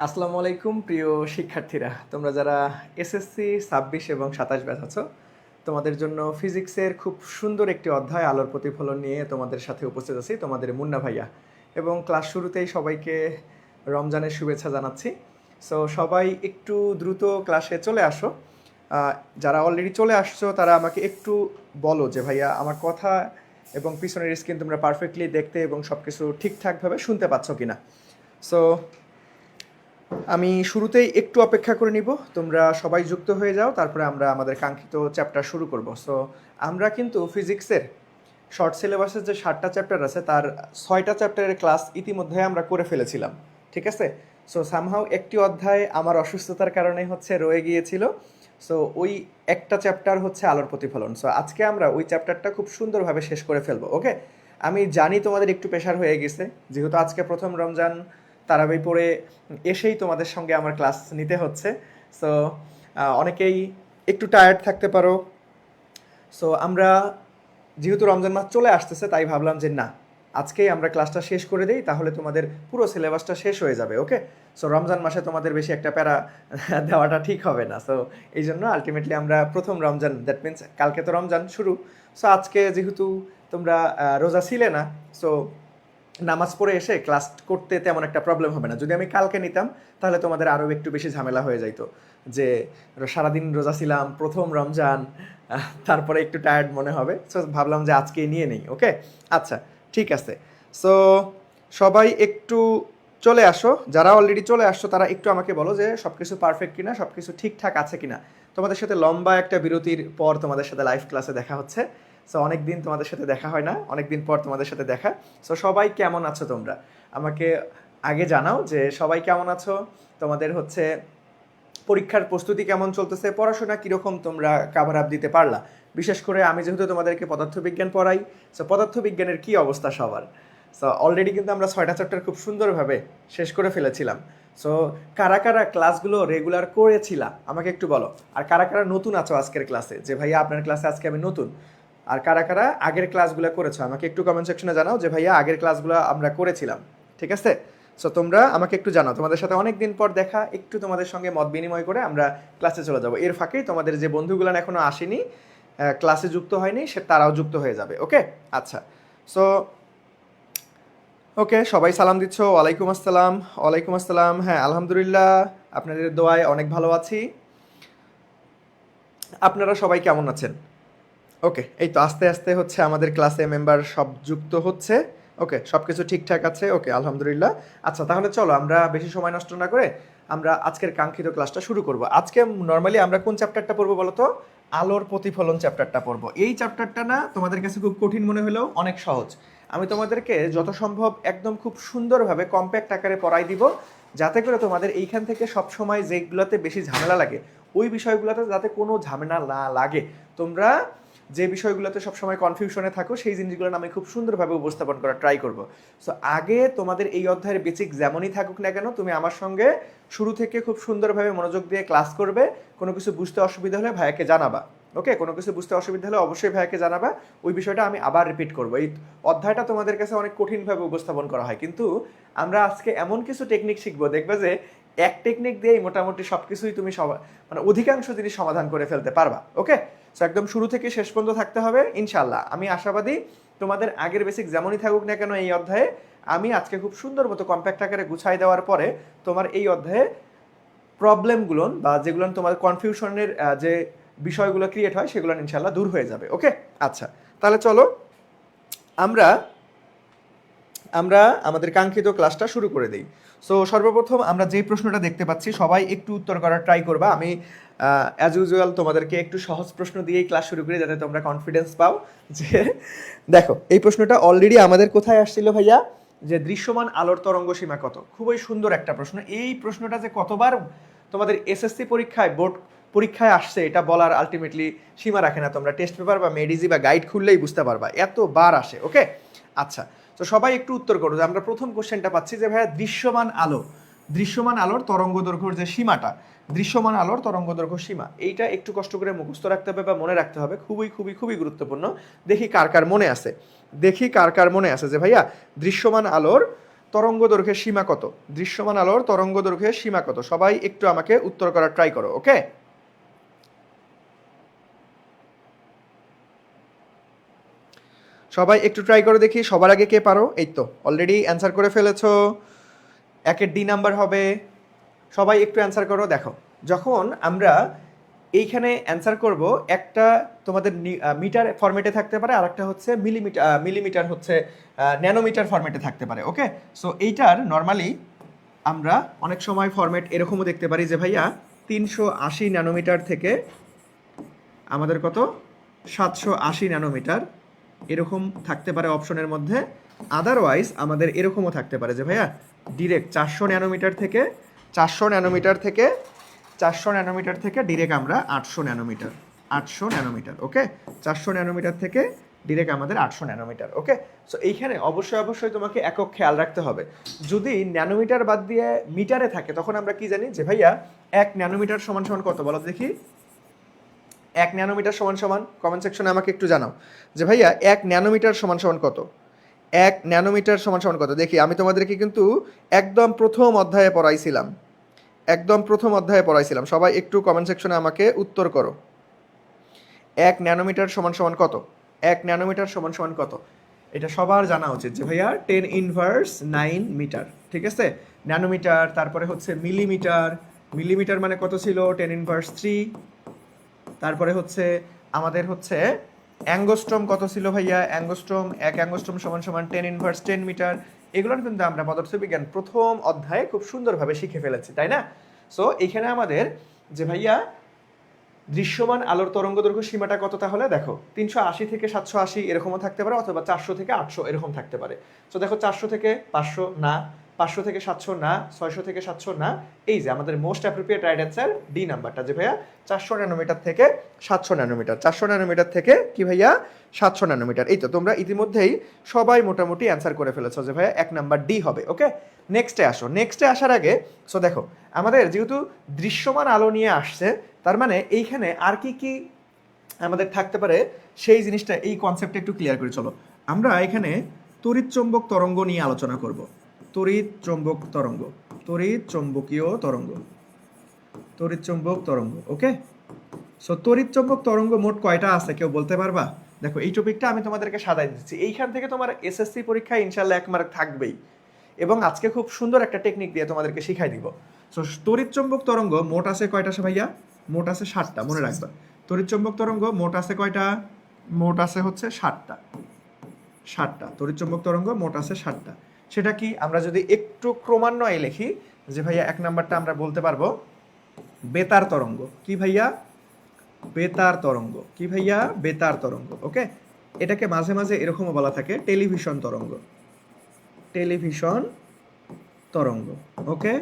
আসসালামু আলাইকুম প্রিয় শিক্ষার্থীরা, তোমরা যারা এসএসসি 26 এবং 27 ব্যাচ আছো, তোমাদের জন্য ফিজিক্সের খুব সুন্দর একটি অধ্যায় আলোর প্রতিফলন নিয়ে তোমাদের সাথে উপস্থিত আছি, তোমাদের মুন্না ভাইয়া। এবং ক্লাস শুরুতেই সবাইকে রমজানের শুভেচ্ছা জানাচ্ছি। সো সবাই একটু দ্রুত ক্লাসে চলে আসো। যারা অলরেডি চলে আসছো তারা আমাকে একটু বলো যে ভাইয়া আমার কথা এবং পিছনের স্ক্রিন তোমরা পারফেক্টলি দেখতে এবং সব কিছু ঠিকঠাকভাবে শুনতে পাচ্ছ কিনা। সো আমি শুরুতেই একটু অপেক্ষা করে নিব, তোমরা সবাই যুক্ত হয়ে যাও, তারপরে আমরা আমাদের কাঙ্ক্ষিত চ্যাপ্টার শুরু করব। সো আমরা কিন্তু ফিজিক্সের শর্ট সিলেবাসের যে 7টা চ্যাপ্টার আছে তার 6টা চ্যাপ্টারের ক্লাস ইতিমধ্যে আমরা করে ফেলেছিলাম, ঠিক আছে? সো সামহাও একটি অধ্যায় আমার অসুস্থতার কারণে রয়ে গিয়েছিল। সো ওই একটা চ্যাপ্টার হচ্ছে আলোর প্রতিফলন। সো আজকে আমরা ওই চ্যাপ্টারটা খুব সুন্দরভাবে শেষ করে ফেলবো, ওকে? আমি জানি তোমাদের একটু প্রেশার হয়ে গেছে, যেহেতু আজকে প্রথম রমজান তারাবি পড়ে এসেই তোমাদের সঙ্গে আমার ক্লাস নিতে হচ্ছে। সো অনেকেই একটু টায়ার্ড থাকতে পারো। সো আমরা যেহেতু রমজান মাস চলে আসতেছে তাই ভাবলাম যে না, আজকেই আমরা ক্লাসটা শেষ করে দিই, তাহলে তোমাদের পুরো সিলেবাসটা শেষ হয়ে যাবে, ওকে? সো রমজান মাসে তোমাদের বেশি একটা প্যারা দেওয়াটা ঠিক হবে না। সো এই জন্য আলটিমেটলি আমরা প্রথম রমজান, দ্যাট মিনস কালকে তো রমজান শুরু। সো আজকে যেহেতু তোমরা রোজা ছিলে না, সো নামাজ পড়ে এসে ক্লাস করতে তেমন একটা প্রবলেম হবে না। যদি আমি কালকে নিতাম তাহলে তোমাদের আরও একটু বেশি ঝামেলা হয়ে যাইতো, যে সারাদিন রোজা ছিলাম, প্রথম রমজান, তারপরে একটু টায়ার্ড মনে হবে। সো ভাবলাম যে আজকেই নিয়ে নেই, ওকে? আচ্ছা, ঠিক আছে। সো সবাই একটু চলে আসো, যারা অলরেডি চলে আসছো তারা একটু আমাকে বলো যে সব কিছু পারফেক্ট কিনা, সব কিছু ঠিকঠাক আছে কিনা। তোমাদের সাথে লম্বা একটা বিরতির পর তোমাদের সাথে লাইভ ক্লাসে দেখা হচ্ছে। সো অনেক দিন তোমাদের সাথে দেখা হয় না, অনেক দিন পর তোমাদের সাথে দেখা। সো সবাই কেমন আছো তোমরা আমাকে আগে জানাও, যে সবাই কেমন আছো, তোমাদের পরীক্ষার প্রস্তুতি কেমন চলতেছে, পড়াশোনা কীরকম তোমরা কাভার আপ দিতে পারলা। বিশেষ করে আমি যেহেতু তোমাদেরকে পদার্থবিজ্ঞান পড়াই, সো পদার্থবিজ্ঞানের কী অবস্থা সবার। সো অলরেডি কিন্তু আমরা 6টা চ্যাপ্টার খুব সুন্দরভাবে শেষ করে ফেলেছিলাম। সো কারা কারা ক্লাসগুলো রেগুলার করেছিলা আমাকে একটু বলো। আর কারা কারা নতুন আছো আজকের ক্লাসে, যে ভাইয়া আপনার ক্লাসে আজকে আমি নতুন। আর কারা কারা আগের ক্লাসগুলো করেছো আমাকে একটু কমেন্ট সেকশনে জানাও যে ভাইয়া আগের ক্লাসগুলো আমরা করেছিলাম, ঠিক আছে? সো তোমরা আমাকে একটু জানাও। তোমাদের সাথে অনেক দিন পর দেখা, একটু তোমাদের সঙ্গে মত বিনিময় করে আমরা ক্লাসে চলে যাব। এর ফাঁকেই তোমাদের যে বন্ধুগুলো এখনও আসেনি, ক্লাসে যুক্ত হয়নি, তারাও যুক্ত হয়ে যাবে, ওকে? আচ্ছা, সো ওকে, সবাই সালাম দিচ্ছ। ওয়ালাইকুম আসসালাম। ওয়ালাইকুম আসসালাম। হ্যাঁ, আলহামদুলিল্লাহ, আপনাদের দোয়ায় অনেক ভালো আছি। আপনারা সবাই কেমন আছেন? ওকে, এই তো আস্তে আস্তে আমাদের ক্লাসে মেম্বার সব যুক্ত হচ্ছে। ওকে, সব কিছু ঠিকঠাক আছে। ওকে, আলহামদুলিল্লাহ। আচ্ছা, তাহলে চলো আমরা বেশি সময় নষ্ট না করে আমরা আজকের কাঙ্ক্ষিত ক্লাসটা শুরু করব। আজকে নর্মালি আমরা কোন চ্যাপ্টারটা পড়বো বলো তো? আলোর প্রতিফলন চ্যাপ্টারটা পড়বো। এই চ্যাপ্টারটা না তোমাদের কাছে খুব কঠিন মনে হলেও অনেক সহজ। আমি তোমাদেরকে যত সম্ভব একদম খুব সুন্দরভাবে কম্প্যাক্ট আকারে পড়াই দিব, যাতে করে তোমাদের এইখান থেকে সবসময় যেগুলোতে বেশি ঝামেলা লাগে ওই বিষয়গুলোতে যাতে কোনো ঝামেলা না লাগে। তোমরা যে বিষয়গুলোতে সবসময় কনফিউশনে থাকো সেই জিনিসগুলো আমি খুব সুন্দরভাবে উপস্থাপন করার ট্রাই করব। সো আগে তোমাদের এই অধ্যায়ের বেসিক যেমনই থাকুক না কেন, তুমি আমার সঙ্গে শুরু থেকে খুব সুন্দরভাবে মনোযোগ দিয়ে ক্লাস করবে। কোনো কিছু বুঝতে অসুবিধা হলে ভাইয়াকে জানাবা, ওকে? কোনো কিছু বুঝতে অসুবিধা হলে অবশ্যই ভাইয়াকে জানাবা। ওই বিষয়টা আমি আবার রিপিট করবো। এই অধ্যায়টা তোমাদের কাছে অনেক কঠিনভাবে উপস্থাপন করা হয়, কিন্তু আমরা আজকে এমন কিছু টেকনিক শিখবো, দেখবে যে এক টেকনিক দিয়েই মোটামুটি সব কিছুই তুমি মানে অধিকাংশ জিনিস সমাধান করে ফেলতে পারবা, ওকে? সো একদম শুরু থেকে শেষ পর্যন্ত থাকতে হবে ইনশাল্লাহ। আমি আশাবাদী তোমাদের আগের বেসিক যেমনই থাকুক না কেন এই অধ্যায়ে আমি আজকে খুব সুন্দর মতো কম্প্যাক্ট আকারে গুছাই দেওয়ার পরে তোমার এই অধ্যায়ে প্রবলেমগুলো বা যেগুলো তোমার কনফিউশনের যে বিষয়গুলো ক্রিয়েট হয় সেগুলো ইনশাল্লাহ দূর হয়ে যাবে, ওকে? আচ্ছা, তাহলে চলো আমরা আমাদের কাঙ্ক্ষিত ক্লাসটা শুরু করে দিই। সো সর্বপ্রথম আমরা যেই প্রশ্নটা দেখতে পাচ্ছি সবাই একটু উত্তর করার ট্রাই করবা। আমি অ্যাজ ইউজুয়াল তোমাদেরকে একটু সহজ প্রশ্ন দিয়েই ক্লাস শুরু করি, যাতে তোমরা কনফিডেন্স পাও। যে দেখো, এই প্রশ্নটা অলরেডি আমাদের কোথায় আসছিল ভাইয়া, যে দৃশ্যমান আলোর তরঙ্গ সীমা কত? খুবই সুন্দর একটা প্রশ্ন। এই প্রশ্নটা যে কতবার তোমাদের এসএসসি পরীক্ষায়, বোর্ড পরীক্ষায় আসছে এটা বলার আলটিমেটলি সীমা রাখে না। তোমরা টেস্ট পেপার বা মেডিজি বা গাইড খুললেই বুঝতে পারবা, এতবার আসে, ওকে? আচ্ছা, তো সবাই একটু উত্তর করো যে আমরা প্রথম কোশ্চেনটা পাচ্ছি যে ভাইয়া দৃশ্যমান আলোর তরঙ্গ দৈর্ঘ্যের যে সীমাটা, দৃশ্যমান আলোর তরঙ্গ দৈর্ঘ্য সীমা, এইটা একটু কষ্ট করে মুখস্থ রাখতে হবে বা মনে রাখতে হবে। খুবই খুবই খুবই গুরুত্বপূর্ণ। দেখি কার কার মনে আছে যে ভাইয়া দৃশ্যমান আলোর তরঙ্গ দৈর্ঘ্যের সীমা কত? দৃশ্যমান আলোর তরঙ্গ দৈর্ঘ্যের সীমা কত? সবাই একটু আমাকে উত্তর করার ট্রাই করো, ওকে? সবাই একটু ট্রাই করো দেখি, সবার আগে কে পারো? এই তো অলরেডি অ্যান্সার করে ফেলেছো। একের ডি নাম্বার হবে। সবাই একটু অ্যান্সার করো। দেখো, যখন আমরা এইখানে অ্যান্সার করব, একটা তোমাদের মিটার ফরম্যাটে থাকতে পারে, আর একটা হচ্ছে মিলিমিটার হচ্ছে ন্যানোমিটার ফরম্যাটে থাকতে পারে, ওকে? সো এইটার নর্মালি আমরা অনেক সময় ফরম্যাট এরকমও দেখতে পারি যে ভাইয়া 380 ন্যানোমিটার থেকে আমাদের কত 780 ন্যানোমিটার এরকম থাকতে পারে অপশনের মধ্যে। আদারওয়াইজ আমাদের এরকমও থাকতে পারে যে ভাইয়া ডিরেক্ট 400 ন্যানোমিটার থেকে 400 ন্যানোমিটার থেকে 400 ন্যানোমিটার থেকে ডিরেক্ট আমরা 800 ন্যানোমিটার 800 ন্যানোমিটার, ওকে? 400 ন্যানোমিটার থেকে ডিরেক্ট আমাদের 800 ন্যানোমিটার, ওকে? সো এইখানে অবশ্যই তোমাকে একক খেয়াল রাখতে হবে। যদি ন্যানোমিটার বাদ দিয়ে মিটারে থাকে তখন আমরা কি জানি যে ভাইয়া 1 ন্যানোমিটার সমান সমান কত বলো দেখি? 1 ন্যানোমিটার সমান সমান কমেন্ট সেকশনে আমাকে একটু জানাও যে ভাইয়া 1 ন্যানোমিটার সমান সমান কত? 1 ন্যানোমিটার সমান সমান কত? দেখি, আমি তোমাদেরকে কিন্তু একদম প্রথম অধ্যায়ে পড়াইছিলাম। সবাই একটু কমেন্ট সেকশনে আমাকে উত্তর করো। 1 ন্যানোমিটার সমান সমান কত? 1 ন্যানোমিটার সমান সমান কত? এটা সবার জানা উচিত যে ভাইয়া 10⁻৯ মিটার, ঠিক আছে? ন্যানোমিটার, তারপরে হচ্ছে মিলিমিটার মানে কত ছিল? 10⁻3। তারপরে হচ্ছে আমাদের হচ্ছে অ্যাঙ্গস্ট্রম কত ছিল ভাইয়া? অ্যাঙ্গস্ট্রম, 1 অ্যাঙ্গস্ট্রম সমান সমান 10⁻10 মিটার। এগুলো কিন্তু আমরা পদার্থবিজ্ঞান প্রথম অধ্যায়ে খুব সুন্দরভাবে শিখে ফেলেছি, তাই না? সো এইখানে আমাদের যে ভাইয়া দৃশ্যমান আলোর তরঙ্গ দৈর্ঘ্য সীমাটা কত? তাহলে দেখো 380 থেকে 780 এরকমও থাকতে পারে, অথবা 400 থেকে 800 এরকম থাকতে পারে। সো দেখো 400 থেকে 500 না, 500 থেকে 700 না, 600 থেকে 700 না। এই যে আমাদের most appropriate right answer D নাম্বারটা, যে ভাইয়া 400 ন্যানোমিটার থেকে 700 ন্যানোমিটার, 400 ন্যানোমিটার থেকে কি ভাইয়া 700 ন্যানোমিটার। এই তো তোমরা ইতিমধ্যেই সবাই মোটামুটি অ্যান্সার করে ফেলেছো যে ভাইয়া 1 নাম্বার ডি হবে, ওকে? নেক্সটে আসো। নেক্সটে আসার আগে সো দেখো, আমাদের যেহেতু দৃশ্যমান আলো নিয়ে আসছে, তার মানে এইখানে আর কি কি আমাদের থাকতে পারে সেই জিনিসটা, এই কনসেপ্টটা একটু ক্লিয়ার করে চলো। আমরা এখানে তড়িৎ চৌম্বক তরঙ্গ নিয়ে আলোচনা করব। তড়িৎ চৌম্বক তরঙ্গ, ওকে? সো তড়িৎ চৌম্বক তরঙ্গ মোট কয়টা আছে কেউ বলতে পারবা? দেখো, এই টপিকটা আমি তোমাদেরকে সাজাই দিচ্ছি। এইখান থেকে তোমার এসএসসি পরীক্ষায় ইনশাল্লাহ 1 মার্ক থাকবেই, এবং আজকে খুব সুন্দর একটা টেকনিক দিয়ে তোমাদেরকে শিখাই দিব। সো তড়িৎ চৌম্বক তরঙ্গ মোট আছে কয়টা ভাইয়া? মোট আছে 7টা, মনে রাখবা। তড়িৎ চৌম্বক তরঙ্গ মোট আছে কয়টা? মোট আছে হচ্ছে 7টা। তড়িৎ চৌম্বক তরঙ্গ মোট আছে 7টা। সেটা কি? আমরা যদি একটু ক্রমান্বয়ে লিখি যে ভাইয়া 1 নাম্বারটা আমরা বলতে পারবো বেতার তরঙ্গ। কি ভাইয়া? বেতার তরঙ্গ, ওকে? এটাকে মাঝে মাঝে এরকমও বলা থাকে টেলিভিশন তরঙ্গ, ওকে?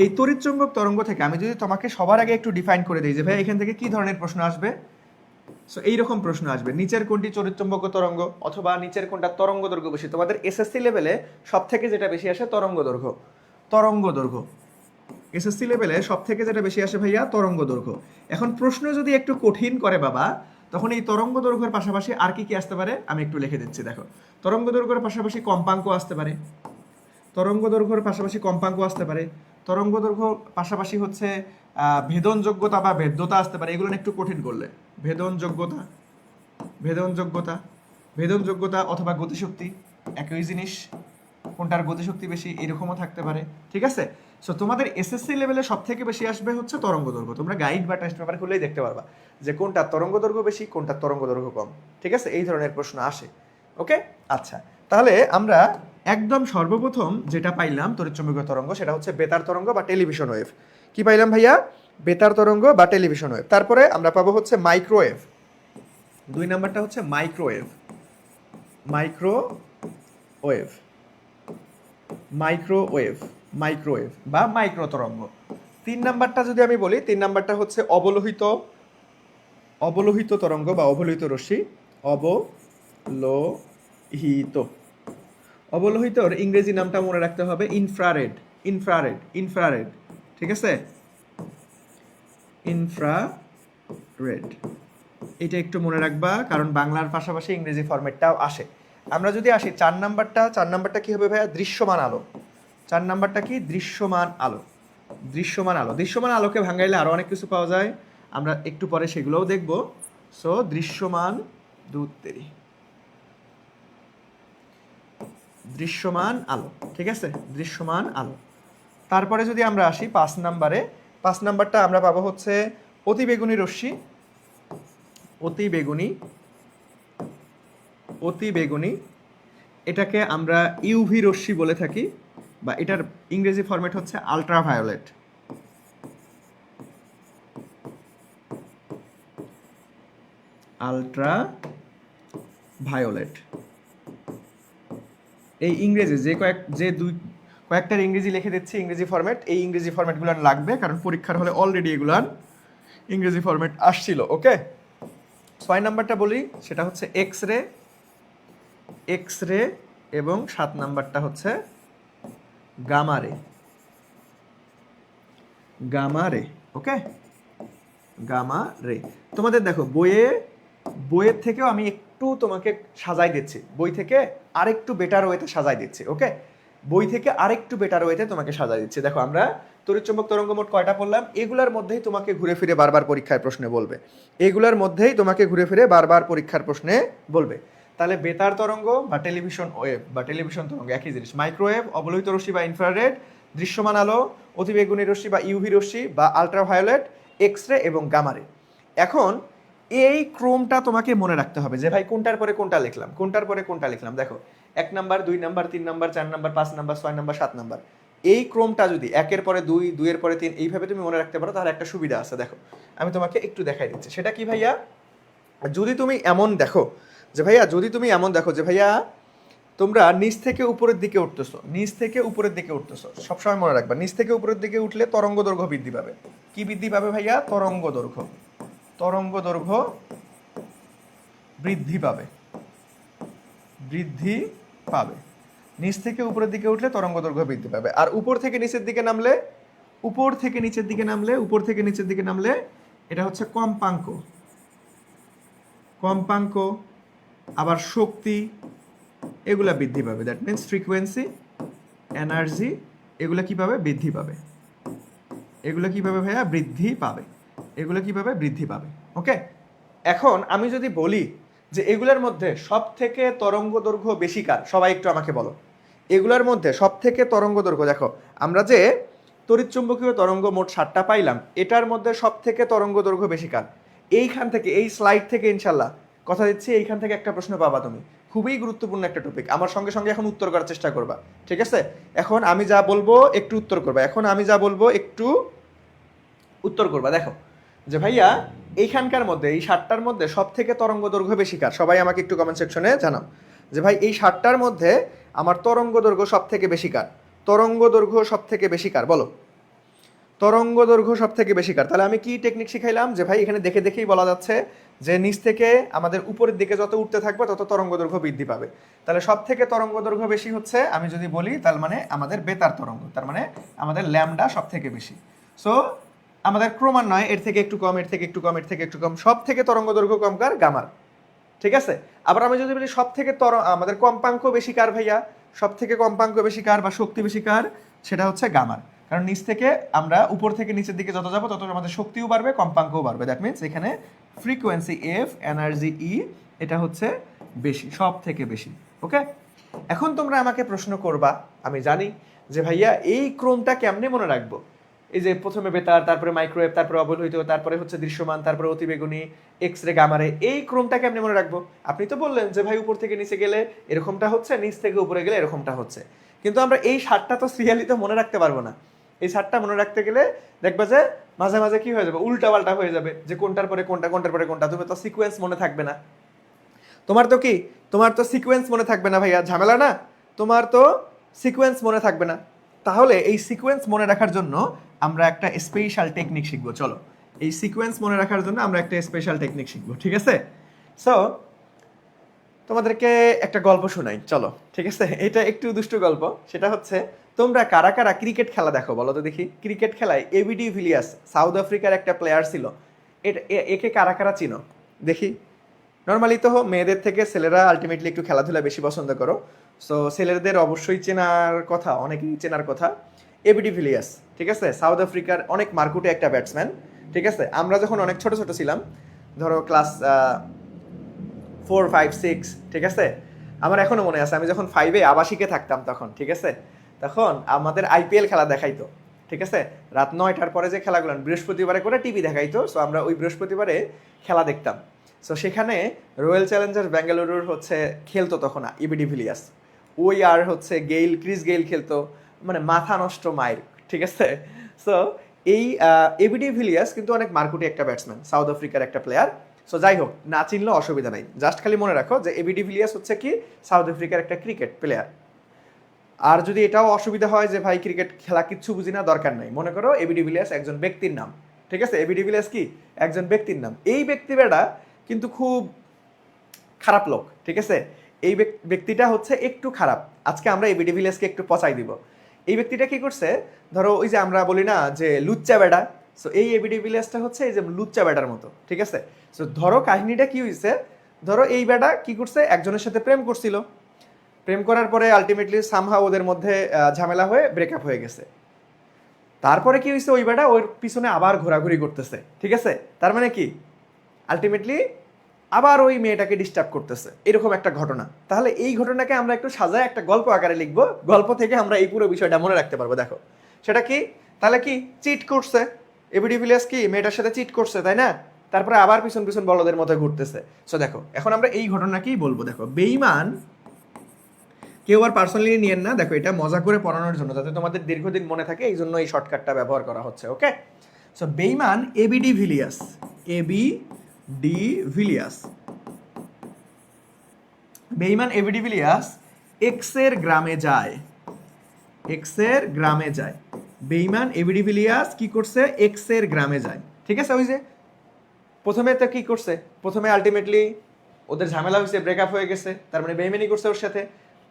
এই তড়িৎচুম্বক তরঙ্গ থেকে আমি যদি তোমাকে সবার আগে একটু ডিফাইন করে দিই যে ভাই এখান থেকে কি ধরনের প্রশ্ন আসবে, সো এইরকম প্রশ্ন আসবে, নিচের কোনটি তড়িৎচুম্বক তরঙ্গ, অথবা নিচের কোনটা তরঙ্গ দৈর্ঘ্য বেশি। তোমাদের এসএসসি লেভেলে সব থেকে যেটা বেশি আসে তরঙ্গ দৈর্ঘ্য। এসএসসি লেভেলে সব থেকে যেটা বেশি আসে ভাইয়া তরঙ্গ দৈর্ঘ্য। এখন প্রশ্ন যদি একটু কঠিন করে বাবা, তখন এই তরঙ্গ দৈর্ঘ্যের পাশাপাশি আর কি কি আসতে পারে আমি একটু লিখে দিচ্ছি। দেখো, তরঙ্গ দৈর্ঘ্যের পাশাপাশি কম্পাঙ্ক আসতে পারে, তরঙ্গ দৈর্ঘ্যের পাশাপাশি হচ্ছে ভেদন যোগ্যতা বা ভেদ্যতা আসতে পারে। এগুলো একটু কঠিন করলে ভেদন যোগ্যতা অথবা গতিশক্তি, একই জিনিস, কোনটার গতিশক্তি বেশি এরকমও থাকতে পারে, ঠিক আছে? সো তোমাদের এসএসসি লেভেলে সব থেকে বেশি আসবে হচ্ছে তরঙ্গ দৈর্ঘ্য। তোমরা গাইড বা টেস্ট পেপার খুললেই দেখতে পারবা যে কোনটা তরঙ্গ দৈর্ঘ্য বেশি, কোনটা তরঙ্গ দৈর্ঘ্য কম, ঠিক আছে? এই ধরনের প্রশ্ন আসে, ওকে? আচ্ছা, তাহলে আমরা একদম সর্বপ্রথম যেটা পাইলাম তড়িৎচুম্বকীয় তরঙ্গ, সেটা হচ্ছে বেতার তরঙ্গ বা টেলিভিশন ওয়েভ। কি পাইলাম ভাইয়া? বেতার তরঙ্গ বা টেলিভিশন ওয়েভ। তারপরে আমরা পাবো হচ্ছে মাইক্রোওয়েভ। 2 নাম্বারটা হচ্ছে মাইক্রোওয়েভ বা মাইক্রো তরঙ্গ। 3 নাম্বারটা যদি আমি বলি, 3 নাম্বারটা হচ্ছে অবলোহিত তরঙ্গ বা অবলোহিত রশ্মি। অবলোহিতর ইংরেজি নামটা মনে রাখতে হবে ইনফ্রারেড, ঠিক আছে? ইনফ্রারেড, এটা একটু মনে রাখবা, কারণ বাংলার পাশাপাশি ইংরেজি ফরম্যাটটাও আসে। আমরা যদি আসি 4 নাম্বারটা কি হবে ভাইয়া? দৃশ্যমান আলো। 4 নাম্বারটা কি? দৃশ্যমান আলো। দৃশ্যমান আলোকে ভাঙাইলে আরো অনেক কিছু পাওয়া যায়, আমরা একটু পরে সেগুলোও দেখব। সো দৃশ্যমান দৃশ্যমান আলো, ঠিক আছে, দৃশ্যমান আলো। তারপরে যদি আমরা আসি 5 নাম্বারে, 5 নাম্বারটা আমরা পাবো হচ্ছে অতিবেগুনি রশ্মি। অতিবেগুনি এটাকে আমরা ইউভি রশ্মি বলে থাকি, বা এটার ইংরেজি ফরম্যাট হচ্ছে আল্ট্রাভায়োলেট। এই ইংরেজি কয়েকটার ইংরেজি লিখে দিচ্ছি, ইংরেজি ফরম্যাট। এই ইংরেজি ফরম্যাটগুলো লাগবে, কারণ পরীক্ষার হলে অলরেডি এগুলার ইংরেজি ফরম্যাট আসছিল। ওকে, 6 নাম্বারটা বলি, সেটা হচ্ছে এক্স রে এবং 7 নাম্বারটা হচ্ছে গামা রে। ওকে, গামা রে। তোমাদের দেখো বইয়ের থেকেও আমি একটু তোমাকে সাজাই দিচ্ছি, বই থেকে আরেকটু বেটার ওয়েতে সাজাই দিচ্ছি। ওকে, বই থেকে আরেকটু বেটার ওয়েতে তোমাকে সাজাই দিচ্ছি। দেখো আমরা তড়িৎচুম্বক তরঙ্গ মোট কয়টা পড়লাম? এগুলার মধ্যেই তোমাকে ঘুরে ফিরে বারবার পরীক্ষার প্রশ্নে বলবে। তাহলে বেতার তরঙ্গ বা টেলিভিশন তরঙ্গ একই জিনিস। মাইক্রোওয়েভ, অবলোহিত রশ্মি বা ইনফ্রারেড, দৃশ্যমান আলো, অতিবেগুনি রশ্মি বা ইউভি রশ্মি বা আল্ট্রাভায়োলেট, এক্স রে এবং গামা রে। এখন এই ক্রমটা তোমাকে মনে রাখতে হবে যে ভাই কোনটার পরে কোনটা লিখলাম। দেখো 1 number, 2 number, 3 number, 4 number, 5 number, 6 number, 7 number, এই ক্রমটা যদি 1-এর পরে 2, 2-এর পরে 3 এইভাবে তুমি মনে রাখতে পারো, তাহলে একটা সুবিধা আছে। দেখো আমি তোমাকে একটু দেখাই দিচ্ছি, সেটা কি ভাইয়া? যদি তুমি এমন দেখো যে ভাইয়া তোমরা নিচ থেকে উপরের দিকে উঠতেছো, সবসময় মনে রাখবা, নিচ থেকে উপরের দিকে উঠলে তরঙ্গ দৈর্ঘ্য বৃদ্ধি পাবে। কি বৃদ্ধি পাবে ভাইয়া? তরঙ্গ দৈর্ঘ্য বৃদ্ধি পাবে। নিচ থেকে উপরের দিকে উঠলে তরঙ্গ দৈর্ঘ্য বৃদ্ধি পাবে। আর উপর থেকে নিচের দিকে নামলে এটা হচ্ছে কম্পাঙ্ক, আবার শক্তি, এগুলা বৃদ্ধি পাবে। দ্যাট মিনস ফ্রিকোয়েন্সি, এনার্জি, এগুলা কিভাবে বৃদ্ধি পাবে? ভাইয়া বৃদ্ধি পাবে। ওকে, এখন আমি যদি বলি যে এগুলার মধ্যে সব থেকে তরঙ্গ দৈর্ঘ্য বেশি কার, সবাই একটু আমাকে বলো। এগুলার মধ্যে সব থেকে তরঙ্গ দৈর্ঘ্য, দেখো আমরা যে তড়িৎচুম্বকীয় তরঙ্গ মোট 7টা পাইলাম, এটার মধ্যে সব থেকে তরঙ্গ দৈর্ঘ্য বেশি কার? এইখান থেকে, এই স্লাইড থেকে ইনশাল্লাহ কথা দিচ্ছি, এইখান থেকে একটা প্রশ্ন পাবা তুমি। খুবই গুরুত্বপূর্ণ একটা টপিক। আমার সঙ্গে সঙ্গে এখন উত্তর করার চেষ্টা করবা, ঠিক আছে? এখন আমি যা বলবো একটু উত্তর করবা। দেখো যে ভাইয়া এইখানকার মধ্যে, এই 7টার মধ্যে সব থেকে তরঙ্গ দৈর্ঘ্য বেশি কার? সবাই আমাকে একটু কমেন্ট সেকশনে জানাও যে ভাই এই 7টার মধ্যে আমার তরঙ্গ দৈর্ঘ্য সব থেকে বেশি কার? বলো, তরঙ্গ দৈর্ঘ্য সব থেকে বেশি কার? তাহলে আমি কি টেকনিক শিখাইলাম যে ভাই এখানে দেখেই বলা যাচ্ছে যে নিচ থেকে আমাদের উপরের দিকে যত উঠতে থাকবে তত তরঙ্গ দৈর্ঘ্য বৃদ্ধি পাবে। তাহলে সব থেকে তরঙ্গ দৈর্ঘ্য বেশি হচ্ছে, আমি যদি বলি, তার মানে আমাদের বেতার তরঙ্গ, তার মানে আমাদের ল্যামডা সব থেকে বেশি। সো আমাদের ক্রমান্বয়ে এর থেকে একটু কম, সব থেকে তরঙ্গ দৈর্ঘ্য কম কার? গামার, ঠিক আছে? আবার আমি যদি বলি সব থেকে আমাদের কম্পাঙ্ক বেশি কার ভাইয়া? সব থেকে কম্পাঙ্ক বেশি কার বা শক্তি বেশি কার? সেটা হচ্ছে গামার। কারণ নিচ থেকে আমরা উপর থেকে নিচের দিকে যত যাবো তত আমাদের শক্তিও বাড়বে, কম্পাঙ্কও বাড়বে। দ্যাট মিনস এখানে ফ্রিকোয়েন্সি এফ, এনার্জি ই, এটা হচ্ছে বেশি, সব থেকে বেশি। ওকে, এখন তোমরা আমাকে প্রশ্ন করবা, আমি জানি যে ভাইয়া এই ক্রমটা কেমনে মনে রাখবো? এই যে প্রথমে বেতার, তারপরে মাইক্রোওয়েভ, তারপরে অবলোহিত, তারপরে হচ্ছে দৃশ্যমান, তারপরে অতিবেগুনি, এক্স রে, গামা রে, এই ক্রমটা কেমনে মনে রাখবো? আপনি তো বললেন যে ভাই উপর থেকে নিচে গেলে এরকমটা হচ্ছে, নিচ থেকে উপরে গেলে এরকমটা হচ্ছে, কিন্তু আমরা এই 7টা তো সিরিয়ালি তো মনে রাখতে পারবো না। এই 7টা মনে রাখতে গেলে দেখবা যে মাঝে মাঝে কি হয়ে যাবে, উল্টা পাল্টা হয়ে যাবে, যে কোনটার পরে কোনটা, তুমি তো সিকোয়েন্স মনে থাকবে না। তোমার তো সিকোয়েন্স মনে থাকবে না ভাইয়া, ঝামেলা না? তোমার তো সিকোয়েন্স মনে থাকবে না। তাহলে এই সিকোয়েন্স মনে রাখার জন্য আমরা একটা স্পেশাল টেকনিক শিখবো। চলো, এই সিকোয়েন্স মনে রাখার জন্য আমরা একটা স্পেশাল টেকনিক শিখবো, ঠিক আছে? সো তোমাদেরকে একটা গল্প শোনাই, চলো, ঠিক আছে? এটা একটু দুষ্টু গল্প। সেটা হচ্ছে, তোমরা কারা কারা ক্রিকেট খেলা দেখো বলো তো দেখি? ক্রিকেট খেলায় এবিডি ভিলিয়ার্স, সাউথ আফ্রিকার একটা প্লেয়ার ছিল, একে কারা কারা চিনো দেখি? নর্মালি তো মেয়েদের থেকে ছেলেরা আলটিমেটলি একটু খেলাধুলা বেশি পছন্দ করো, সো ছেলেদের অবশ্যই চেনার কথা, অনেকেই চেনার কথা এবিডি ভিলিয়াস। ঠিক আছে, সাউথ আফ্রিকার অনেক মারকুটে একটা ব্যাটসম্যান। ঠিক আছে, আমরা যখন অনেক ছোট ছোট ছিলাম, ধরো ক্লাস 4, 5, 6, ঠিক আছে, আমার এখনো মনে আছে আমি যখন 5-এ আবাসিকে থাকতাম তখন, ঠিক আছে, তখন আমাদের আইপিএল খেলা দেখাইতো। ঠিক আছে, রাত 9টার পরে যে খেলাগুলো বৃহস্পতিবারে করে টিভি দেখাইতো, সো আমরা ওই বৃহস্পতিবারে খেলা দেখতাম। সো সেখানে রয়্যাল চ্যালেঞ্জার্স ব্যাঙ্গালুরুর হচ্ছে খেলতো তখন ইবিডি ভিলিয়াস, ওই আর হচ্ছে ক্রিস গেইল খেলতো, মানে মাথা নষ্ট মায়ের। ঠিক আছে, সো এই এবিডি ভিলিয়াস কিন্তু অনেক মারকুটি একটা ব্যাটসম্যান, সাউথ আফ্রিকার একটা প্লেয়ার। সো যাই হোক, না চিনলেও অসুবিধা নাই, জাস্ট খালি মনে রাখো যে এবিডি ভিলিয়াস হচ্ছে কি সাউথ আফ্রিকার একটা ক্রিকেট প্লেয়ার। আর যদি এটাও অসুবিধা হয় যে ভাই ক্রিকেট খেলা কিচ্ছু বুঝি না, দরকার নাই, মনে করো এবিডি ভিলিয়াস একজন ব্যক্তির নাম। ঠিক আছে, এবিডি ভিলিয়াস কি একজন ব্যক্তির নাম। এই ব্যক্তি বেটা কিন্তু খুব খারাপ লোক। ঠিক আছে, এই ব্যক্তিটা হচ্ছে একটু খারাপ। আজকে আমরা এবিডি ভিলিয়াসকে একটু পচাই দিব। এই ব্যক্তিটা কি করছে, ধরো ওই যে আমরা বলি না যে লুচ্চা বেটা, সো এই এবিডি ভিলিয়াসটা হচ্ছে এই যে লুচ্চা বেটার মতো। ঠিক আছে, সো ধরো কাহিনীটা কি হয়েছে, ধরো এই বেটা কি করছে, একজনের সাথে প্রেম করছিল, প্রেম করার পরে আলটিমেটলি সামহাও ওদের মধ্যে ঝামেলা হয়ে ব্রেকআপ হয়ে গেছে। তারপরে কি হয়েছে, ওই বেটা ওর পিছনে আবার ঘোরাঘুরি করতেছে। ঠিক আছে, তার মানে কি আলটিমেটলি আবার ওই মেয়েটাকে ডিস্টার্ব করতেছে, এরকম একটা ঘটনা। তাহলে এই ঘটনাকে আমরা একটু সাজায় একটা গল্প আকারে লিখবো, গল্প থেকে আমরা এই পুরো বিষয়টা মনে রাখতে পারবো। দেখো সেটা কি, তাহলে কি চিট করছে এবিডি ভিলিয়াস, কি মেয়েটার সাথে চিট করছে, তাই না? তারপরে আবার পিছন পিছন বলদের মতো ঘুরতেছে। সো দেখো এখন আমরা এই ঘটনাকেই বলবো। দেখো বেঈমান, কেউ আর পার্সোনালি নিয়েন না, দেখো এটা মজা করে পড়ানোর জন্য, যাতে তোমাদের দীর্ঘদিন মনে থাকে, এই জন্য এই শর্টকাটটা ব্যবহার করা হচ্ছে। ওকে, সো বেঈমান এবিডি ভিলিয়াস, এবিডি ভিলিয়াস, বেঈমান এবিডি ভিলিয়াস এক্সের গ্রামে যায়, এক্সের গ্রামে যায়। বেঈমান এবিডি ভিলিয়াস কি করছে, এক্সের গ্রামে যায়। ঠিক আছে, ওই যে প্রথমে তো কি করছে, প্রথমে আলটিমেটলি ওদের ঝামেলা হয়েছে, ব্রেকআপ হয়ে গেছে, তার মানে বেইমানি করছে ওর সাথে।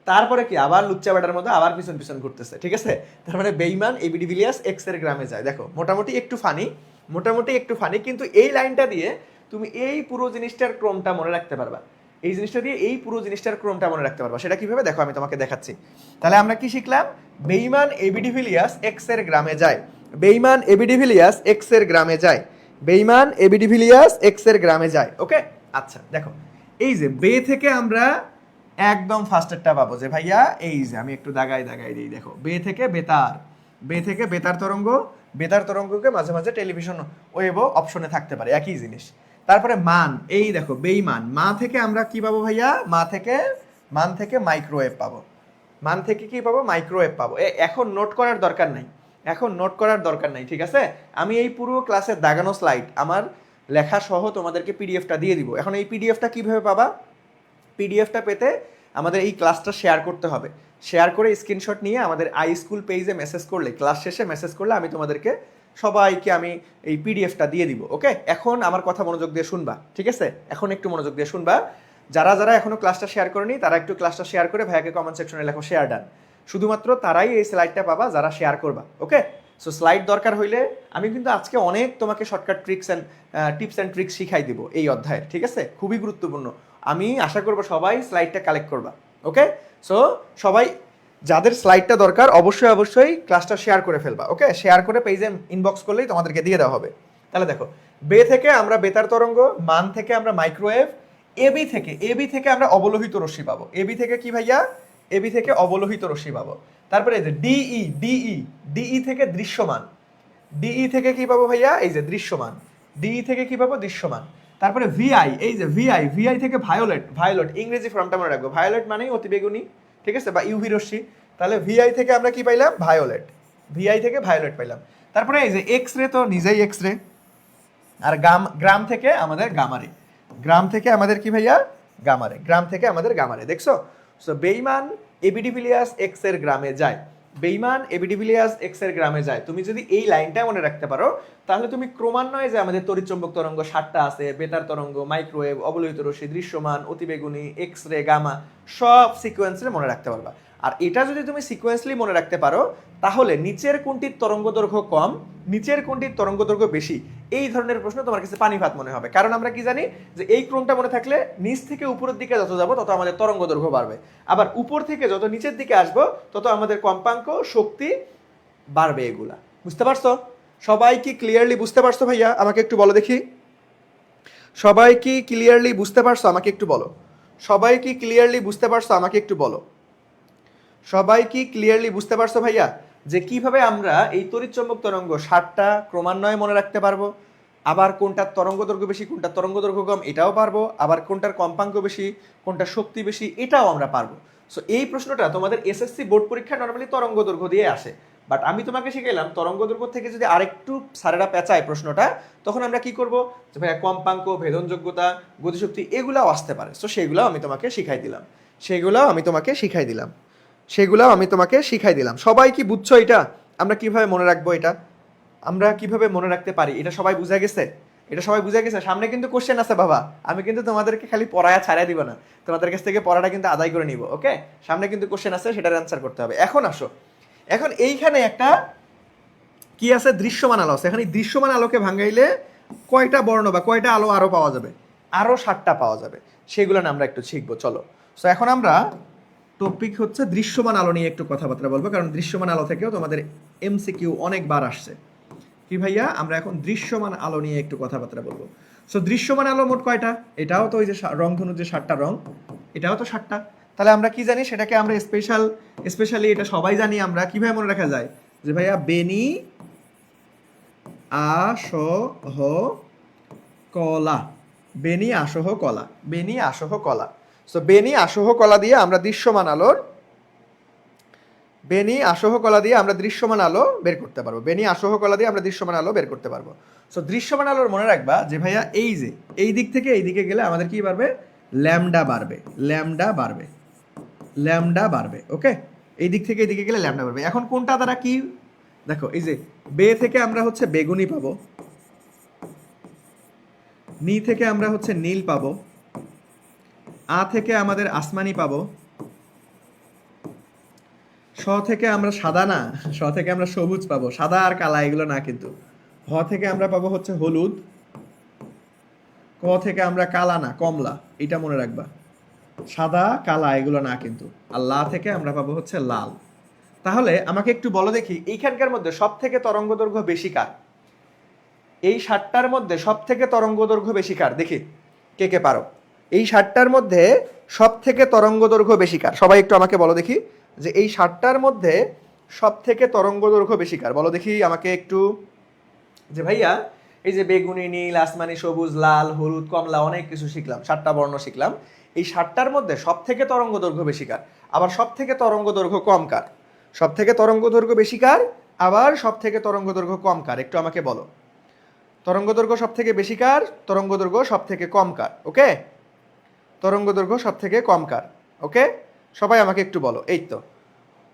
তারপরে কি আবার লুচ্চা বেটার মধ্যে আবার পিছন পিছন ঘুরতেছে। ঠিক আছে, তার মানে বেঈমান এবিডি ভিলিয়াস এক্সের গ্রামে যায়। দেখো মোটামুটি একটু ফানি, মোটামুটি একটু ফানি, কিন্তু এই লাইনটা দিয়ে তুমি এই পুরো জিনিসটার ক্রমটা মনে রাখতে পারবা। এই জিনিসটা দিয়ে এই পুরো জিনিসটার ক্রমটা মনে রাখতে পারবা। সেটা কিভাবে, দেখো আমি তোমাকে দেখাচ্ছি। তাহলে আমরা কি শিখলাম, বেঈমান এবিডি ভিলিয়াস এক্সের গ্রামে যায়, বেঈমান এবিডি ভিলিয়াস এক্সের গ্রামে যায়, বেঈমান এবিডি ভিলিয়াস এক্সের গ্রামে যায়। ওকে, আচ্ছা দেখো এই যে বে থেকে আমরা একদম ফার্স্টেরটা পাবো যে ভাইয়া, এই যে আমি একটু দাগাই দাগাই দিই, দেখো বে থেকে বেতার, বে থেকে বেতার তরঙ্গ, বেতার তরঙ্গকে মাঝে মাঝে টেলিভিশন ওয়েবও অপশনে থাকতে পারে, একই জিনিস। তারপরে মান, এই দেখো বেঈমান, মা থেকে আমরা কি পাবো ভাইয়া, মান থেকে মাইক্রোওয়েভ পাবো, মান থেকে কি পাবো, মাইক্রোওয়েভ পাবো। এখন নোট করার দরকার নাই, এখন নোট করার দরকার নাই। ঠিক আছে, আমি এই পুরো ক্লাসের দাগানো স্লাইড আমার লেখা সহ তোমাদেরকে পিডিএফটা দিয়ে দিব। এখন এই পিডিএফটা কিভাবে পাবা, পিডিএফটা পেতে আমাদের এই ক্লাসটা শেয়ার করতে হবে। শেয়ার করে স্ক্রিনশট নিয়ে আমাদের আই স্কুল পেজে মেসেজ করলে, ক্লাস শেষে মেসেজ করলে আমি তোমাদেরকে সবাইকে আমি এই পিডিএফটা দিয়ে দিব। ওকে, এখন আমার কথা মনোযোগ দিয়ে শুনবা। ঠিক আছে, এখন একটু মনোযোগ দিয়ে শুনবা। যারা যারা এখনো ক্লাসটা শেয়ার করেনি তারা একটু ক্লাসটা শেয়ার করে ভাইয়াকে কমেন্ট সেকশনে লেখো শেয়ার ডান। শুধুমাত্র তারাই এই স্লাইডটা পাবা যারা শেয়ার করবা। ওকে, সো স্লাইড দরকার হইলে আমি কিন্তু আজকে অনেক তোমাকে শর্টকাট টিপস অ্যান্ড ট্রিক্স শিখাই দিব এই অধ্যায়ের। ঠিক আছে, খুবই গুরুত্বপূর্ণ। আমি আশা করবো সবাই স্লাইডটা কালেক্ট করবা। ওকে, সো সবাই যাদের স্লাইডটা দরকার অবশ্যই অবশ্যই ক্লাসটা শেয়ার করে ফেলবা। ওকে, শেয়ার করে পেজে ইনবক্স করলেই তোমাদেরকে দিয়ে দেওয়া হবে। তাহলে দেখো বে থেকে আমরা বেতার তরঙ্গ, মান থেকে আমরা মাইক্রোওয়েভ, এবি থেকে আমরা অবলোহিত রশ্মি পাবো। এবি থেকে কি ভাইয়া, এবি থেকে অবলোহিত রশ্মি পাবো। তারপরে এই যে ডিই থেকে দৃশ্যমান, ডিই থেকে কি পাবো ভাইয়া, এই যে দৃশ্যমান, ডিই থেকে কি পাবো, দৃশ্যমান। তারপরে ভিআই, এই যে ভিআই থেকে ভায়োলেট, ইংরেজি ফর্মটা মনে রাখবো, ভায়োলেট মানেই অতিবেগুনি। ঠিক আছে, বা ইউভি রশ্মি। তাহলে ভিআই থেকে আমরা কি পাইলাম, ভায়োলেট, ভিআই থেকে ভায়োলেট পাইলাম। তারপরে এই যে এক্স রে, তো নিজেই এক্স রে। আর গ্রাম থেকে আমাদের গামারে, গ্রাম থেকে আমাদের কি ভাইয়া, গামারে, গ্রাম থেকে আমাদের গামারে। দেখছো, সো বেঈমান এবিডি ভিলিয়াস এক্স এর গ্রামে যায়, বেঈমান এবিডি ভিলিয়াস এক্স এর গ্রামে যায়। তুমি যদি এই লাইনটা মনে রাখতে পারো তাহলে তুমি ক্রমান্বয়ে যে আমাদের তড়িৎচুম্বক তরঙ্গ 7টা আছে, বেতার তরঙ্গ, মাইক্রোওয়েভ, অবলোহিত রশ্মি, দৃশ্যমান, অতিবেগুনি, এক্স রে, গামা, সব সিকোয়েন্সে মনে রাখতে পারবা। আর এটা যদি তুমি সিকোয়েন্সলি মনে রাখতে পারো তাহলে নিচের কোনটির তরঙ্গ দৈর্ঘ্য কম, নিচের কোনটির তরঙ্গ দৈর্ঘ্য বেশি, এই ধরনের প্রশ্ন তোমার কাছে পানি ভাত মনে হবে, কারণ আমরা কি জানি যে এই ক্রমটা মনে থাকলে নিচ থেকে উপরের দিকে যত যাবো তত আমাদের তরঙ্গ দৈর্ঘ্য বাড়বে, আবার উপর থেকে যত নিচের দিকে আসবো তত আমাদের কম্পাঙ্ক শক্তি বাড়বে। এগুলা বুঝতে পারছো? সবাই কি ক্লিয়ারলি বুঝতে পারছো ভাইয়া? আমাকে একটু বলো দেখি, সবাই কি ক্লিয়ারলি বুঝতে পারছো? আমাকে একটু বলো, সবাই কি ক্লিয়ারলি বুঝতে পারছো? আমাকে একটু বলো, সবাই কি ক্লিয়ারলি বুঝতে পারছো ভাইয়া যে কিভাবে আমরা এই তড়িৎচুম্বক তরঙ্গ 60টা ক্রমান্বয়ে মনে রাখতে পারবো, আবার কোনটার তরঙ্গ দৈর্ঘ্য বেশি কোনটার তরঙ্গ দৈর্ঘ্য কম এটাও পারবো, আবার কোনটার কম্পাঙ্ক বেশি কোনটার শক্তি বেশি এটাও আমরা পারবো। সো এই প্রশ্নটা তোমাদের এসএসসি বোর্ড পরীক্ষা নর্মালি তরঙ্গ দৈর্ঘ্য দিয়ে আসে, বাট আমি তোমাকে শিখাইলাম তরঙ্গ দৈর্ঘ্য থেকে যদি আরেকটু স্যারেরা পেঁচায় প্রশ্নটা, তখন আমরা কি করব যে ভাইয়া কম্পাঙ্ক, ভেদনযোগ্যতা, গতিশক্তি এগুলাও আসতে পারে। সো সেগুলাও আমি তোমাকে শিখাই দিলাম, সেগুলাও আমি তোমাকে শিখাই দিলাম, সেগুলাও আমি তোমাকে শিখাই দিলাম। সবাই কি বুঝছো এটা? আমরা কিভাবে মনে রাখবো এটা, আমরা কিভাবে মনে রাখতে পারি এটা সবাই বুঝা গেছে? এটা সবাই বুঝা গেছে? সামনে কিন্তু কোশ্চেন আছে বাবা, আমি কিন্তু তোমাদেরকে খালি পড়ায়া ছাড়া দিব না, তোমাদের কাছ থেকে পড়াটা কিন্তু আদায় করে নিব। ওকে, সামনে কিন্তু কোশ্চেন আছে, সেটার অ্যান্সার করতে হবে। এখন আসো, এখন এইখানে একটা কি আছে, দৃশ্যমান আলো আছে। এখানে দৃশ্যমান আলোকে ভাঙাইলে কয়টা বর্ণ বা কয়টা আলো আরো পাওয়া যাবে? আরো 60টা পাওয়া যাবে, সেগুলো না আমরা একটু শিখবো। চলো, সো এখন আমরা টপিক হচ্ছে দৃশ্যমান আলো নিয়ে একটু কথাবার্তা বলবো, কারণ দৃশ্যমান আলো থেকেও তোমাদের এমসিকিউ অনেকবার আসছে। কি ভাইয়া, আমরা এখন দৃশ্যমান আলো নিয়ে একটু কথাবার্তা বলবো। সো দৃশ্যমান আলো মোট কয়টা? এটাও তো ওই যে রংধনুর যে 7টা রং, এটাও তো 7টা। তাহলে আমরা কি জানি সেটাকে আমরা স্পেশালি এটা সবাই জানি, আমরা কিভাবে মনে রাখা যায় যে ভাইয়া বেনি আসহ কলা, বেনি আসহ কলা, বেনি আসহ কলা। সো বেনি আসহ কলা দিয়ে আমরা দৃশ্যমান আলোর, বেনি আসহ কলা দিয়ে আমরা দৃশ্যমান আলো বের করতে পারবো, বেনি আসহ কলা দিয়ে আমরা দৃশ্যমান আলো বের করতে পারবো। সো দৃশ্যমান আলোর মনে রাখবা যে ভাইয়া এই যে এই দিক থেকে এই দিকে গেলে আমাদের কি বাড়বে? ল্যামডা বাড়বে, ল্যামডা বাড়বে, ল্যামডা বাড়বে। ওকে, এই দিক থেকে এই দিকে গেলে ল্যামডা বাড়বে। এখন কোনটা দ্বারা কি, দেখো এই যে বে থেকে আমরা হচ্ছে বেগুনি পাবো, নি থেকে আমরা হচ্ছে নীল পাবো, আ থেকে আমাদের আসমানি পাবো, স থেকে আমরা সাদা না, স থেকে আমরা সবুজ পাবো, সাদা আর কালা এগুলো না কিন্তু। হ থেকে আমরা পাবো হচ্ছে হলুদ, ক থেকে আমরা কালা না কমলা, এটা মনে রাখবা, সাদা কালা এগুলো না কিন্তু। আর লা থেকে আমরা পাবো হচ্ছে লাল। তাহলে আমাকে একটু বলো দেখি এইখানকার মধ্যে সব থেকে তরঙ্গ দৈর্ঘ্য বেশি কার? এই 60টার মধ্যে সব থেকে তরঙ্গ দৈর্ঘ্য বেশি কার? দেখি কে কে পারো। এই 60টার মধ্যে সব থেকে তরঙ্গ দৈর্ঘ্য বেশি কার? সবাই একটু আমাকে বলো দেখি যে এই 60টার মধ্যে সব থেকে তরঙ্গ দৈর্ঘ্য বেশি কার? বলো দেখি আমাকে একটু। যে ভাইয়া এই যে বেগুনি, নীল, আসমানি, সবুজ, লাল, হলুদ, কমলা অনেক কিছু শিখলাম, 7টা বর্ণ শিখলাম, এই 7টার মধ্যে সব থেকে তরঙ্গ দৈর্ঘ্য বেশি কার? আবার সব থেকে তরঙ্গ দৈর্ঘ্য কম কার? সব থেকে তরঙ্গ দৈর্ঘ্য বেশি কার, আবার সব থেকে তরঙ্গ দৈর্ঘ্য কম কার? একটু আমাকে বলো। তরঙ্গ দৈর্ঘ্য সব থেকে বেশি কার, তরঙ্গ দৈর্ঘ্য সব থেকে কম কার? ওকে, তরঙ্গ দৈর্ঘ্য সব থেকে কম কার? ওকে, সবাই আমাকে একটু বলো। এই তো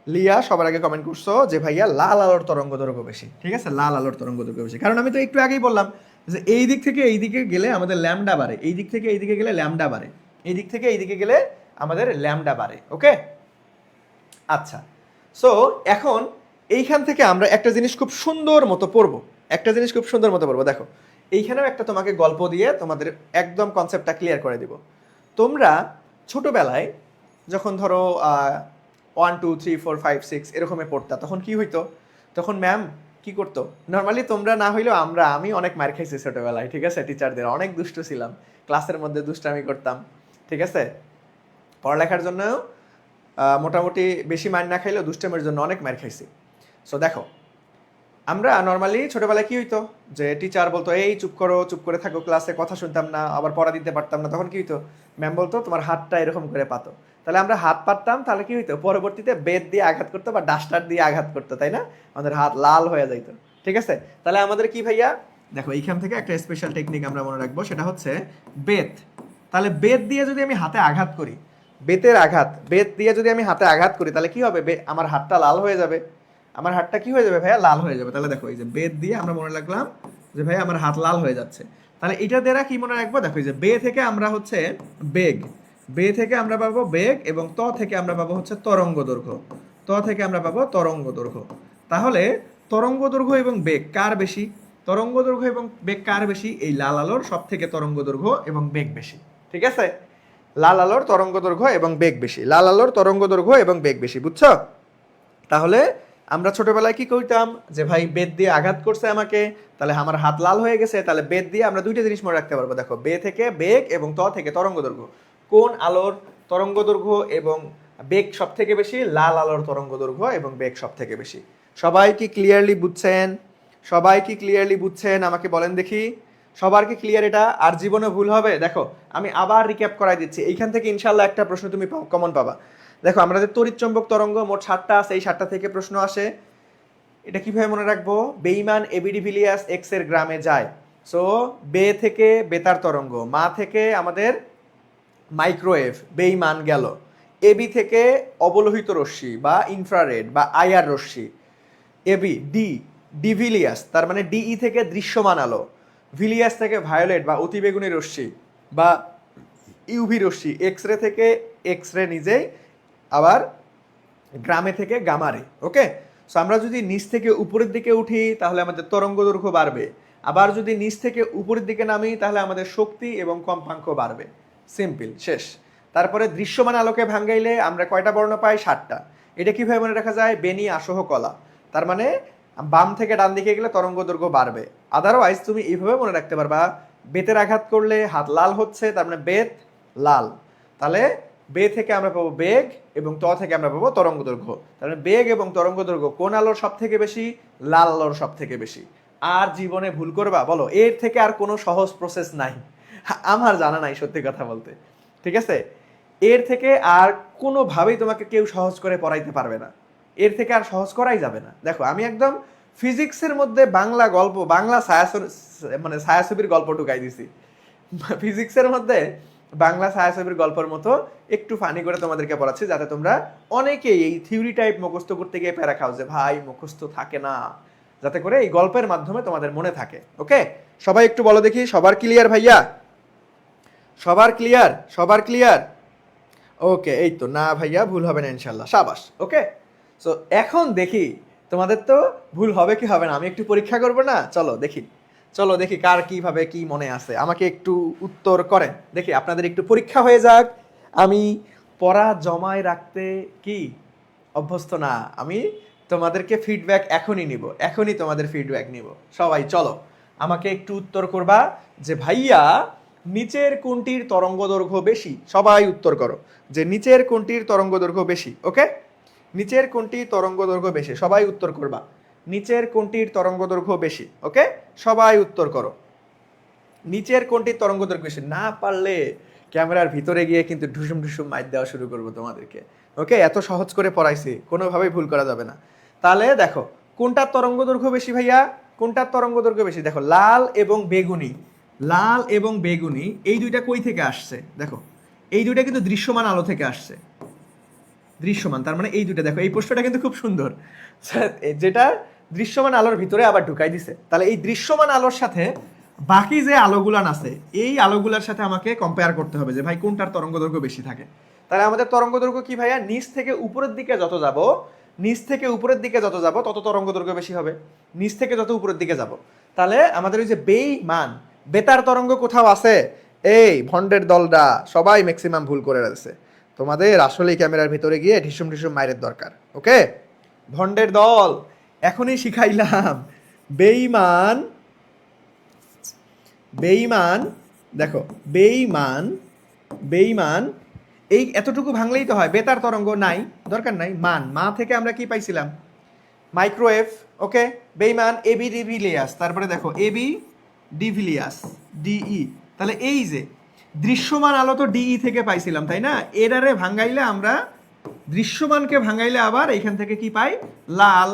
লিয়া সবার আগে কমেন্ট করছো যে ভাইয়া লাল আলোর তরঙ্গ দৈর্ঘ্য বেশি। ঠিক আছে, লাল আলোর তরঙ্গ দৈর্ঘ্য বেশি, কারণ আমি তো একটু আগেই বললাম যে এই দিক থেকে এই দিকে গেলে আমাদের ল্যামডা বাড়ে, এই দিক থেকে এই দিকে গেলে ল্যামডা বাড়ে, এই দিক থেকে এই দিকে গেলে আমাদের ল্যামডা বাড়ে। ওকে, আচ্ছা, সো এখন এইখান থেকে আমরা একটা জিনিস খুব সুন্দর মতো পড়বো, একটা জিনিস খুব সুন্দর মতো পড়বো। দেখো এইখানেও একটা তোমাকে গল্প দিয়ে তোমাদের একদম কনসেপ্টটা ক্লিয়ার করে দিব। তোমরা ছোটবেলায় যখন ধরো 1 2 3 4 5 6 এরকমে পড়তা, তখন কি হইতো? তখন ম্যাম কি করতো? নর্মালি তোমরা না হইলেও আমি অনেক মার খাইছি ছোটবেলায়। ঠিক আছে, টিচারদের অনেক দুষ্ট ছিলাম, ক্লাসের মধ্যে দুষ্টামি করতাম। ঠিক আছে, পড়ালেখার জন্য মোটামুটি বেশি মার না খাইলেও দুষ্টামের জন্য অনেক মার খাইছি। সো দেখো আমরা নর্মালি ছোটবেলায় কি হইতো যে টিচার বলতো এই চুপ করো, চুপ করে থাকো ক্লাসে, কথা শুনতাম না, আবার পড়া দিতে পারতাম না। তখন কি হইতো? ম্যাম বলতো তোমার হাতটা এরকম করে পাতো, তাহলে আমরা হাত পাততাম, তাহলে কি হইতো? পরবর্তীতে বেত দিয়ে আঘাত করতো বা ডাস্টার দিয়ে আঘাত করতো, তাই না? আমাদের হাত লাল হয়ে যাইতো। ঠিক আছে, তাহলে আমাদের কি ভাইয়া, দেখো এইখান থেকে একটা স্পেশাল টেকনিক আমরা মনে রাখবো, সেটা হচ্ছে বেত। তাহলে বেত দিয়ে যদি আমি হাতে আঘাত করি, বেতের আঘাত, বেত দিয়ে যদি আমি হাতে আঘাত করি, তাহলে কি হবে? আমার হাতটা লাল হয়ে যাবে, আমার হাতটা কি হয়ে যাবে ভাইয়া? লাল হয়ে যাবে। তাহলে দেখো এই যে বেত দিয়ে আমরা মনে রাখলাম যে ভাইয়া আমার হাত লাল হয়ে যাচ্ছে। তাহলে এটা দ্বারা কি মনে রাখবো? দেখো এই যে বে থেকে আমরা হচ্ছে বেগ, বে থেকে আমরা পাবো বেগ, এবং ত থেকে আমরা পাবো হচ্ছে তরঙ্গ দৈর্ঘ্য, ত থেকে আমরা পাবো তরঙ্গ দৈর্ঘ্য। তাহলে তরঙ্গ দৈর্ঘ্য এবং বেগ কার বেশি? তরঙ্গ দৈর্ঘ্য এবং বেগ কার বেশি? এই লাল আলোর সব থেকে তরঙ্গ দৈর্ঘ্য এবং বেগ বেশি। ঠিক আছে, লাল আলোর তরঙ্গ দৈর্ঘ্য এবং বেগ বেশি, লাল আলোর তরঙ্গ দৈর্ঘ্য এবং বেগ বেশি, বুঝছো? তাহলে আমরা ছোটবেলায় কি করতাম যে ভাই বেত দিয়ে আঘাত করছে আমাকে, তাহলে আমার হাত লাল হয়ে গেছে, তাহলে বেত দিয়ে আমরা দুইটা জিনিস মনে রাখতে পারবো। দেখো, বে থেকে বেগ এবং ত থেকে তরঙ্গ দৈর্ঘ্য। কোন আলোর তরঙ্গ দৈর্ঘ্য এবং বেগ সব থেকে বেশি? লাল আলোর তরঙ্গ দৈর্ঘ্য এবং বেগ সব থেকে বেশি। সবাই কি ক্লিয়ারলি বুঝছেন? সবাই কি ক্লিয়ারলি বুঝছেন? আমাকে বলেন দেখি, সবার কি ক্লিয়ার এটা? আর জীবনে ভুল হবে? দেখো আমি আবার রিক্যাপ করাই দিচ্ছি, এইখান থেকে ইনশাল্লাহ একটা প্রশ্ন তুমি কমন পাবা। দেখো আমাদের তড়িৎচুম্বক তরঙ্গ মোট 7টা আছে, এই 7টা থেকে প্রশ্ন আসে। এটা কিভাবে মনে রাখবো? বেইমান এবিডিভিলিয়াস এক্স এর গ্রামে যায়। সো বে থেকে বেতার তরঙ্গ, মা থেকে আমাদের মাইক্রোওয়েভ বেইমান গেল, এবি থেকে অবলোহিত রশ্মি বা ইনফ্রারেড বা আইআর রশ্মি, এবি ডি ডিভিলিয়াস তার মানে ডিই থেকে দৃশ্যমান আলো, ভিলিয়াস থেকে ভায়োলেট বা অতিবেগুনি রশ্মি বা ইউভি রশ্মি, এক্স রে থেকে এক্স রে নিজেই, আবার গ্রামে থেকে গামারে। ওকে, সো আমরা যদি নিচ থেকে উপরের দিকে উঠি তাহলে আমাদের তরঙ্গ দৈর্ঘ্য বাড়বে, আবার যদি নিচ থেকে উপরের দিকে নামি তাহলে আমাদের শক্তি এবং কম্পাঙ্ক বাড়বে। সিম্পল, শেষ। তারপরে দৃশ্যমান আলোকে ভাঙ্গাইলে আমরা কয়টা বর্ণ পাই? 7টা। এটা কিভাবে মনে রাখা যায়? বেনি আসহ কলা, তার মানে বাম থেকে ডান দিকে গেলে তরঙ্গ দৈর্ঘ্য বাড়বে। আদারওয়াইজ তুমি এইভাবে মনে রাখতে পারবা, বেতের আঘাত করলে হাত লাল হচ্ছে, তার মানে বেত লাল, তাহলে বে থেকে আমরা পাবো বেগ এবং ত থেকে আমরা পাবো তরঙ্গ দৈর্ঘ্য। তাহলে বেগ এবং তরঙ্গ দৈর্ঘ্য কোন আলোর সব থেকে বেশি? লাল আলোর সব থেকে বেশি। আর জীবনে ভুল করবা? বলো, এর থেকে আর কোনো সহজ প্রসেস নাই, আমার জানা নাই সত্যি কথা বলতে। ঠিক আছে, এর থেকে আর কোনোভাবেই তোমাকে কেউ সহজ করে পড়াইতে পারবে না, এর থেকে আর সহজ করাই যাবে না। দেখো আমি একদম ফিজিক্সের মধ্যে বাংলা গল্প, বাংলা ছায়াছবির গল্প ঢুকাই দিছি ফিজিক্সের মধ্যে বাংলা ছায়াছবির গল্পের মতো একটু ফানি করে তোমাদেরকে পড়াচ্ছি, যাতে তোমরা অনেকেই এই থিওরি টাইপ মুখস্থ করতে গিয়ে প্যারা খাও যে ভাই মুখস্থ থাকে না, যাতে করে এই গল্পের মাধ্যমে তোমাদের মনে থাকে। ওকে, সবাই একটু বলো দেখি, সবার ক্লিয়ার ভাইয়া? সবার ক্লিয়ার? সবার ক্লিয়ার? ওকে, এই তো, না ভাইয়া ভুল হবে না ইনশাল্লাহ, সাবাস। ওকে, সো এখন দেখি তোমাদের তো ভুল হবে কি হবে না, আমি একটু পরীক্ষা করবো না? চলো দেখি, চলো দেখি কার কিভাবে কি মনে আছে, আমাকে একটু উত্তর করেন দেখি, আপনাদের একটু পরীক্ষা হয়ে যাক। আমি পড়া জমায় রাখতে কি অভ্যস্ত না, আমি তোমাদেরকে ফিডব্যাক এখনই নিব, এখনই তোমাদের ফিডব্যাক নিব। সবাই চলো আমাকে একটু উত্তর করবা যে ভাইয়া নিচের কোনটির তরঙ্গ দৈর্ঘ্য বেশি? সবাই উত্তর করো যে নিচের কোনটির তরঙ্গ দৈর্ঘ্য বেশি। ওকে, নিচের কোনটি তরঙ্গ দৈর্ঘ্য বেশি? সবাই উত্তর করবা, নিচের কোনটির তরঙ্গ দৈর্ঘ্য বেশি। ওকে, সবাই উত্তর করো, নিচের কোনটির তরঙ্গ দৈর্ঘ্য বেশি। না পারলে ক্যামেরার ভিতরে গিয়ে কিন্তু ঢুসুম ঢুসুম মাইর দেওয়া শুরু করবো তোমাদেরকে। ওকে, এত সহজ করে পড়াইছি, কোনোভাবেই ভুল করা যাবে না। তাহলে দেখো কোনটার তরঙ্গ দৈর্ঘ্য বেশি ভাইয়া? কোনটার তরঙ্গ দৈর্ঘ্য বেশি? দেখো লাল এবং বেগুনি, লাল এবং বেগুনি এই দুইটা কই থেকে আসছে? দেখো এই দুইটা কিন্তু দৃশ্যমান আলো থেকে আসছে, দৃশ্যমান, তার মানে এই দুইটা। দেখো এই প্রশ্নটা কিন্তু খুব সুন্দর, যেটা দৃশ্যমান আলোর ভিতরে আবার ঢুকাই দিছে। তাহলে এই দৃশ্যমান আলোর সাথে বাকি যে আলোগুলান আছে, এই আলোগুলার সাথে আমাকে কম্পেয়ার করতে হবে যে ভাই কোনটার তরঙ্গ দৈর্ঘ্য বেশি থাকে। তাহলে আমাদের তরঙ্গ দৈর্ঘ্য কি ভাইয়া? নিচ থেকে উপরের দিকে যত যাব, নিচ থেকে উপরের দিকে যত যাব তত তরঙ্গ দৈর্ঘ্য বেশি হবে, নিচ থেকে যত উপরের দিকে যাব। তাহলে আমাদের ওই যে বেইমান বেতার তরঙ্গ কোথাও আছে? এই ভন্ডের দলটা সবাই ম্যাক্সিমাম ভুল করে রয়েছে, তোমাদের আসলেই ক্যামেরার ভিতরে গিয়ে ঢিসুম ঢিসুম মাইরের দরকার। ওকে, ভন্ডের দল এখনই শিখাইলাম। বেইমান, বেইমান, দেখো বেইমান, বেইমান এই এতটুকু ভাঙলেই তো হয়, বেতার তরঙ্গ নাই, দরকার নাই। মান, মা থেকে আমরা কি পাইছিলাম? মাইক্রোওয়েভ। ওকে, বেইমান এবি ডিভিলিয়াস, তারপরে দেখো এবি ডিভিলিয়াস ডিই, তাহলে এই যে দৃশ্যমান আলো তো ডিই থেকে পাইছিলাম তাই না? এরারে ভাঙাইলে আমরা দৃশ্যমানকে ভাঙাইলে আবার এইখান থেকে কি পাই? লাল,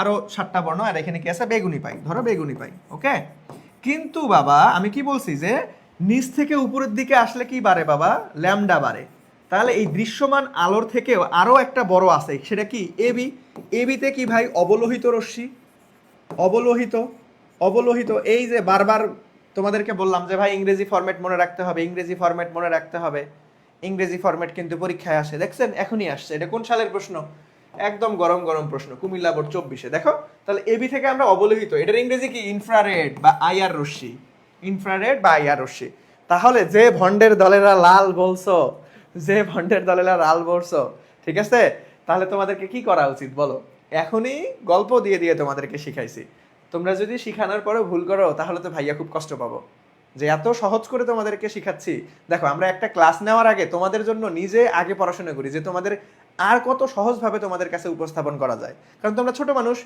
আরো 7টা বর্ণ, আর এখানে কি আছে? বেগুনি পাই, ধরো বেগুনি পাই। ওকে, কিন্তু বাবা আমি কি বলছি যে নিচ থেকে উপরের দিকে আসলে কি বাড়ে বাবা? ল্যামডা বাড়ে। তাহলে এই দৃশ্যমান আলোর থেকেও আরো একটা বড় আছে, সেটা কি? এবি। এবিতে কি ভাই? অবলোহিত রশ্মি, অবলোহিত, অবলোহিত। এই যে বারবার তোমাদেরকে বললাম যে ভাই ইংরেজি ফরম্যাট মনে রাখতে হবে, ইংরেজি ফরম্যাট মনে রাখতে হবে, ইংরেজি ফরম্যাট কিন্তু পরীক্ষায় আসে, দেখছেন এখনই আসছে। এটা কোন সালের প্রশ্ন? একদম গরম গরম প্রশ্ন, কুমিল্লা বোর্ড 24-এ। দেখো তাহলে এবি থেকে আমরা অবলোহিত, এটার ইংরেজি কি? ইনফ্রারেড বা আইআর রশ্মি, ইনফ্রারেড বা আইআর রশ্মি। তাহলে যে ভন্ডের দলেরা লাল বলছো, যে ভন্ডের দলেরা লাল বলছো, ঠিক আছে, তাহলে তোমাদেরকে কি করা উচিত বলো? এখনই গল্প দিয়ে দিয়ে তোমাদেরকে শিখাইছি, তোমরা যদি শিখানোর পরেও ভুল করো তাহলে তো ভাইয়া খুব কষ্ট পাবো, যে এত সহজ করে তোমাদেরকে শিখাচ্ছি। দেখো আমরা একটা ক্লাস নেওয়ার আগে তোমাদের জন্য নিজে আগে পড়াশোনা করি, যে তোমাদের আর কত সহজভাবে তোমাদের কাছে উপস্থাপন করা যায়, কারণ তোমরা ছোট মানুষ।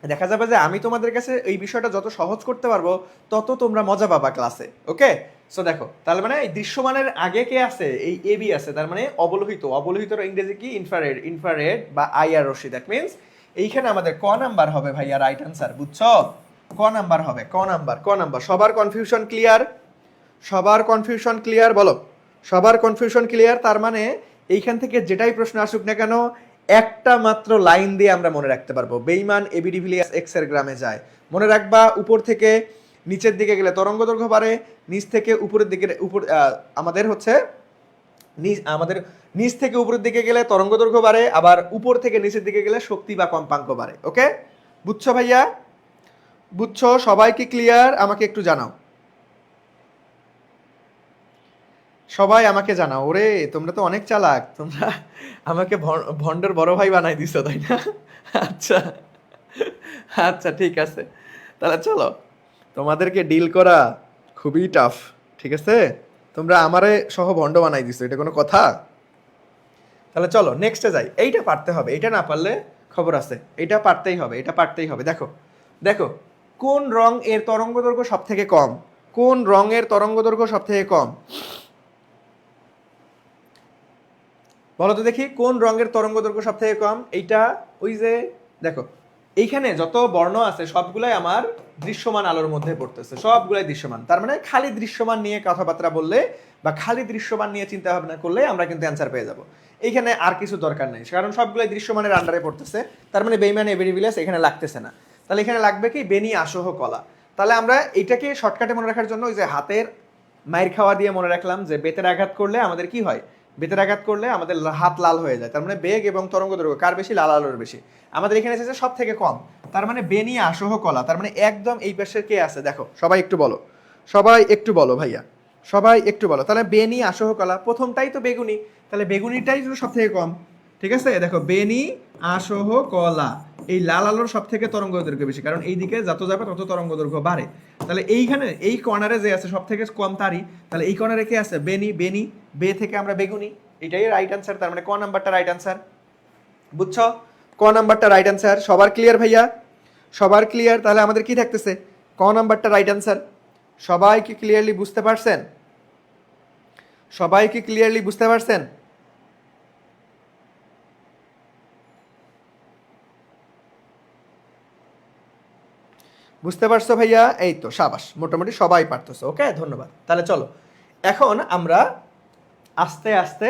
দেখা যাবে যে আমি তোমাদের কাছে এই বিষয়টা যত সহজ করতে পারবো তত তোমরা মজা পাবা ক্লাসে। ওকে, সো দেখো তাহলে মানে এই দৃশ্যমানের আগে কে আছে? এই এবি আছে, তার মানে অবলোহিত। অবলোহিতর ইংরেজি কি? ইনফ্রারেড, ইনফ্রারেড বা আইআর রশ্মি। দ্যাট মিন্স এইখানে আমাদের ক নাম্বার হবে ভাইয়া রাইট আনসার, বুঝছো? ক নাম্বার হবে, ক নাম্বার, ক নাম্বার। সবার কনফিউশন ক্লিয়ার? সবার কনফিউশন ক্লিয়ার বলো? সবার কনফিউশন ক্লিয়ার? তার মানে এইখান থেকে যেটাই প্রশ্ন আসুক না কেন একটা মাত্র লাইন দিয়ে আমরা মনে রাখতে পারবো, বেইমান এবি ডিভিলিয়ার্স এক্স এর গ্রামে যায়। মনে রাখবা, উপর থেকে নিচের দিকে গেলে তরঙ্গ দৈর্ঘ্য বাড়ে, নিচ থেকে উপরের দিকে আমাদের হচ্ছে আমাদের নিচ থেকে উপরের দিকে গেলে তরঙ্গ দৈর্ঘ্য বাড়ে, আবার উপর থেকে নিচের দিকে গেলে শক্তি বা কম্পাঙ্ক বাড়ে। ওকে, বুঝছো ভাইয়া? বুঝছো? সবাই কি ক্লিয়ার? আমাকে একটু জানাও, সবাই আমাকে জানাও। ওরে তোমরা তো অনেক চালাক, তোমরা আমাকে ভন্ডর বড় ভাই বানাই দিছো, তাই না? আচ্ছা আচ্ছা, ঠিক আছে, তাহলে চলো, তোমাদেরকে ডিল করা খুবই টাফ, ঠিক আছে? তোমরা আমারে সহ ভন্ড বানাই দিছো, এটা কোনো কথা? তাহলে চলো নেক্সটে যাই। এইটা পারতে হবে, এটা না পারলে খবর আছে, এটা পারতেই হবে, এটা পারতেই হবে। দেখো দেখো, কোন রং এর তরঙ্গ দৈর্ঘ্য সব থেকে কম? কোন রঙের তরঙ্গ দৈর্ঘ্য সব থেকে কম? বলো তো দেখি, কোন রঙের তরঙ্গ দৈর্ঘ্য সব থেকে কম? এইটা, ওই যে দেখো এইখানে যত বর্ণ আছে সবগুলাই আমার দৃশ্যমান আলোর মধ্যে পড়তেছে, সবগুলাই দৃশ্যমান। তার মানে খালি দৃশ্যমান নিয়ে কথাবার্তা বললে বা খালি দৃশ্যমান নিয়ে চিন্তা ভাবনা করলে আমরা কিন্তু অ্যান্সার পেয়ে যাব। এইখানে আর কিছু দরকার নেই, কারণ সবগুলাই দৃশ্যমানের আন্ডারে পড়তেছে। তার মানে বেইমান এবি ডিভিলিয়ার্স এখানে লাগতেছে না। তাহলে এখানে লাগবে কি? বেনি আসহ কলা। তাহলে আমরা এটাকে শর্টকাটে মনে রাখার জন্য ওই যে হাতের মাইর খাওয়া দিয়ে মনে রাখলাম যে বেতের আঘাত করলে আমাদের কি হয়? বেতের আঘাত করলে আমাদের হাত লাল হয়ে যায়। তার মানে বেগ এবং তরঙ্গ দৈর্ঘ্য কার বেশি? লাল আলোর বেশি। আমাদের এখানে এসেছে সব থেকে কম, তার মানে বেনি আসহ কলা। তার মানে একদম এই পাশে কে আছে দেখো, সবাই একটু বলো, সবাই একটু বলো ভাইয়া, সবাই একটু বলো। তাহলে বেনি আসহ কলা, প্রথমটাই তো বেগুনি, তাহলে বেগুনিটাই তো সব থেকে কম। ঠিক আছে, দেখো বেনি আসহ কলা, এই লাল আলোর সব থেকে তরঙ্গ দৈর্ঘ্য বেশি, কারণ এই দিকে যত যাবে তত তরঙ্গ দৈর্ঘ্য বাড়ে। তাহলে এইখানে এই কর্নারে যে আছে সব থেকে কম তারই, তাহলে এই কর্নারে কে আছে? বেনি, বেনি, বে থেকে আমরা বেগুনি, এটাই রাইট আনসার। তার মানে ক নাম্বারটা রাইট আনসার, বুঝছো? ক নাম্বারটা রাইট আনসার। সবার ক্লিয়ার ভাইয়া? সবার ক্লিয়ার? তাহলে আমাদের কি থাকতেছে? ক নাম্বারটা রাইট আনসার। সবাই কি ক্লিয়ারলি বুঝতে পারছেন? সবাই কি ক্লিয়ারলি বুঝতে পারছেন? বুঝতে পারছো ভাইয়া? এই তো সাবাস, মোটামুটি সবাই পারতেছো। ওকে, ধন্যবাদ। তাহলে চলো এখন আমরা আস্তে আস্তে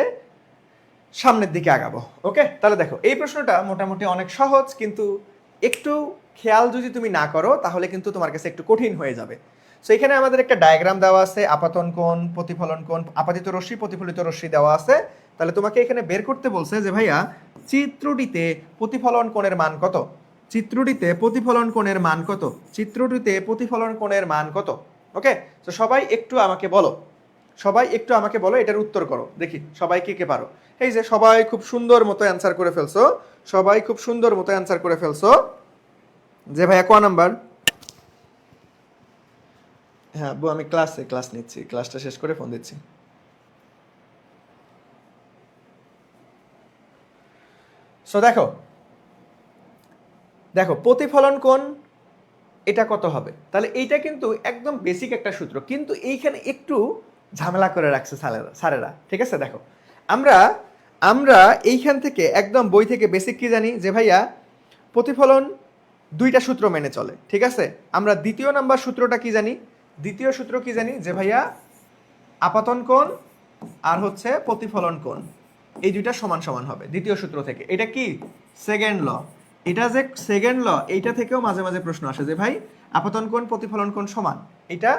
সামনের দিকে আগাবো। ওকে, তাহলে দেখো এই প্রশ্নটা মোটামুটি অনেক সহজ, কিন্তু একটু খেয়াল যদি তুমি না করো তাহলে কিন্তু তোমার কাছে একটু কঠিন হয়ে যাবে। সো এখানে আমাদের একটা ডায়াগ্রাম দেওয়া আছে, আপাতন কোণ, প্রতিফলন কোণ, আপাতিত রশ্মি, প্রতিফলিত রশ্মি দেওয়া আছে। তাহলে তোমাকে এখানে বের করতে বলছে যে ভাইয়া চিত্রটিতে প্রতিফলন কোণের মান কত? চিত্রটিতে প্রতিফলন কোণের মান কত? চিত্রটিতে প্রতিফলন কোণের মান কত? ওকে, তো সবাই একটু আমাকে বলো, সবাই একটু আমাকে বলো, এটার উত্তর করো দেখি সবাই কে কে পারো। এই যে সবাই খুব সুন্দর মতো অ্যান্সার করে ফেলছো, সবাই খুব সুন্দর মতো অ্যান্সার করে ফেলছো। যে ভাইয়া ক নাম্বার? হ্যাঁ আব্বু, আমি ক্লাস নিচ্ছি, ক্লাসটা শেষ করে ফোন দিচ্ছি। সো দেখো দেখো প্রতিফলন কোণ এটা কত হবে? তাহলে এইটা কিন্তু একদম বেসিক একটা সূত্র, কিন্তু এইখানে একটু ঝামেলা করে রাখছে স্যারেরা। ঠিক আছে, দেখো আমরা আমরা এইখান থেকে একদম বই থেকে বেসিক কি জানি? যে ভাইয়া প্রতিফলন দুইটা সূত্র মেনে চলে। ঠিক আছে, আমরা দ্বিতীয় নাম্বার সূত্রটা কি জানি? দ্বিতীয় সূত্র কি জানি? যে ভাইয়া আপাতন কোণ আর হচ্ছে প্রতিফলন কোণ, এই দুইটা সমান সমান হবে দ্বিতীয় সূত্র থেকে। এটা কি? Second law. এটা যে সেকেন্ড ল, এইটা থেকেও মাঝে মাঝে প্রশ্ন আসে যে ভাই আপাতন কোণ প্রতিফলন কোণ সমান, এটা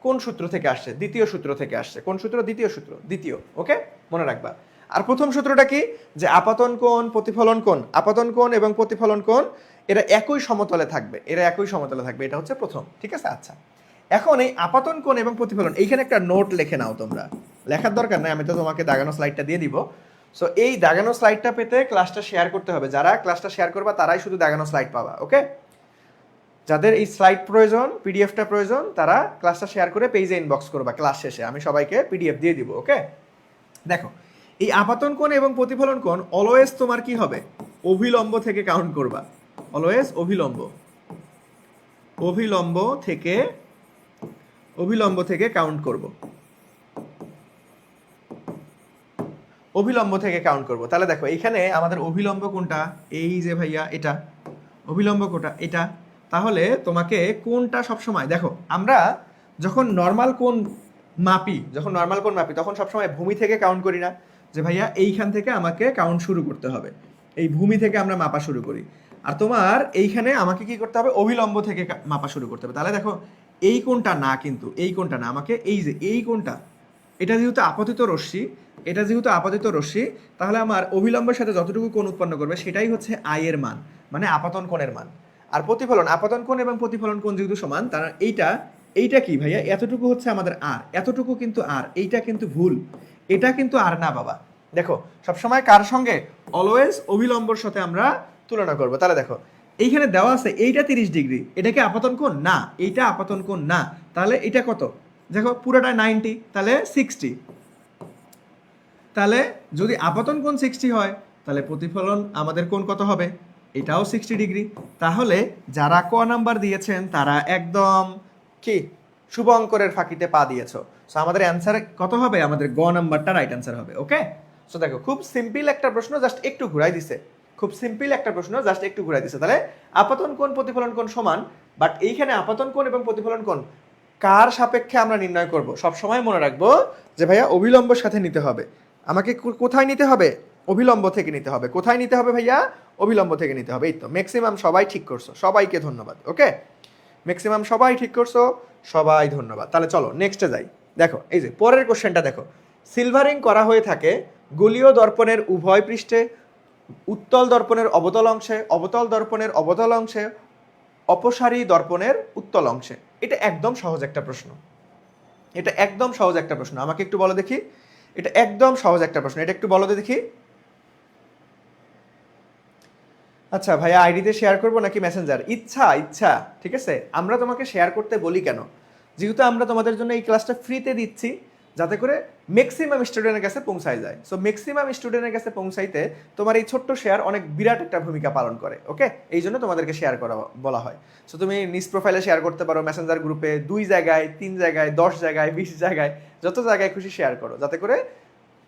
কোন সূত্র থেকে আসছে? দ্বিতীয় সূত্র থেকে আসছে। কোন সূত্র? দ্বিতীয় সূত্র, দ্বিতীয়। ওকে, মনে রাখবা। আর প্রথম সূত্রটা কি, যে আপাতন কোণ প্রতিফলন কোণ, আপাতন কোণ এবং প্রতিফলন কোণ এরা একই সমতলে থাকবে, এরা একই সমতলে থাকবে, এটা হচ্ছে প্রথম। ঠিক আছে, আচ্ছা এখন এই আপাতন কোণ এবং প্রতিফলন, এইখানে একটা নোট লিখে নাও তোমরা, লেখার দরকার নেই, আমি তো তোমাকে দাগানো স্লাইডটা দিয়ে দিব। সো এই দাগানো স্লাইডটা পেতে ক্লাসটা শেয়ার করতে হবে, যারা ক্লাসটা শেয়ার করবা তারাই শুধু দাগানো স্লাইড পাবা, ওকে? যাদের এই স্লাইড প্রয়োজন, পিডিএফটা প্রয়োজন, তারা ক্লাসটা শেয়ার করে পেজে ইনবক্স করবা ক্লাস শেষে, আমি সবাইকে পিডিএফ দিয়ে দিব, ওকে? দেখো এই আপাতন কোণ এবং প্রতিফলন কোণ অলওয়েজ তোমার কি হবে, অভিলম্ব থেকে কাউন্ট করবা, অলওয়েজ অভিলম্ব, অভিলম্ব থেকে, অভিলম্ব থেকে কাউন্ট করব, অভিলম্ব থেকে কাউন্ট করব। তাহলে দেখো এইখানে আমাদের অভিলম্ব কোনটা, এই যে ভাইয়া এটা অভিলম্ব কোনটা, এটা। তাহলে তোমাকে কোনটা সবসময় দেখো, আমরা যখন নর্মাল কোণ মাপি, যখন নর্মাল কোণ মাপি তখন সবসময় ভূমি থেকে কাউন্ট করি না, যে ভাইয়া এইখান থেকে আমাকে কাউন্ট শুরু করতে হবে, এই ভূমি থেকে আমরা মাপা শুরু করি। আর তোমার এইখানে আমাকে কি করতে হবে, অভিলম্ব থেকে মাপা শুরু করতে হবে। তাহলে দেখো এই কোণটা না, কিন্তু এই কোণটা না, আমাকে এই যে এই কোণটা, এটা যেহেতু আপতিত রশ্মি, এটা যেহেতু আপতিত রশ্মি, তাহলে আমার অভিলম্বের সাথে যতটুকু কোণ উৎপন্ন করবে সেটাই হচ্ছে আই এর মান, মানে আপতন কোণের মান। আর প্রতিফলন, আপতন কোণ এবং প্রতিফলন কোণ যেহেতু সমান, তার এইটা, এইটা কি ভাইয়া, এতটুকু হচ্ছে আমাদের আর, এতটুকু কিন্তু আর, এইটা কিন্তু ভুল, এটা কিন্তু আর না বাবা। দেখো সবসময় কার সঙ্গে, অলওয়েজ অভিলম্বর সাথে আমরা তুলনা করব। তাহলে দেখো এইখানে দেওয়া আছে এইটা 30 ডিগ্রি, এটা কি আপতন কোণ না, এইটা আপতন কোণ না, তাহলে এটা কত, দেখো পুরোটা 90, তাহলে 60। তাহলে যদি আপতন কোণ 60 হয়, তাহলে প্রতিফলন আমাদের কোণ কত হবে, এটাও 60 ডিগ্রি। তাহলে যারা ক নাম্বার দিয়েছেন তারা একদম কি শুভ অঙ্করের ফাঁকিতে পা দিয়েছো। সো আমাদের অ্যান্সার কত হবে, আমাদের গ নাম্বারটা রাইট অ্যান্সার হবে, ওকে? সো দেখো খুব সিম্পল একটা প্রশ্ন, জাস্ট একটু ঘুরাই দিছে, খুব সিম্পল একটা প্রশ্ন, জাস্ট একটু ঘুরাই দিছে। তাহলে আপতন কোণ প্রতিফলন কোণ সমান, বাট এইখানে আপতন কোণ এবং প্রতিফলন কোণ কার সাপেক্ষে আমরা নির্ণয় করব, সব সময় মনে রাখবো যে ভাইয়া অভিলম্বর সাথে নিতে হবে। আমাকে কোথায় নিতে হবে, অভিলম্ব থেকে নিতে হবে। কোথায় নিতে হবে ভাইয়া, অভিলম্ব থেকে নিতে হবে। এই তো ম্যাক্সিমাম সবাই ঠিক করছো, সবাইকে ধন্যবাদ, ওকে? ম্যাক্সিমাম সবাই ঠিক করছো, সবাই ধন্যবাদ। তাহলে চলো নেক্সটে যাই। দেখো এই যে পরের কোশ্চেনটা দেখো, সিলভারিং করা হয়ে থাকে গোলীয় দর্পণের উভয় পৃষ্ঠে, উত্তল দর্পণের অবতল অংশে, অবতল দর্পণের অবতল অংশে, অপসারী দর্পণের উত্তল অংশে। এটা একদম সহজ একটা প্রশ্ন, এটা একদম সহজ একটা প্রশ্ন। আমাকে একটু বলো দেখি, এটা একদম সহজ একটা প্রশ্ন, এটা একটু বলো দেখি। আচ্ছা ভাইয়া আইডিতে শেয়ার করবো নাকি মেসেঞ্জার, ইচ্ছা ইচ্ছা, ঠিক আছে? আমরা তোমাকে শেয়ার করতে বলি কেন, যেহেতু আমরা তোমাদের জন্য এই ক্লাসটা ফ্রিতে দিচ্ছি, যাতে করে ম্যাক্সিমাম স্টুডেন্টের কাছে পৌঁছায় যায়। সো ম্যাক্সিমাম স্টুডেন্টের কাছে পৌঁছাইতে তোমার এই ছোট্ট শেয়ার অনেক বিরাট একটা ভূমিকা পালন করে, ওকে? এই জন্য তোমাদেরকে শেয়ার করা বলা হয়। সো তুমি নিজ প্রোফাইলে শেয়ার করতে পারো, মেসেঞ্জার গ্রুপে 2 জায়গায়, 3 জায়গায়, 10 জায়গায়, 20 জায়গায়, যত জায়গায় খুশি শেয়ার করো, যাতে করে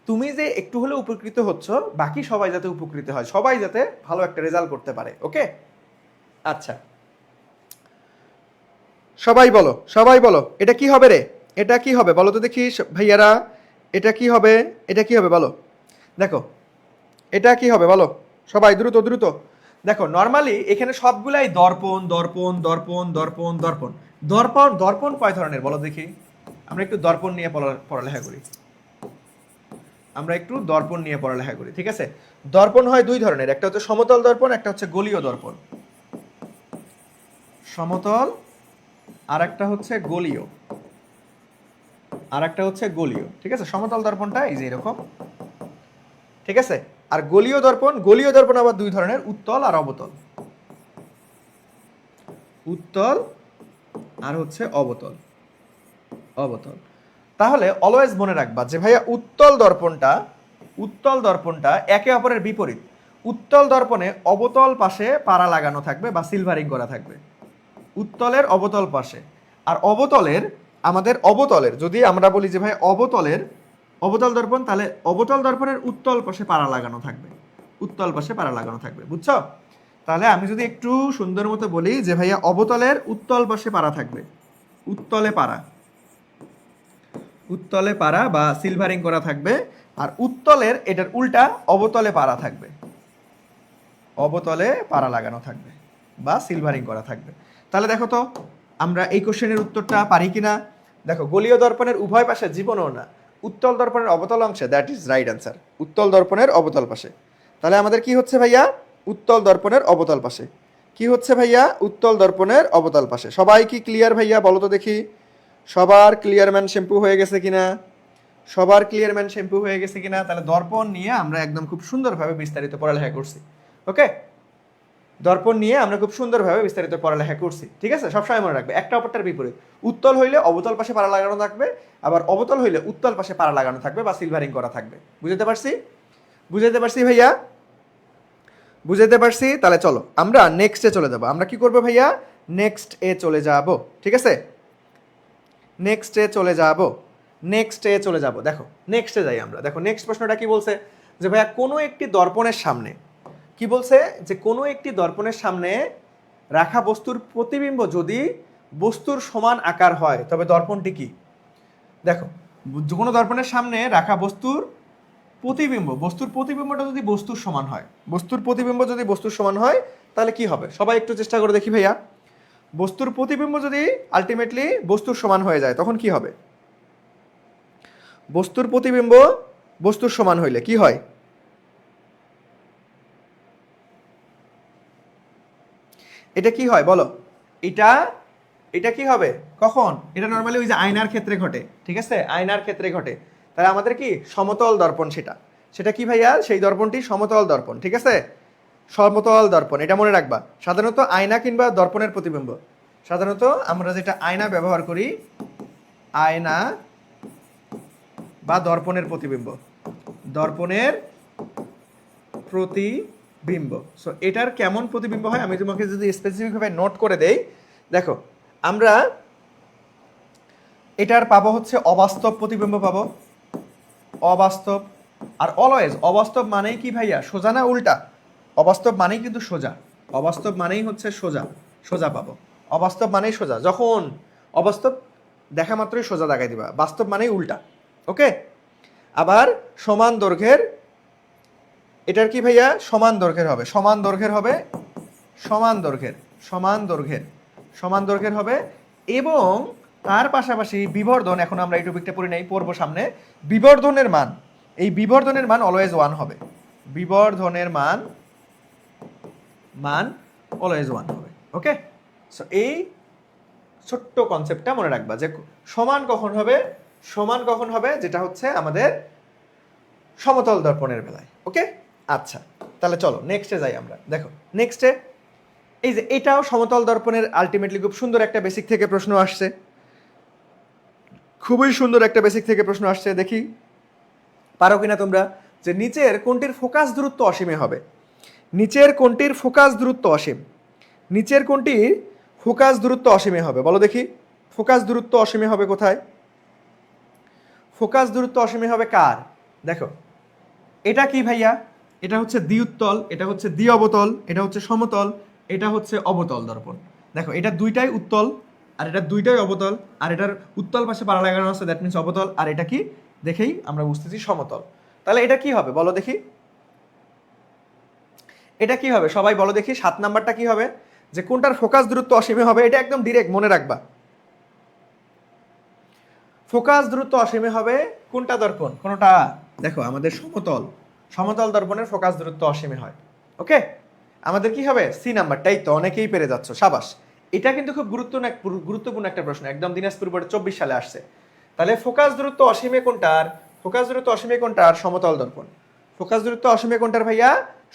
তুমি যে একটু হলেও উপকৃত হচ্ছ, বাকি সবাই যাতে উপকৃত হয়, সবাই যাতে ভালো একটা রেজাল্ট করতে পারে, ওকে? আচ্ছা সবাই বলো, সবাই বলো, এটা কি হবে রে, এটা কি হবে বলো তো দেখি ভাইয়ারা, এটা কি হবে, এটা কি হবে বলো। দেখো এটা কি হবে বলো, সবাই দ্রুত দ্রুত। দেখো নর্মালি এখানে সবগুলাই দর্পণ দর্পণ দর্পণ দর্পণ দর্পণ দর্পণ দর্পণ কয় ধরনের বলো দেখি, আমরা একটু দর্পণ নিয়ে পড়ালেখা করি, আমরা একটু দর্পণ নিয়ে পড়ালেখা করি, ঠিক আছে? দর্পণ হয় 2 ধরনের, একটা হচ্ছে সমতল দর্পণ, একটা হচ্ছে গোলীয় দর্পণ। সমতল আর একটা হচ্ছে গোলীয়, আর একটা হচ্ছে গোলীয়, ঠিক আছে? সমতল দর্পণটা এই যে এরকম, ঠিক আছে? আর গোলীয় দর্পণ, গোলীয় দর্পণ আবার 2 ধরনের, উত্তল আর অবতল, উত্তল আর হচ্ছে অবতল, অবতল। তাহলে অলওয়েজ মনে রাখবা যে ভাইয়া উত্তল দর্পণটা একে অপরের বিপরীত। উত্তল দর্পণে অবতল পাশে পাড়া লাগানো থাকবে বা সিলভারিং করা থাকবে, উত্তলের অবতল পাশে। আর অবতলের, আমাদের অবতলের যদি আমরা বলি যে ভাই অবতলের, অবতল দর্পণ, তাহলে অবতল দর্পণের উত্তল পাশে পাড়া লাগানো থাকবে, উত্তল পাশে পাড়া লাগানো থাকবে, বুঝছো? তাহলে আমি যদি একটু সুন্দর মতো বলি যে ভাইয়া অবতলের উত্তল পাশে পাড়া থাকবে, উত্তলে পাড়া, উত্তলে পাড়া বা সিলভারিং করা থাকবে। আর উত্তলের এটার উল্টা অবতলে পাড়া থাকবে, অবতলে পাড়া লাগানো থাকবে বা সিলভারিং করা থাকবে। তাহলে দেখো তো আমরা এই কোশ্চেনের উত্তরটা পারি কিনা। দেখো গোলীয় দর্পণের উভয় পাশে জীবনও না, উত্তল দর্পণের অবতল অংশে, দ্যাট ইজ রাইট অ্যান্সার, উত্তল দর্পণের অবতল পাশে। তাহলে আমাদের কি হচ্ছে ভাইয়া, উত্তল দর্পণের অবতল পাশে। কি হচ্ছে ভাইয়া, উত্তল দর্পণের অবতল পাশে। সবাই কি ক্লিয়ার ভাইয়া, বলো তো দেখি, সবার ক্লিয়ার ম্যান শ্যাম্পু হয়ে গেছে কিনা? সবার ক্লিয়ার ম্যান শ্যাম্পু হয়ে গেছে কিনা? তাহলে দর্পণ নিয়ে আমরা একদম খুব সুন্দরভাবে বিস্তারিত পড়ালেখা করছি। ওকে, দর্পণ নিয়ে আমরা খুব সুন্দরভাবে বিস্তারিত পড়ালেখা করছি, ঠিক আছে? সবসময় মনে রাখবে একটা অপরটার বিপরীত। উত্তল হইলে অবতল পাশে পাড়া লাগানো থাকবে, আবার অবতল হইলে উত্তল পাশে পাড়া লাগানো থাকবে বা সিলভারিং করা থাকবে। বুঝতে পারছি? বুঝাইতে পারছি ভাইয়া? বুঝাইতে পারছি? তাহলে চলো আমরা নেক্সটে চলে যাব। আমরা কি করবো ভাইয়া, নেক্সট এ চলে যাব, ঠিক আছে? নেক্সটে চলে যাব, নেক্সটে চলে যাব। দেখো নেক্সটে যাই আমরা। দেখো নেক্সট প্রশ্নটা কি বলছে, যে ভাইয়া কোনো একটি দর্পণের সামনে, কি বলছে, যে কোনো একটি দর্পণের সামনে রাখা বস্তুর প্রতিবিম্ব যদি বস্তুর সমান আকার হয় তবে দর্পণটি কি? দেখো কোনো দর্পণের সামনে রাখা বস্তুর প্রতিবিম্ব, বস্তুর প্রতিবিম্বটা যদি বস্তুর সমান হয়, বস্তুর প্রতিবিম্ব যদি বস্তুর সমান হয় তাহলে কি হবে? সবাই একটু চেষ্টা করে দেখি ভাইয়া, বস্তুর প্রতিবিম্ব যদি আলটিমেটলি বস্তুর সমান হয়ে যায় তখন কি হবে? বস্তুর প্রতিবিম্ব বস্তুর সমান হইলে কি হয়? এটা কি হয় বলো? এটা এটা কি হবে কখন? এটা নর্মালি ওই যে আয়নার ক্ষেত্রে ঘটে, ঠিক আছে? আয়নার ক্ষেত্রে ঘটে। তাহলে আমাদের কি সমতল দর্পণ, সেটা সেটা কি ভাইয়া? সেই দর্পণটি সমতল দর্পণ, ঠিক আছে? সমতল দর্পণ, এটা মনে রাখবা। সাধারণত আয়না কিংবা দর্পণের প্রতিবিম্ব, সাধারণত আমরা যেটা আয়না ব্যবহার করি, আয়না বা দর্পণের প্রতিবিম্ব, দর্পণের প্রতিবিম্ব। সো এটার কেমন প্রতিবিম্ব হয় আমি তোমাকে যদি স্পেসিফিকভাবে নোট করে দেই, দেখো আমরা এটার পাবো হচ্ছে অবাস্তব প্রতিবিম্ব পাবো, অবাস্তব। আর অলওয়েজ অবাস্তব মানেই কি ভাইয়া, সোজা না উল্টা? অবাস্তব মানেই কিন্তু সোজা, অবাস্তব মানেই হচ্ছে সোজা, সোজা পাবো। অবাস্তব মানেই সোজা, যখন অবাস্তব দেখা মাত্রই সোজা দাগাই দিবা, বাস্তব মানেই উল্টা। ওকে, আবার সমান দৈর্ঘ্যের, এটার কি ভাইয়া সমান দৈর্ঘ্যের হবে, সমান দৈর্ঘ্যের হবে, সমান দৈর্ঘ্যের, সমান দৈর্ঘ্যের, সমান দৈর্ঘ্যের হবে। এবং তার পাশাপাশি বিবর্ধন, এখন আমরা এই টপিকটা পড়ি নাই, পড়বো সামনে। বিবর্ধনের মান, এই বিবর্ধনের মান অলওয়েজ 1 হবে, বিবর্ধনের মান মান অলওয়েজ 1 হবে। ওকে, সো এই ছোট্ট কনসেপ্টটা মনে রাখবা যে সমান কখন হবে, সমান কখন হবে, যেটা হচ্ছে আমাদের সমতল দর্পণের বেলায়। ওকে, আচ্ছা তাহলে চলো নেক্সটে যাই আমরা। দেখো নেক্সটে এই যে এটাও সমতল দর্পণের আলটিমেটলি খুব সুন্দর একটা বেসিক থেকে প্রশ্ন আসছে, খুবই সুন্দর একটা বেসিক থেকে প্রশ্ন আসছে। দেখি পারো কিনা তোমরা, যে নিচের কোনটির ফোকাস দূরত্ব অসীমে হবে? নিচের কোনটির ফোকাস দূরত্ব অসীম? নিচের কোনটির ফোকাস দূরত্ব অসীমে হবে বলো দেখি? ফোকাস দূরত্ব অসীমে হবে কোথায়? ফোকাস দূরত্ব অসীমে হবে কার? দেখো এটা কি ভাইয়া, এটা হচ্ছে দ্বিউত্তল, এটা হচ্ছে দ্বি অবতল, এটা হচ্ছে সমতল, এটা হচ্ছে অবতল দর্পণ। দেখো এটা দুইটাই উত্তল আর এটা দুইটাই অবতল, আর এটার উত্তল পাশে পাড়া লাগানো আছে, দ্যাট মিনস অবতল, আর এটা কি দেখেই আমরা বুঝতেছি সমতল। তাহলে এটা কি হবে বলো দেখি? এটা কি হবে সবাই বলো দেখি? 7 নাম্বারটা কি হবে, যে কোনটার ফোকাস দূরত্ব অসীমে হবে? এটা একদম ডিরেক্ট মনে রাখবা, ফোকাস দূরত্ব অসীমে হবে কোনটা দর্পণ? কোনটা? দেখো আমাদের সমতল, সমতল দর্পণের ফোকাস দূরত্ব অসীমে হয়। ওকে, আমাদের কি হবে? সি নাম্বারটাই তো, অনেকেই পেরে যাচ্ছ, সাবাস। এটা কিন্তু খুব গুরুত্বপূর্ণ একটা প্রশ্ন, একদম দিনাজপুর বোর্ডে 24 সালে আসছে। তাহলে ফোকাস দূরত্ব অসীমে কোনটার? ফোকাস দূরত্ব অসীমে কোনটার? সমতল দর্পণ। ফোকাস দূরত্ব অসীমে কোনটার ভাইয়া?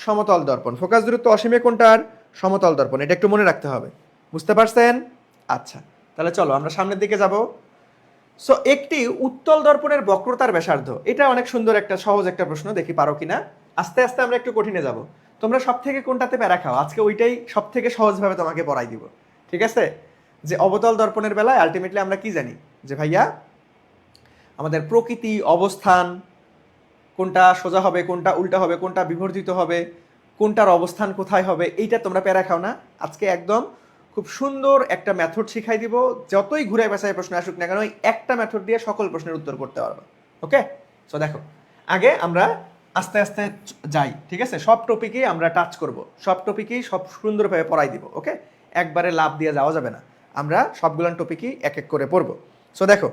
সমতল দর্পণ। ফোকাস দূরত্ব অসীমে কোনটার? সমতল দর্পণ। এটা একটু মনে রাখতে হবে, বুঝতে পারছেন? আচ্ছা তাহলে চলো আমরা সামনের দিকে যাব। সো একটি উত্তল দর্পণের বক্রতার ব্যাসার্ধ, এটা অনেক সুন্দর একটা সহজ একটা প্রশ্ন, দেখি পারো কিনা। আস্তে আস্তে আমরা একটু কঠিনে যাব। তোমরা সব থেকে কোনটাতে প্যারা খাও, আজকে ওইটাই সব থেকে সহজভাবে তোমাকে পড়াই দিব, ঠিক আছে? যে অবতল দর্পণের বেলায় আলটিমেটলি আমরা কি জানি, যে ভাইয়া আমাদের প্রকৃতি, অবস্থান, কোনটা সোজা হবে, কোনটা উল্টা হবে, কোনটা বিবর্ধিত হবে, কোনটার অবস্থান কোথায় হবে, এইটা তোমরা প্যারা খাও না। আজকে একদম খুব সুন্দর একটা মেথড শিখাই দিব, যতই ঘুরে পেঁচায় প্রশ্ন আসুক না কেন, ওই একটা মেথড দিয়ে সকল প্রশ্নের উত্তর করতে পারবো। ওকে, সো দেখো আগে আমরা আস্তে আস্তে যাই, ঠিক আছে? সব টপিকেই আমরা টাচ করব, সব টপিকেই সব সুন্দরভাবে পড়াই দিব। ওকে, একবারে লাভ দিয়ে যাওয়া যাবে না, আমরা সবগুলো টপিকই এক এক করে পড়বো। সো দেখো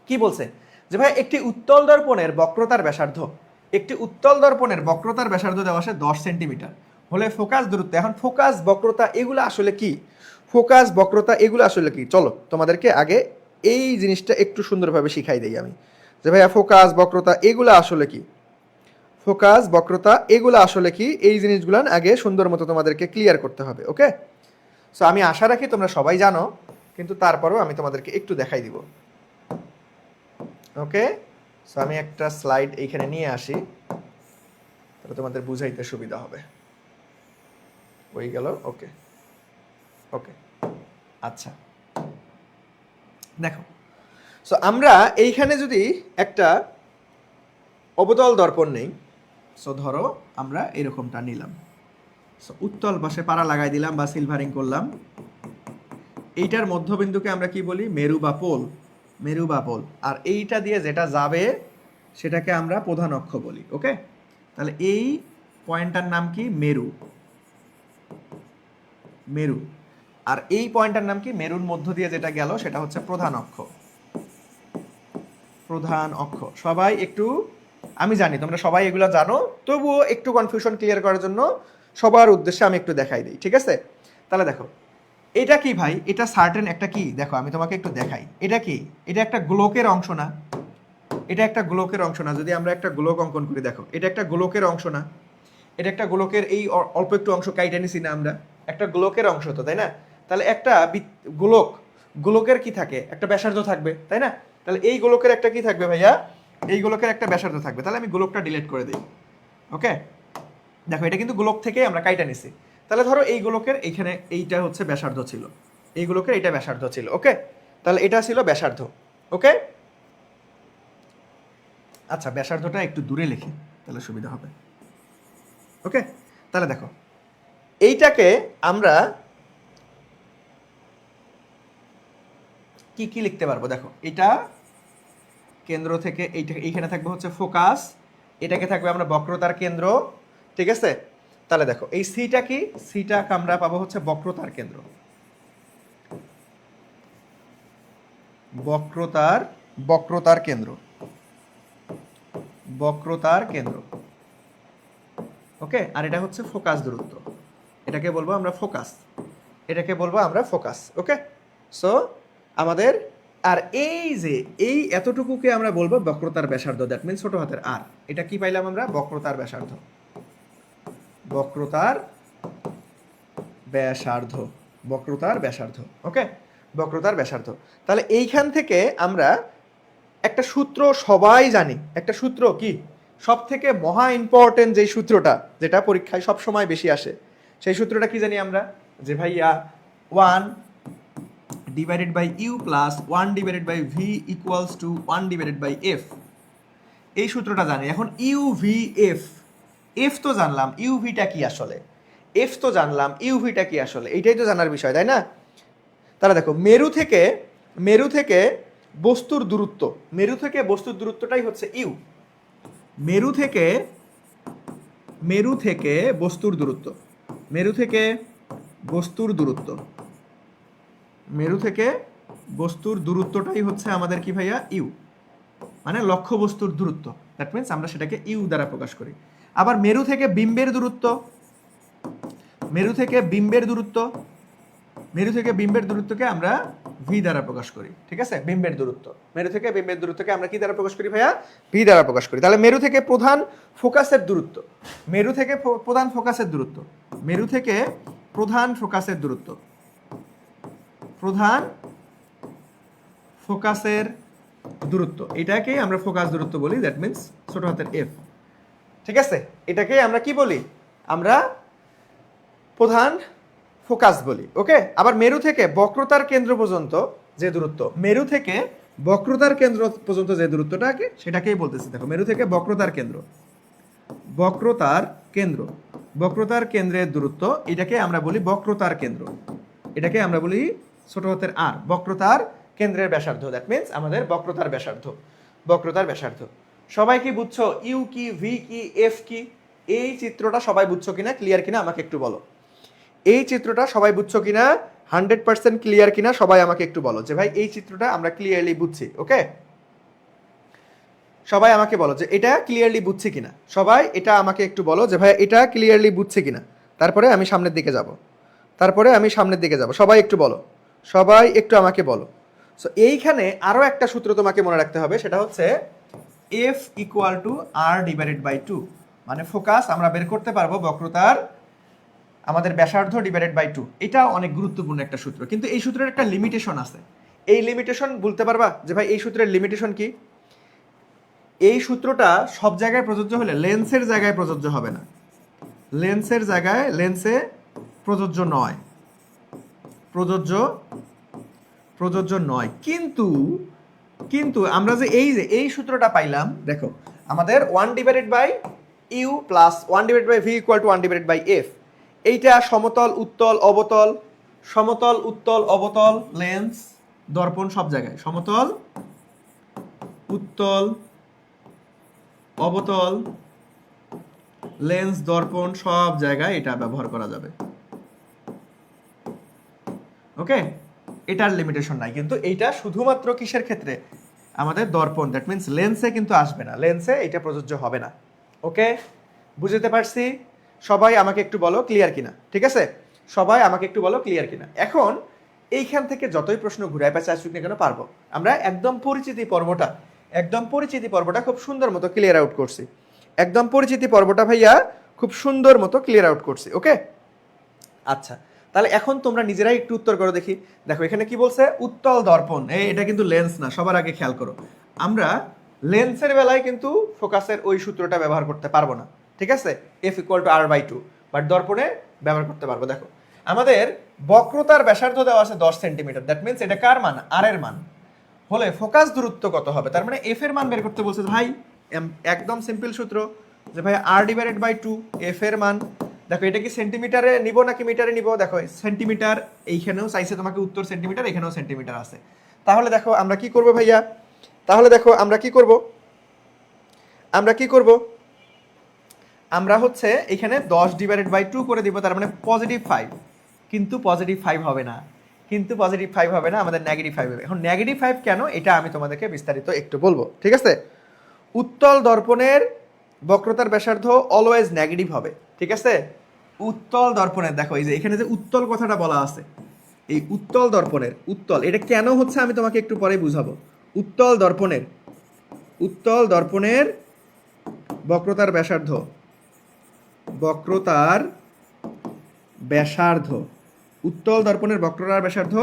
কি বলছে, যে ভাই একটি উত্তল দর্পণের বক্রতার ব্যাসার্ধ, একটি উত্তল দর্পণের বক্রতার ব্যাসার্ধ দেওয়া আছে 10 সেন্টিমিটার হলে ফোকাস দূরত্ব। এখন ফোকাস বক্রতা এগুলো আসলে কি, ফোকাস বক্রতা এগুলো আসলে কি, চলো তোমাদেরকে আগে এই জিনিসটা একটু সুন্দরভাবে শিখাই দেই আমি, যে ভাইয়া ফোকাস বক্রতা এগুলো আসলে কি, ফোকাস বক্রতা এগুলো আসলে কি, এই জিনিসগুলো আগে সুন্দর মতো তোমাদেরকে ক্লিয়ার করতে হবে। ওকে, সো আমি আশা রাখি তোমরা সবাই জানো, কিন্তু তারপরেও আমি তোমাদেরকে একটু দেখাই দিব। ওকে, সো আমি একটা স্লাইড এইখানে নিয়ে আসি, তাহলে তোমাদের বুঝাইতে সুবিধা হবে। হয়ে গেল? ওকে ওকে, আচ্ছা দেখো, সো আমরা এইখানে যদি একটা অবতল দর্পণ নেই, সো ধরো আমরা এরকমটা নিলাম, সো উত্তল পাশে পাড়া লাগাই দিলাম বা সিলভারিং করলাম, এইটার মধ্যবিন্দুকে আমরা কি বলি, মেরু বা পোল, মেরু বা পোল, আর এইটা দিয়ে যেটা যাবে সেটাকে আমরা প্রধান অক্ষ বলি। ওকে, তাহলে এই পয়েন্টটার নাম কি, মেরু, মেরু, আর এই পয়েন্টটার নাম কি, মেরুর মধ্য দিয়ে যেটা গেল সেটা হচ্ছে প্রধান অক্ষ, প্রধান অক্ষ। সবাই একটু, আমি জানি তোমরা সবাই এগুলো জানো, তবুও একটু কনফিউশন ক্লিয়ার করার জন্য সবার উদ্দেশ্যে আমি একটু দেখাই দিই, ঠিক আছে? তাহলে দেখো এটা কি ভাই, এটা সার্টেন একটা কি, দেখো আমি তোমাকে একটু দেখাই, এটা কি, এটা একটা গোলকের অংশ না, এটা একটা গোলকের অংশ না, যদি আমরা একটা গোলক অঙ্কন করি, দেখো এটা একটা গোলকের অংশ না, এটা একটা গোলকের এই অল্প একটু অংশ কাইটা নিছি না আমরা, একটা গোলকের অংশ তো, তাই না? তাহলে একটা গোলক, গোলকের কি থাকে, একটা ব্যাসার্ধ থাকবে, তাই না? তাহলে এই গোলকের একটা কি থাকবে ভাইয়া, এই গোলকের একটা ব্যাসার্ধ থাকবে। তাহলে আমি গোলকটা ডিলিট করে দিই। ওকে, দেখো এটা কিন্তু গোলক থেকে আমরা কাইটা নিছি। তাহলে ধরো এই গোলকের এইখানে এইটা হচ্ছে ব্যাসার্ধ ছিল, এই গোলকের এইটা ব্যাসার্ধ ছিল। ওকে, তাহলে এটা ছিল ব্যাসার্ধ। ওকে, আচ্ছা ব্যাসার্ধটা একটু দূরে লিখি তাহলে সুবিধা হবে। ওকে, তাহলে দেখো এইটাকে আমরা কি কি লিখতে পারবো, দেখো এটা কেন্দ্র থেকে এইটা, এইখানে থাকবে হচ্ছে ফোকাস, এটাকে থাকবে আমরা বক্রতার কেন্দ্র, ঠিক আছে? তাহলে দেখো এই সিটা কি, সিটা আমরা পাবো হচ্ছে বক্রতার কেন্দ্র, বক্রতার, বক্রতার কেন্দ্র, বক্রতার কেন্দ্র। ওকে, আর এটা হচ্ছে ফোকাস দূরত্ব, এটাকে বলবো আমরা ফোকাস, এটাকে বলবো আমরা ফোকাস। ওকে, সো আমাদের, আর এই যে এই এতটুকুকে আমরা বলবো বক্রতার ব্যাসার্ধ, দ্যাট মিনস ছোট হাতের আর। এটা কি পাইলাম আমরা, বক্রতার ব্যাসার্ধ, বক্রতার ব্যাসার্ধ, বক্রতার ব্যাসার্ধ। ওকে, বক্রতার ব্যাসার্ধ। তাহলে এইখান থেকে আমরা একটা সূত্র সবাই জানি, একটা সূত্র কি, সব থেকে মহা ইম্পর্টেন্ট যেই সূত্রটা, যেটা পরীক্ষায় সব সময় বেশি আসে, সেই সূত্রটা কি জানি আমরা, যে ভাইয়া 1 divided by u plus 1 divided by v equals to 1 divided by f, এই সূত্রটা জানি। এখন ইউ ভি এফ, এফ তো জানলাম, ইউভিটা কি আসলে, এফ তো জানলাম, ইউভিটা কি আসলে, এইটাই তো জানার বিষয়, তাই না? তাহলে দেখো মেরু থেকে, মেরু থেকে বস্তুর দূরত্ব, মেরু থেকে বস্তুর দূরত্বটাই হচ্ছে ইউ, মেরু থেকে, মেরু থেকে বস্তুর দূরত্ব, মেরু থেকে বস্তুর দূরত্ব, মেরু থেকে বস্তুর দূরত্বটাই হচ্ছে আমাদের কি ভাইয়া, ইউ, মানে লক্ষ্য বস্তুর দূরত্ব। দ্যাট মিনস আমরা সেটাকে ইউ দ্বারা প্রকাশ করি। আবার মেরু থেকে বিম্বের দূরত্ব, মেরু থেকে বিম্বের দূরত্ব, মেরু থেকে বিম্বের দূরত্বকে আমরা ভি দ্বারা প্রকাশ করি, ঠিক আছে? বিম্বের দূরত্ব, মেরু থেকে বিম্বের দূরত্বকে আমরা কি দ্বারা প্রকাশ করি ভাইয়া, ভি দ্বারা প্রকাশ করি। তাহলে মেরু থেকে প্রধান ফোকাসের দূরত্ব, মেরু থেকে প্রধান ফোকাসের দূরত্ব, মেরু থেকে প্রধান ফোকাসের দূরত্ব, প্রধান ফোকাসের দূরত্ব, এটাকে আমরা ফোকাস দূরত্ব বলি, দ্যাট মিনস ছোট হাতের এফ, ঠিক আছে? এটাকে আমরা কি বলি, আমরা প্রধান ফোকাস বলি। ওকে, আবার মেরু থেকে বক্রতার কেন্দ্র পর্যন্ত যে দূরত্ব, মেরু থেকে বক্রতার কেন্দ্র পর্যন্ত যে দূরত্বটাকে, সেটাকেই বলতেছি। দেখো মেরু থেকে বক্রতার কেন্দ্র, বক্রতার কেন্দ্র, বক্রতার কেন্দ্রের দূরত্ব, এটাকে আমরা বলি বক্রতার কেন্দ্র, এটাকে আমরা বলি ছোট হাতের আর, বক্রতার কেন্দ্রের ব্যাসার্ধ, দ্যাট মিনস আমাদের বক্রতার ব্যাসার্ধ, বক্রতার ব্যাসার্ধ। সবাই কি বুঝছো, ইউ কি, ভি কি, এফ কি, এই চিত্রটা সবাই বুঝছো কিনা, ক্লিয়ার কিনা আমাকে একটু বলো। এই চিত্রটা সবাই বুঝছো কিনা, 100% ক্লিয়ার কিনা, সবাই আমাকে একটু বলো যে ভাই এই চিত্রটা আমরা ক্লিয়ারলি বুঝছি। ওকে, সবাই আমাকে বলো যে এটা ক্লিয়ারলি বুঝছে কিনা, সবাই এটা আমাকে একটু বলো যে ভাই এটা ক্লিয়ারলি বুঝছে কিনা, তারপরে আমি সামনের দিকে যাব, সবাই একটু বলো, সবাই একটু আমাকে বলো। সো এইখানে আরও একটা সূত্র তোমাকে মনে রাখতে হবে, সেটা হচ্ছে f equal to r divided by two, মানে ফোকাস আমরা বের করতে পারবো বক্রতার আমাদের ব্যাসার্ধ ডিভাইডেড বাই টু। এটা অনেক গুরুত্বপূর্ণ একটা সূত্র, কিন্তু এই সূত্রের একটা লিমিটেশন আছে। এই লিমিটেশন বলতে পারবা যে ভাই এই সূত্রের লিমিটেশন কি? এই সূত্রটা সব জায়গায় প্রযোজ্য হলে লেন্সের জায়গায় প্রযোজ্য হবে না, লেন্সের জায়গায় লেন্সে প্রযোজ্য নয়, প্রযোজ্য নয়। কিন্তু কিন্তু আমরা যে এই সূত্রটা পাইলাম, দেখো আমাদের 1 divided by u plus 1 divided by v equal to 1 divided by f. এইটা সমতল উত্তল অবতল লেন্স দর্পণ সব জায়গায়, সমতল উত্তল অবতল লেন্স দর্পণ সব জায়গায় এটা ব্যবহার করা যাবে। ওকে, এটার লিমিটেশন নাই, কিন্তু এইটা শুধুমাত্র কিসের ক্ষেত্রে? আমাদের দর্পণ, দ্যাট মিন্স লেন্সে কিন্তু আসবে না, লেন্সে এটা প্রযোজ্য হবে না। ওকে, বুঝতে পারছি? সবাই আমাকে একটু বলো ক্লিয়ার কিনা, ঠিক আছে? সবাই আমাকে একটু বলো ক্লিয়ার কিনা। এখন এইখান থেকে যতই প্রশ্ন ঘুরায় পেঁচে আসুক না কেন পারবো। আমরা একদম পরিচিতি পর্বটা খুব সুন্দর মতো ক্লিয়ার আউট করছি, একদম পরিচিতি পর্বটা ভাইয়া খুব সুন্দর মতো ক্লিয়ার আউট করছি। ওকে, আচ্ছা, তাহলে এখন তোমরা নিজেরাই একটু উত্তর করো দেখি। দেখো এখানে কি বলছে, উত্তল দর্পণ, এটা কিন্তু লেন্স না, সবার আগে খেয়াল করো। আমরা লেন্সের বেলায় কিন্তু ফোকাসের ওই সূত্রটা ব্যবহার করতে পারবো না, ঠিক আছে, F equal to R by two, but দর্পণে ব্যবহার করতে পারবো। দেখো আমাদের বক্রতার ব্যাসার্ধ দেওয়া আছে 10 সেন্টিমিটার, দ্যাট মিন্স এটা কার মান? আর এর মান হলে ফোকাস দূরত্ব কত হবে? তার মানে এফ এর মান বের করতে বলছে ভাই। একদম সিম্পল সূত্র যে ভাই আর ডিভাইডেড বাই টু এফ এর মান। দেখো এটা কি সেন্টিমিটারে নিব নাকি মিটারে নিব? দেখো সেন্টিমিটার, এইখানেও চাইছে তোমাকে উত্তর সেন্টিমিটার, এখানেও সেন্টিমিটার আছে। তাহলে দেখো আমরা কি করব ভাইয়া, আমরা হচ্ছে এখানে 10 ডিভাইডেড বাই 2 করে দিব, তার মানে পজিটিভ 5। কিন্তু পজিটিভ 5 হবে না, আমাদের নেগেটিভ 5 হবে। এখন নেগেটিভ 5 কেন, এটা আমি তোমাদেরকে বিস্তারিত একটু বলবো, ঠিক আছে? উত্তল দর্পণের বক্রতার ব্যাসার্ধ অলওয়েজ নেগেটিভ হবে, ঠিক আছে? উত্তল দর্পণের, দেখো এই যে এখানে যে উত্তল কথাটা বলা আছে, এই উত্তল দর্পণের উত্তল, এটা কেন হচ্ছে আমি তোমাকে একটু পরে বুঝাবো। উত্তল দর্পণের বক্রতার ব্যাসার্ধ উত্তল দর্পণের বক্রতার ব্যাসার্ধ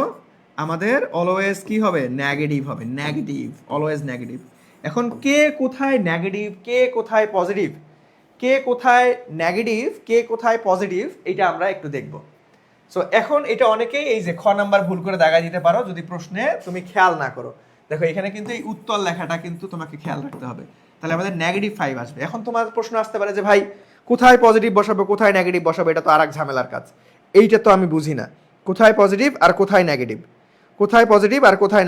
আমাদের অলওয়েজ কি হবে? নেগেটিভ হবে, অলওয়েজ নেগেটিভ। এখন কে কোথায় নেগেটিভ, কে কোথায় পজিটিভ, এটা আমরা একটু দেখব। সো এখন এটা অনেকেই এই যে খ নাম্বার ভুল করে দাগায় দিতে পারো যদি প্রশ্নে তুমি খেয়াল না করো। দেখো এখানে কিন্তু এই উত্তল লেখাটা কিন্তু তোমাকে খেয়াল রাখতে হবে, তাহলে আমাদের নেগেটিভ 5 আসবে। এখন তোমার প্রশ্ন আসতে পারে যে ভাই কোথায় পজিটিভ বসাবো, কোথায় নেগেটিভ বসাবো, এটা তো আর এক ঝামেলার কাজ, এইটা তো আমি বুঝি না, কোথায় পজিটিভ আর কোথায়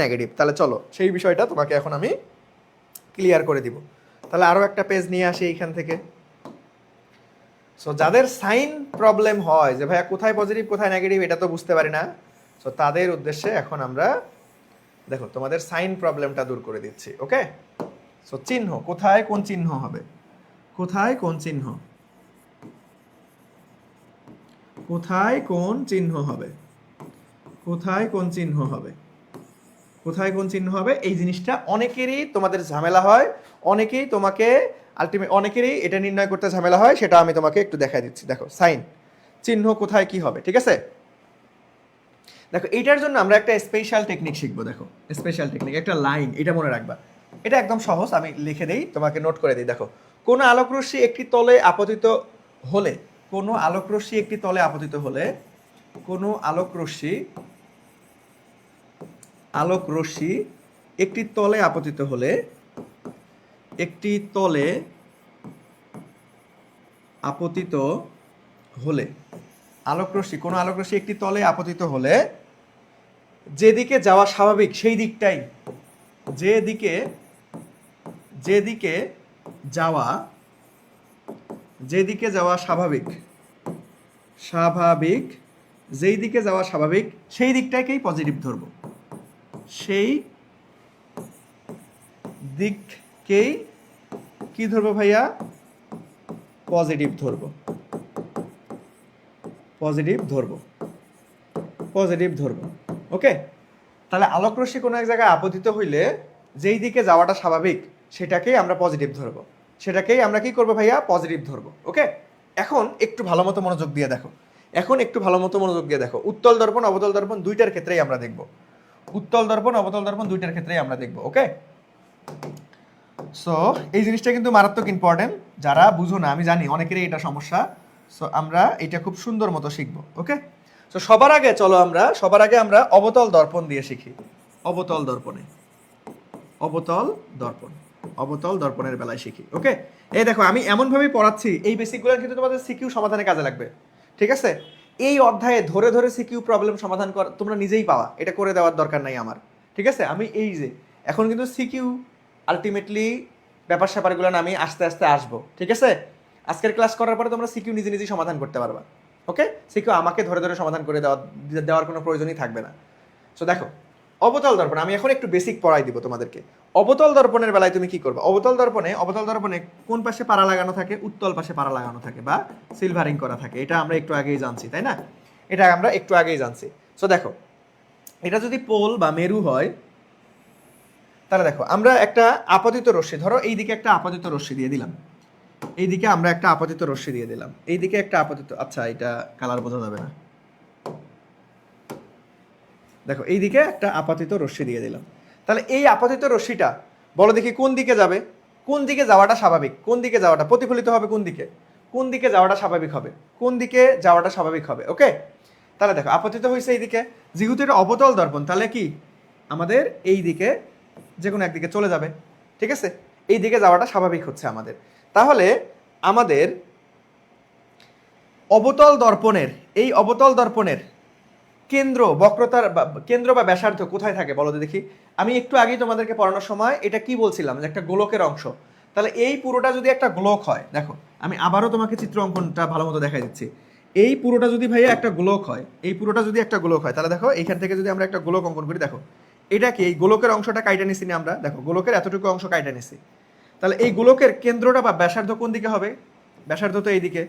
নেগেটিভ। তাহলে চলো সেই বিষয়টা তোমাকে এখন আমি ক্লিয়ার করে দিব। তাহলে আরও একটা পেজ নিয়ে আসি এইখান থেকে। সো যাদের সাইন প্রবলেম হয় যে ভাইয়া কোথায় পজিটিভ কোথায় নেগেটিভ এটা তো বুঝতে পারি না, সো তাদের উদ্দেশ্যে এখন আমরা দেখো তোমাদের সাইন প্রবলেমটা দূর করে দিচ্ছি। ওকে, সো চিহ্ন, কোথায় কোন চিহ্ন হবে, কোথায় কোন চিহ্ন হবে, এই জিনিসটা অনেকেরই তোমাদের ঝামেলা হয়, অনেকেরই এটা নির্ণয় করতে ঝামেলা হয়, সেটা আমি তোমাকে একটু দেখাই দিচ্ছি। দেখো সাইন চিহ্ন কোথায় কি হবে, ঠিক আছে? দেখো এইটার জন্য আমরা একটা স্পেশাল টেকনিক শিখবো। দেখো স্পেশাল টেকনিক, একটা লাইন, এটা মনে রাখবা, এটা একদম সহজ, আমি লিখে দেই তোমাকে, নোট করে দিই। দেখো কোনো আলোকরশ্মি একটি তলে আপতিত হলে কোনো আলোকরশ্মি একটি তলে আপতিত হলে একটি তলে আপতিত হলে কোনো আলোকরশ্মি একটি তলে আপতিত হলে যেদিকে যাওয়া স্বাভাবিক সেই দিকটাই, যেদিকে যাওয়া স্বাভাবিক যেই দিকে যাওয়া স্বাভাবিক সেই দিকটাকেই পজিটিভ ধরবো, সেই দিককেই কি ধরবো ভাইয়া? পজিটিভ ধরবো, পজিটিভ ধরবো, পজিটিভ ধরবো। ওকে, তাহলে আলোক রশ্মি কোনো এক জায়গায় আপতিত হইলে যেই দিকে যাওয়াটা স্বাভাবিক সেটাকেই আমরা পজিটিভ ধরবো, সেটাকেই আমরা কি করবো ভাইয়া? পজিটিভ ধরবো। ওকে, এখন একটু ভালো মতো মনোযোগ দিয়ে দেখো, এখন একটু ভালো মতো মনোযোগ দিয়ে দেখো, উত্তল দর্পণ অবতল দর্পণ দুইটার ক্ষেত্রেই আমরা দেখব, উত্তল দর্পণ অবতল দর্পণ দুইটার ক্ষেত্রেই আমরা দেখব। ওকে, সো এই জিনিসটা কিন্তু মারাত্মক ইম্পর্টেন্ট, যারা বুঝো না, আমি জানি অনেকেরই এটা সমস্যা। সো আমরা এটা খুব সুন্দর মতো শিখবো। ওকে, তো সবার আগে চলো আমরা অবতল দর্পণ দিয়ে শিখি। অবতল দর্পণে, অবতল দর্পণ, অবতল দর্পণের বেলায় শিখি। ওকে, এই দেখো আমি এমন ভাবে পড়াচ্ছি, এই বেসিকগুলো কিন্তু তোমাদের সিকিউ সমাধানে কাজে লাগবে। ঠিক আছে, এই অধ্যায়ে ধরে ধরে সিকিউ প্রবলেম সমাধান কর তোমরা নিজেই পাওয়া, এটা করে দেওয়ার দরকার নাই আমার। ঠিক আছে, আমি এই যে এখন কিন্তু সিকিউ আলটিমেটলি ব্যাপার স্যাপারগুলো না আমি আস্তে আস্তে আসবো। ঠিক আছে, আজকের ক্লাস করার পরে তোমরা সিকিউ নিজে নিজেই সমাধান করতে পারবা। ওকে, সিকিউ আমাকে ধরে ধরে সমাধান করে দেওয়ার কোনো প্রয়োজনই থাকবে না। সো দেখো, অবতল দর্পণ আমি এখন একটু বেসিক পড়াই দিব তোমাদেরকে। অবতল দর্পণের বেলায় তুমি কি করবে? অবতল দর্পণে কোন পাশে পাড়া লাগানো থাকে? উত্তল পাশে পাড়া লাগানো থাকে বা সিলভারিং করা থাকে। এটা আমরা একটু আগেই জানছি, তাই না? এটা আমরা একটু আগেই জানছি। সো দেখো, এটা যদি পোল বা মেরু হয়, তাহলে দেখো আমরা একটা আপতিত রশ্মি, ধরো এই দিকে একটা আপতিত রশ্মি দিয়ে দিলাম, এইদিকে আমরা একটা আপতিত রশ্মি দিয়ে দিলাম, এইদিকে একটা আপতিত, আচ্ছা এটা কালার বোঝা যাবে না, দেখো এইদিকে একটা আপাতিত রশ্মি দিয়ে দিলাম। তাহলে এই আপাতিত রশ্মিটা বলো দেখি কোন দিকে যাবে? কোন দিকে যাওয়াটা স্বাভাবিক? কোন দিকে যাওয়াটা প্রতিফলিত হবে? কোন দিকে? কোন দিকে যাওয়াটা স্বাভাবিক হবে? কোন দিকে যাওয়াটা স্বাভাবিক হবে? ওকে, তাহলে দেখো আপতিত হয়েছে এইদিকে, যেহেতু এটা অবতল দর্পণ তাহলে কি আমাদের এই দিকে যে কোনো একদিকে চলে যাবে। ঠিক আছে, এই দিকে যাওয়াটা স্বাভাবিক হচ্ছে আমাদের। তাহলে আমাদের অবতল দর্পণের, এই অবতল দর্পণের কেন্দ্র বক্রতার কেন্দ্র বা ব্যাসার্ধ কোথায় থাকে বলো তো দেখি? আমি একটু আগেই তোমাদেরকে পড়ানোর সময় এটা কি বলছিলাম যে একটা গোলকের অংশ। তাহলে এই পুরোটা যদি একটা গোলক হয়, দেখো আমি আবারও তোমাকে চিত্র অঙ্কনটা ভালো মতো দেখাই দিচ্ছি। এই পুরোটা যদি ভাইয়া একটা গোলক হয়, এই পুরোটা যদি একটা গোলক হয়, তাহলে দেখো এইখান থেকে যদি আমরা একটা গোলক অঙ্কন করি, দেখো এটা কি এই গোলকের অংশটা কাইটা নিছি না আমরা? দেখো গোলকের এতটুকু অংশ কাইটা নিছি। তাহলে এই গোলকের কেন্দ্রটা বা ব্যাসার্ধ কোন দিকে হবে? ব্যাসার্ধ তো এইদিকে,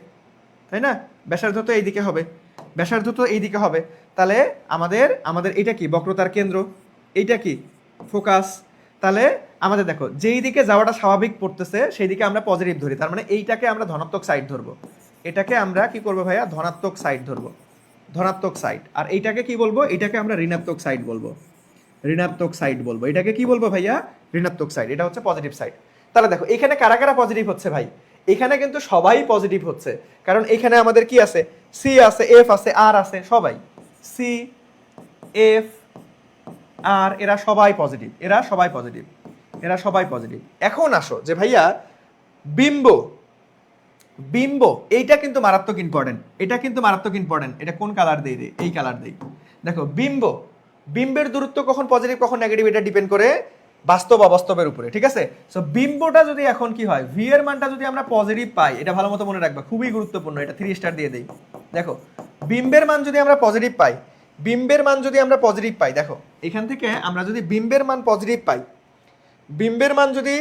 তাই না? ব্যাসার্ধ তো এইদিকে হবে, ব্যাসার্ধ তো এইদিকে হবে। তাহলে আমাদের আমাদের এটা কি বক্রতার কেন্দ্র, এইটা কি ফোকাস। তাহলে আমাদের দেখো যেই দিকে যাওয়াটা স্বাভাবিক পড়তেছে সেই দিকে আমরা পজিটিভ ধরি, তার মানে এইটাকে আমরা ধনাত্মক সাইড ধরবো। এটাকে আমরা কি করবো ভাইয়া? ধনাত্মক সাইড ধরবো, ধনাত্মক সাইড। আর এইটাকে কি বলবো? এটাকে আমরা ঋণাত্মক সাইড বলবো, ঋণাত্মক সাইড বলবো। এটাকে কি বলবো ভাইয়া? ঋণাত্মক সাইড। এটা হচ্ছে পজিটিভ সাইড। তাহলে দেখো এখানে কারা কারা পজিটিভ হচ্ছে ভাই? এখানে কিন্তু সবাই পজিটিভ হচ্ছে, কারণ এখানে আমাদের কি আছে? সি আছে, এফ আছে, আর আছে, সবাই সি এফ আর এরা সবাই পজিটিভ, এরা সবাই পজিটিভ, এরা সবাই পজিটিভ। এখন আসো যে ভাইয়া বিম্ব, বিম্ব এইটা কিন্তু মারাত্মক ইম্পর্টেন্ট, এটা কিন্তু মারাত্মক ইম্পর্টেন্ট। এটা কোন কালার দেই রে? এই কালার দেই। দেখো বিম্ব, বিম্বের দূরত্ব কখন পজিটিভ কখন নেগেটিভ এটা ডিপেন্ড করে বাস্তব অবাস্তবের উপরে। ঠিক আছে, সো বিম্বটা যদি এখন কি হয়, ভি এর মানটা যদি আমরা পজিটিভ পাই, এটা ভালো মতো মনে রাখবা, খুবই গুরুত্বপূর্ণ, এটা 3 স্টার দিয়ে দেই। দেখো বিম্বের মান যদি আমরা পজিটিভ পাই, বিম্বের মান যদি আমরা পজিটিভ পাই, দেখো এখান থেকে আমরা যদি বিম্বের মান পজিটিভ পাই, বিম্বের মান যদি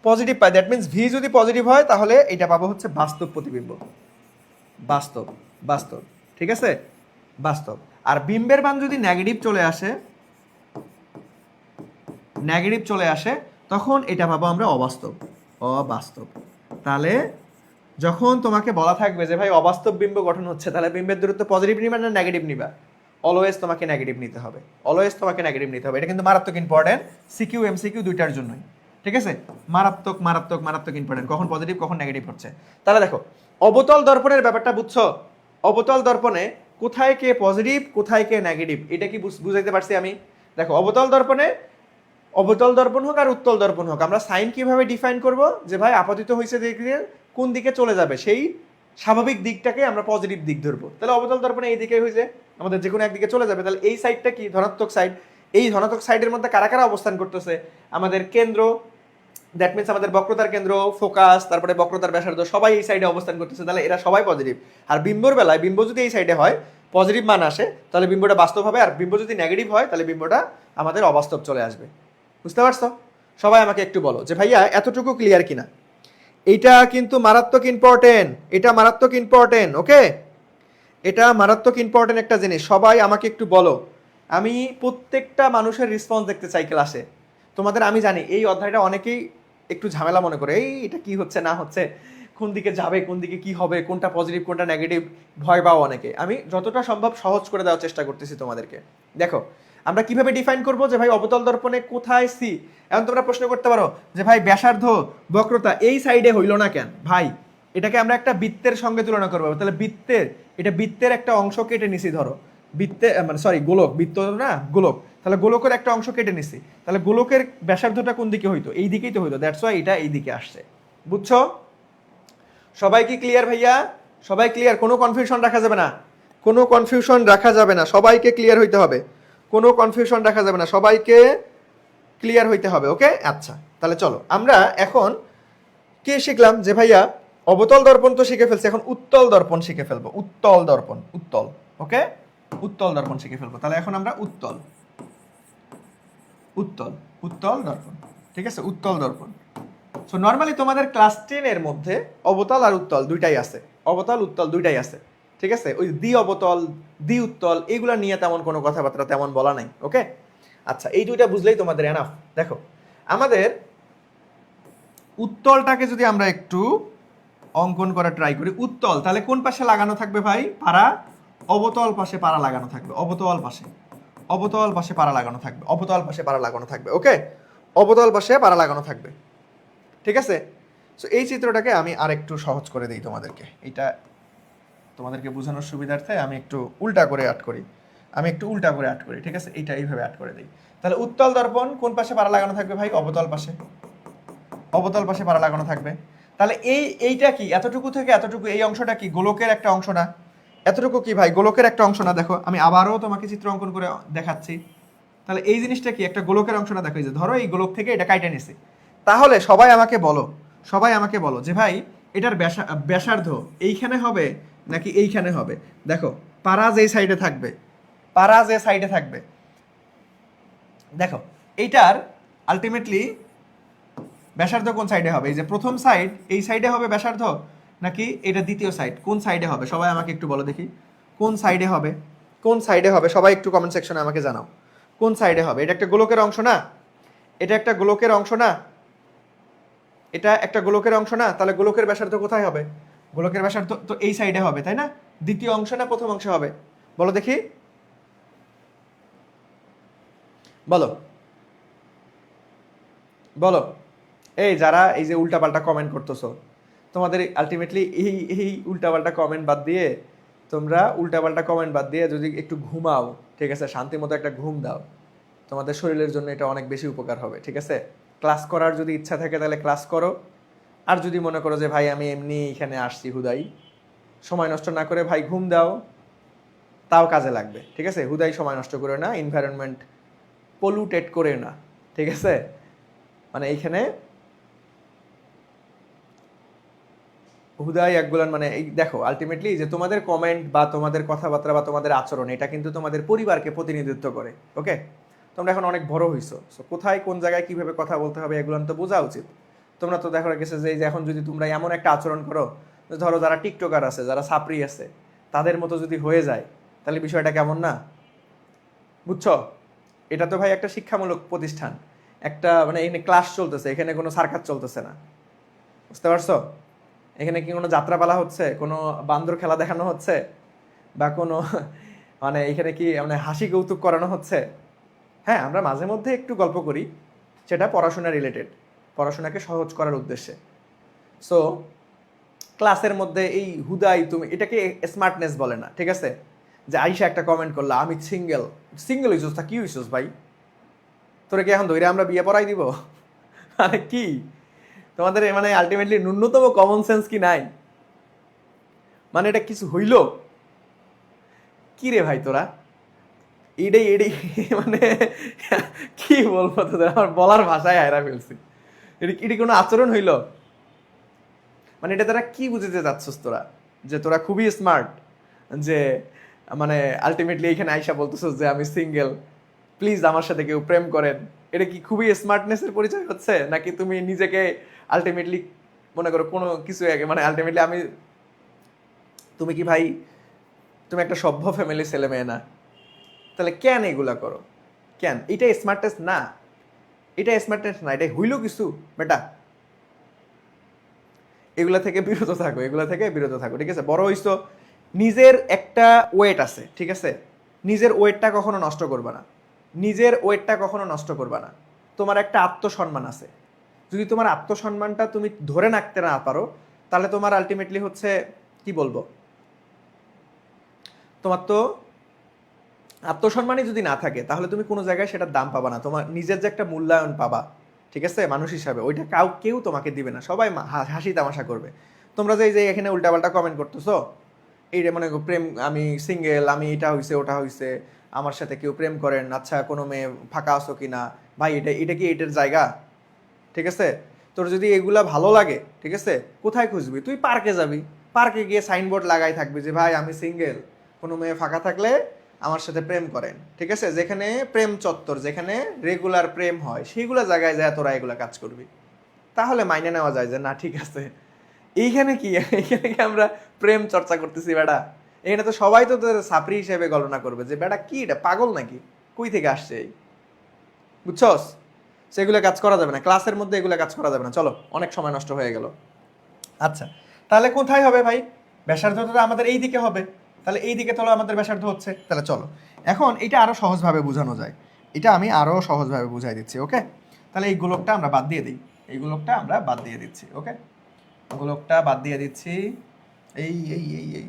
positive pi, that means V যদি পজিটিভ হয়, তাহলে এটা পাবো হচ্ছে বাস্তব প্রতিবিম্ব, বাস্তব, বাস্তব। ঠিক আছে, বাস্তব। আর বিম্বের মান যদি নেগেটিভ চলে আসে, নেগেটিভ চলে আসে, তখন এটা পাবো আমরা অবাস্তব, অবাস্তব। তাহলে যখন তোমাকে বলা থাকবে যে ভাই অবাস্তব বিম্ব গঠন হচ্ছে, তাহলে বিম্বের দূরত্ব পজিটিভ নিবা না নেগেটিভ নিবা? অলওয়েজ তোমাকে নেগেটিভ নিতে হবে, অলওয়েজ তোমাকে নেগেটিভ নিতে হবে। এটা কিন্তু মারাত্মক ইম্পর্টেন্ট, সিকিউ এমসিকিউ দুইটার জন্যই। ঠিক আছে, মারাত্মক মারাত্মক মারাত্মক ইম্পর্টেন্ট, কখন পজিটিভ কখন নেগেটিভ হচ্ছে। তাহলে দেখো অবতল দর্পণের ব্যাপারটা বুঝছো? অবতল দর্পণে কোথায় কে পজিটিভ কোথায় কে নেগেটিভ, এটা কি বুঝাইতে পারছি আমি? দেখো অবতল দর্পণে, অবতল দর্পণ হোক আর উত্তল দর্পণ হোক, আমরা সাইন কিভাবে ডিফাইন করব? যে ভাই আপতিত হয়েছে দেখে কোন দিকে চলে যাবে সেই স্বাভাবিক দিকটাকে আমরা পজিটিভ দিক ধরবো। তাহলে অবতল দর্পণে এই দিকে হয়েছে আমাদের যে কোনো একদিকে চলে যাবে, তাহলে এই সাইডটা কি ধনাত্মক সাইড। এই ধনাত্মক সাইডের মধ্যে কারা কারা অবস্থান করতেছে? আমাদের কেন্দ্র, দ্যাট মিনস আমাদের বক্রতার কেন্দ্র, ফোকাস, তারপরে বক্রতার ব্যাসার্ধ, সবাই এই সাইডে অবস্থান করতেছে, তাহলে এরা সবাই পজিটিভ। আর বিম্বর বেলায় বিম্ব যদি এই সাইডে হয়, পজিটিভ মান আসে, তাহলে বিম্বটা বাস্তব হবে। আর বিম্ব যদি নেগেটিভ হয়, তাহলে বিম্বটা আমাদের অবাস্তব চলে আসবে। বুঝতে পারছো? সবাই আমাকে একটু বলো যে ভাইয়া এতটুকু ক্লিয়ার কিনা? এটা কিন্তু মারাত্মক ইম্পর্টেন্ট, এটা মারাত্মক ইম্পর্টেন্ট, ওকে? এটা মারাত্মক ইম্পর্টেন্ট একটা জিনিস। সবাই আমাকে একটু বলো, আমি প্রত্যেকটা মানুষের রেসপন্স দেখতে চাই ক্লাসে। তোমাদের আমি জানি এই অধ্যায়টা অনেকেই একটু ঝামেলা মনে করে, এই এটা কি হচ্ছে না হচ্ছে, কোন দিকে যাবে, কোন দিকে কি হবে, কোনটা পজিটিভ কোনটা নেগেটিভ, ভয় পাও অনেকে। আমি যতটা সম্ভব সহজ করে দেওয়ার চেষ্টা করতেছি তোমাদেরকে। দেখো আমরা কিভাবে ডিফাইন করব যে ভাই অবতল দর্পণে কোথায় সি। এখন তোমরা প্রশ্ন করতে পারো যে ভাই ব্যাসার্ধ বক্রতা এই সাইডে হইল না কেন? ভাই এটাকে আমরা একটা বৃত্তের সঙ্গে তুলনা করবো, তাহলে বৃত্তের, এটা বৃত্তের একটা অংশ কেটে নিছি, ধরো বৃত্তে মানে সরি গোলক, বৃত্ত না গোলক, তাহলে গোলকের একটা অংশ কেটে নিছি, তাহলে গোলকের ব্যাসার্ধটা কোন দিকে হইতো? এই দিকেই তো হইতো, দ্যাটস ওয়াই এটা এই দিকে আসছে। বুঝছো? সবাই কি ক্লিয়ার ভাইয়া? সবাই ক্লিয়ার? কোনো কনফিউশন রাখা যাবে না, কোনো কনফিউশন রাখা যাবে না, সবাইকে ক্লিয়ার হইতে হবে, কোনো কনফিউশন রাখা যাবে না, সবাইকে ক্লিয়ার হইতে হবে, ওকে? আচ্ছা তাহলে চলো আমরা এখন কি শিখলাম যে ভাইয়া অবতল দর্পণ তো শিখে ফেলছি, এখন উত্তল দর্পণ শিখে ফেলবো। উত্তল দর্পণ, উত্তল, ওকে? উত্তল দর্পণ শিখে ফেলবো। তাহলে এখন আমরা উত্তল, উত্তল, উত্তল দর্পণ, ঠিক আছে? উত্তল দর্পণ। সো নর্মালি তোমাদের ক্লাস 10 এর মধ্যে অবতল আর উত্তল দুইটাই আছে, অবতল উত্তল দুইটাই আছে, ঠিক আছে? ওই দ্বি অবতল দ্বি উত্তল এগুলা নিয়ে তেমন কোনো কথাবার্তা তেমন বলা নাই, ওকে? আচ্ছা এই দুইটা বুঝলেই তোমাদের এনাফ। দেখো আমাদের উত্তলটাকে যদি আমরা একটু অঙ্কন করা ট্রাই করি, উত্তল তাহলে কোন পাশে লাগানো থাকবে ভাই? পারা। অবতল পাশে পারা লাগানো থাকবে, অবতল পাশে, অবতল পাশে পারা লাগানো থাকবে, অবতল পাশে পারা লাগানো থাকবে, ওকে? অবতল পাশে পারা লাগানো থাকবে, ঠিক আছে? সো এই চিত্রটাকে আমি আর একটু সহজ করে দিই তোমাদেরকে, এটা তোমাদেরকে বোঝানোর সুবিধার্থে আমি একটু উল্টা করে আর্ট করি, আমি একটু উল্টা করে আর্ট করি, ঠিক আছে? এইটা এইভাবে আর্ট করে দিই। তাহলে উত্তল দর্পণ কোন পাশে পারা লাগানো থাকবে ভাই? অবতল পাশে, অবতল পাশে পারা লাগানো থাকবে। তাহলে এইটা কি, এতটুকু থেকে এতটুকু এই অংশটা কি গোলকের একটা অংশ না? এতটুকু কি ভাই গোলকের একটা অংশ না? দেখো আমি আবারও তোমাকে চিত্র অঙ্কন করে দেখাচ্ছি। তাহলে এই জিনিসটা কি একটা গোলকের অংশ না? দেখো এই যে ধরো এই গোলক থেকে এটা কাইটে নিছি। তাহলে সবাই আমাকে বলো, সবাই আমাকে বলো যে ভাই এটার ব্যাসার্ধ এইখানে হবে নাকি এইখানে হবে? দেখো পারাজ এই সাইডে থাকবে, পারাজ এই সাইডে থাকবে। দেখো এইটার আলটিমেটলি ব্যাসার্ধ কোন সাইডে হবে? এই যে প্রথম সাইড এই সাইডে হবে ব্যাসার্ধ, নাকি এটা দ্বিতীয় সাইড? কোন সাইডে হবে সবাই আমাকে একটু বলো দেখি, কোন সাইডে হবে? কোন সাইডে হবে সবাই একটু কমেন্ট সেকশনে আমাকে জানাও, কোন সাইডে হবে? এটা একটা গোলকের অংশ না? এটা একটা গোলকের অংশ না? এটা একটা গোলকের অংশ না? তাহলে গোলকের ব্যাসার্ধ কোথায় হবে? গোলকের ব্যাসার্ধ তো এই সাইডে হবে, তাই না? দ্বিতীয় অংশ না প্রথম অংশ হবে? বলো দেখি, বলো বলো। এই যারা এই যে উল্টাপাল্টা কমেন্ট করতেছো, তোমাদের আলটিমেটলি এই এই উল্টাপাল্টা কমেন্ট বাদ দিয়ে, তোমরা উল্টাপাল্টা কমেন্ট বাদ দিয়ে যদি একটু ঘুমাও, ঠিক আছে, শান্তি মতো একটা ঘুম দাও, তোমাদের শরীরের জন্য এটা অনেক বেশি উপকার হবে, ঠিক আছে? ক্লাস করার যদি ইচ্ছা থাকে তাহলে ক্লাস করো, আর যদি মনে করো যে ভাই আমি এমনি এখানে আসছি হুদাই, সময় নষ্ট না করে ভাই ঘুম দাও, তাও কাজে লাগবে, ঠিক আছে? হুদাই সময় নষ্ট করে না, এনভায়রনমেন্ট পলিউটেড করে না, ঠিক আছে? মানে এইখানে হুদাই একগুলান মানে এই দেখো আলটিমেটলি যে তোমাদের কমেন্ট বা তোমাদের কথাবার্তা বা তোমাদের আচরণ এটা কিন্তু তোমাদের পরিবারকে প্রতিনিধিত্ব করে, ওকে? তোমরা এখন অনেক বড় হইছো, সো কোথায় কোন জায়গায় কিভাবে কথা বলতে হবে এগুলো তো বোঝা উচিত। তোমরা তো দেখা গেছে যে এই যে এখন যদি তোমরা এমন একটা আচরণ করো, ধরো যারা টিকটকার আছে, যারা সাপরি আছে, তাদের মতো যদি হয়ে যায়, তাহলে বিষয়টা কেমন না? বুঝছো? এটা তো ভাই একটা শিক্ষামূলক প্রতিষ্ঠান, একটা মানে এখানে ক্লাস চলতেছে, এখানে কোনো সার্কাস চলতেছে না, বুঝতে পারছো? এখানে কি কোনো যাত্রাপালা হচ্ছে, কোনো বান্দর খেলা দেখানো হচ্ছে, বা কোনো মানে এখানে কি মানে হাসি কৌতুক করানো হচ্ছে? হ্যাঁ আমরা মাঝে মধ্যে একটু গল্প করি, সেটা পড়াশোনা রিলেটেড, পড়াশোনাকে সহজ করার উদ্দেশ্যে। সো ক্লাসের মধ্যে এই হুদাই তুমি এটাকে স্মার্টনেস বলে না, ঠিক আছে? যে আইসা একটা কমেন্ট করলা আমি সিঙ্গেল, সিঙ্গেল হইছস তা কি হইছস ভাই? তোরে কি এখন ধরে আমরা বিয়ে পড়াই দিব? মানে কি তোমাদের মানে আলটিমেটলি ন্যূনতম কমন সেন্স কি নাই? মানে এটা কিছু হইল কি রে ভাই তোরা? এটাই এটাই মানে কি বলবো তোদের, আমার বলার ভাষায় হায়রা ফেলছি। এটি কোনো আচরণ হইল? মানে এটা তারা কি বুঝতে চাচ্ছস তোরা, যে তোরা খুবই স্মার্ট, যে মানে আলটিমেটলি এইখানে আইসা বলতেছস যে আমি সিঙ্গেল, প্লিজ আমার সাথে কেউ প্রেম করেন? এটা কি খুবই স্মার্টনেসের পরিচয় হচ্ছে, নাকি তুমি নিজেকে আলটিমেটলি মনে করো কোনো কিছু মানে আলটিমেটলি তুমি কি ভাই, তুমি একটা সভ্য ফ্যামিলির ছেলে মেয়ে না, তাহলে কেন এগুলা করো? কেন? এটা স্মার্টনেস না, এটা স্মার্টনেস না, এটা হইল কিছু বেটা। এগুলা থেকে বিরত থাকো, এগুলা থেকে বিরত থাকো, ঠিক আছে? বড় হইছো, নিজের একটা ওয়েট আছে, ঠিক আছে? নিজের ওয়েটটা কখনো নষ্ট করবা না, নিজের ওয়েটটা কখনো নষ্ট করবা না। তোমার একটা আত্মসম্মান আছে, যদি তোমার আত্মসম্মানটা তুমি ধরে রাখতে না পারো, তাহলে তোমার আলটিমেটলি হচ্ছে কি বলবো, তোমার তো আত্মসম্মানই যদি না থাকে, তাহলে তুমি কোনো জায়গায় সেটার দাম পাবা না, তোমার নিজের যে একটা মূল্যায়ন পাবা, ঠিক আছে, মানুষ হিসাবে, ওইটা কেউ তোমাকে দিবে না, সবাই হাসি তামাশা করবে। তোমরা যে এখানে উল্টাপাল্টা কমেন্ট করতেছো, এইটা মনে করো প্রেম, আমি সিঙ্গেল, আমি এটা হইছে ওটা হইছে, আমার সাথে কেউ প্রেম করেন, আচ্ছা কোনো মেয়ে ফাঁকা আছো কিনা, ভাই এটা কি এটার জায়গা? ঠিক আছে? তোর যদি এগুলা ভালো লাগে, ঠিক আছে, কোথায় খুঁজবি? তুই পার্কে যাবি, পার্কে গিয়ে সাইনবোর্ড লাগাই থাকবি যে ভাই আমি সিঙ্গেল, কোনো মেয়ে ফাঁকা থাকলে আমার সাথে প্রেম করেন, ঠিক আছে? যেখানে প্রেম চত্বর, যেখানে রেগুলার প্রেম হয়, সেইগুলো জায়গায় যায় তোরা এগুলা কাজ করবি, তাহলে মাইনে নেওয়া যায় যে না ঠিক আছে। এইখানে কি আমরা প্রেম চর্চা করতেছি বেটা? এখানে তো সবাই তো তোদের সাপড়ি হিসেবে গণনা করবে যে বেটা কি এটা পাগল নাকি, কই থেকে আসছে এই, বুঝছস? সেগুলো কাজ করা যাবে না, ক্লাসের মধ্যে এগুলো কাজ করা যাবে না। চলো, অনেক সময় নষ্ট হয়ে গেল। আচ্ছা, তাহলে কোথায় হবে ভাই? ব্যাসার্ধটা আমাদের এই দিকে হবে, তাহলে এই দিকে তোলো আমাদের ব্যাসার্ধ হচ্ছে, তাহলে চলো এখন এটা আরো সহজভাবে বোঝানো যায়, এটা আমি আরো সহজভাবে বুঝাই দিচ্ছি। ওকে, তাহলে এই গোলকটা আমরা বাদ দিয়ে দিই, এই গোলকটা আমরা বাদ দিয়ে দিচ্ছি। ওকে, গোলকটা বাদ দিয়ে দিচ্ছি। এই এই এই এই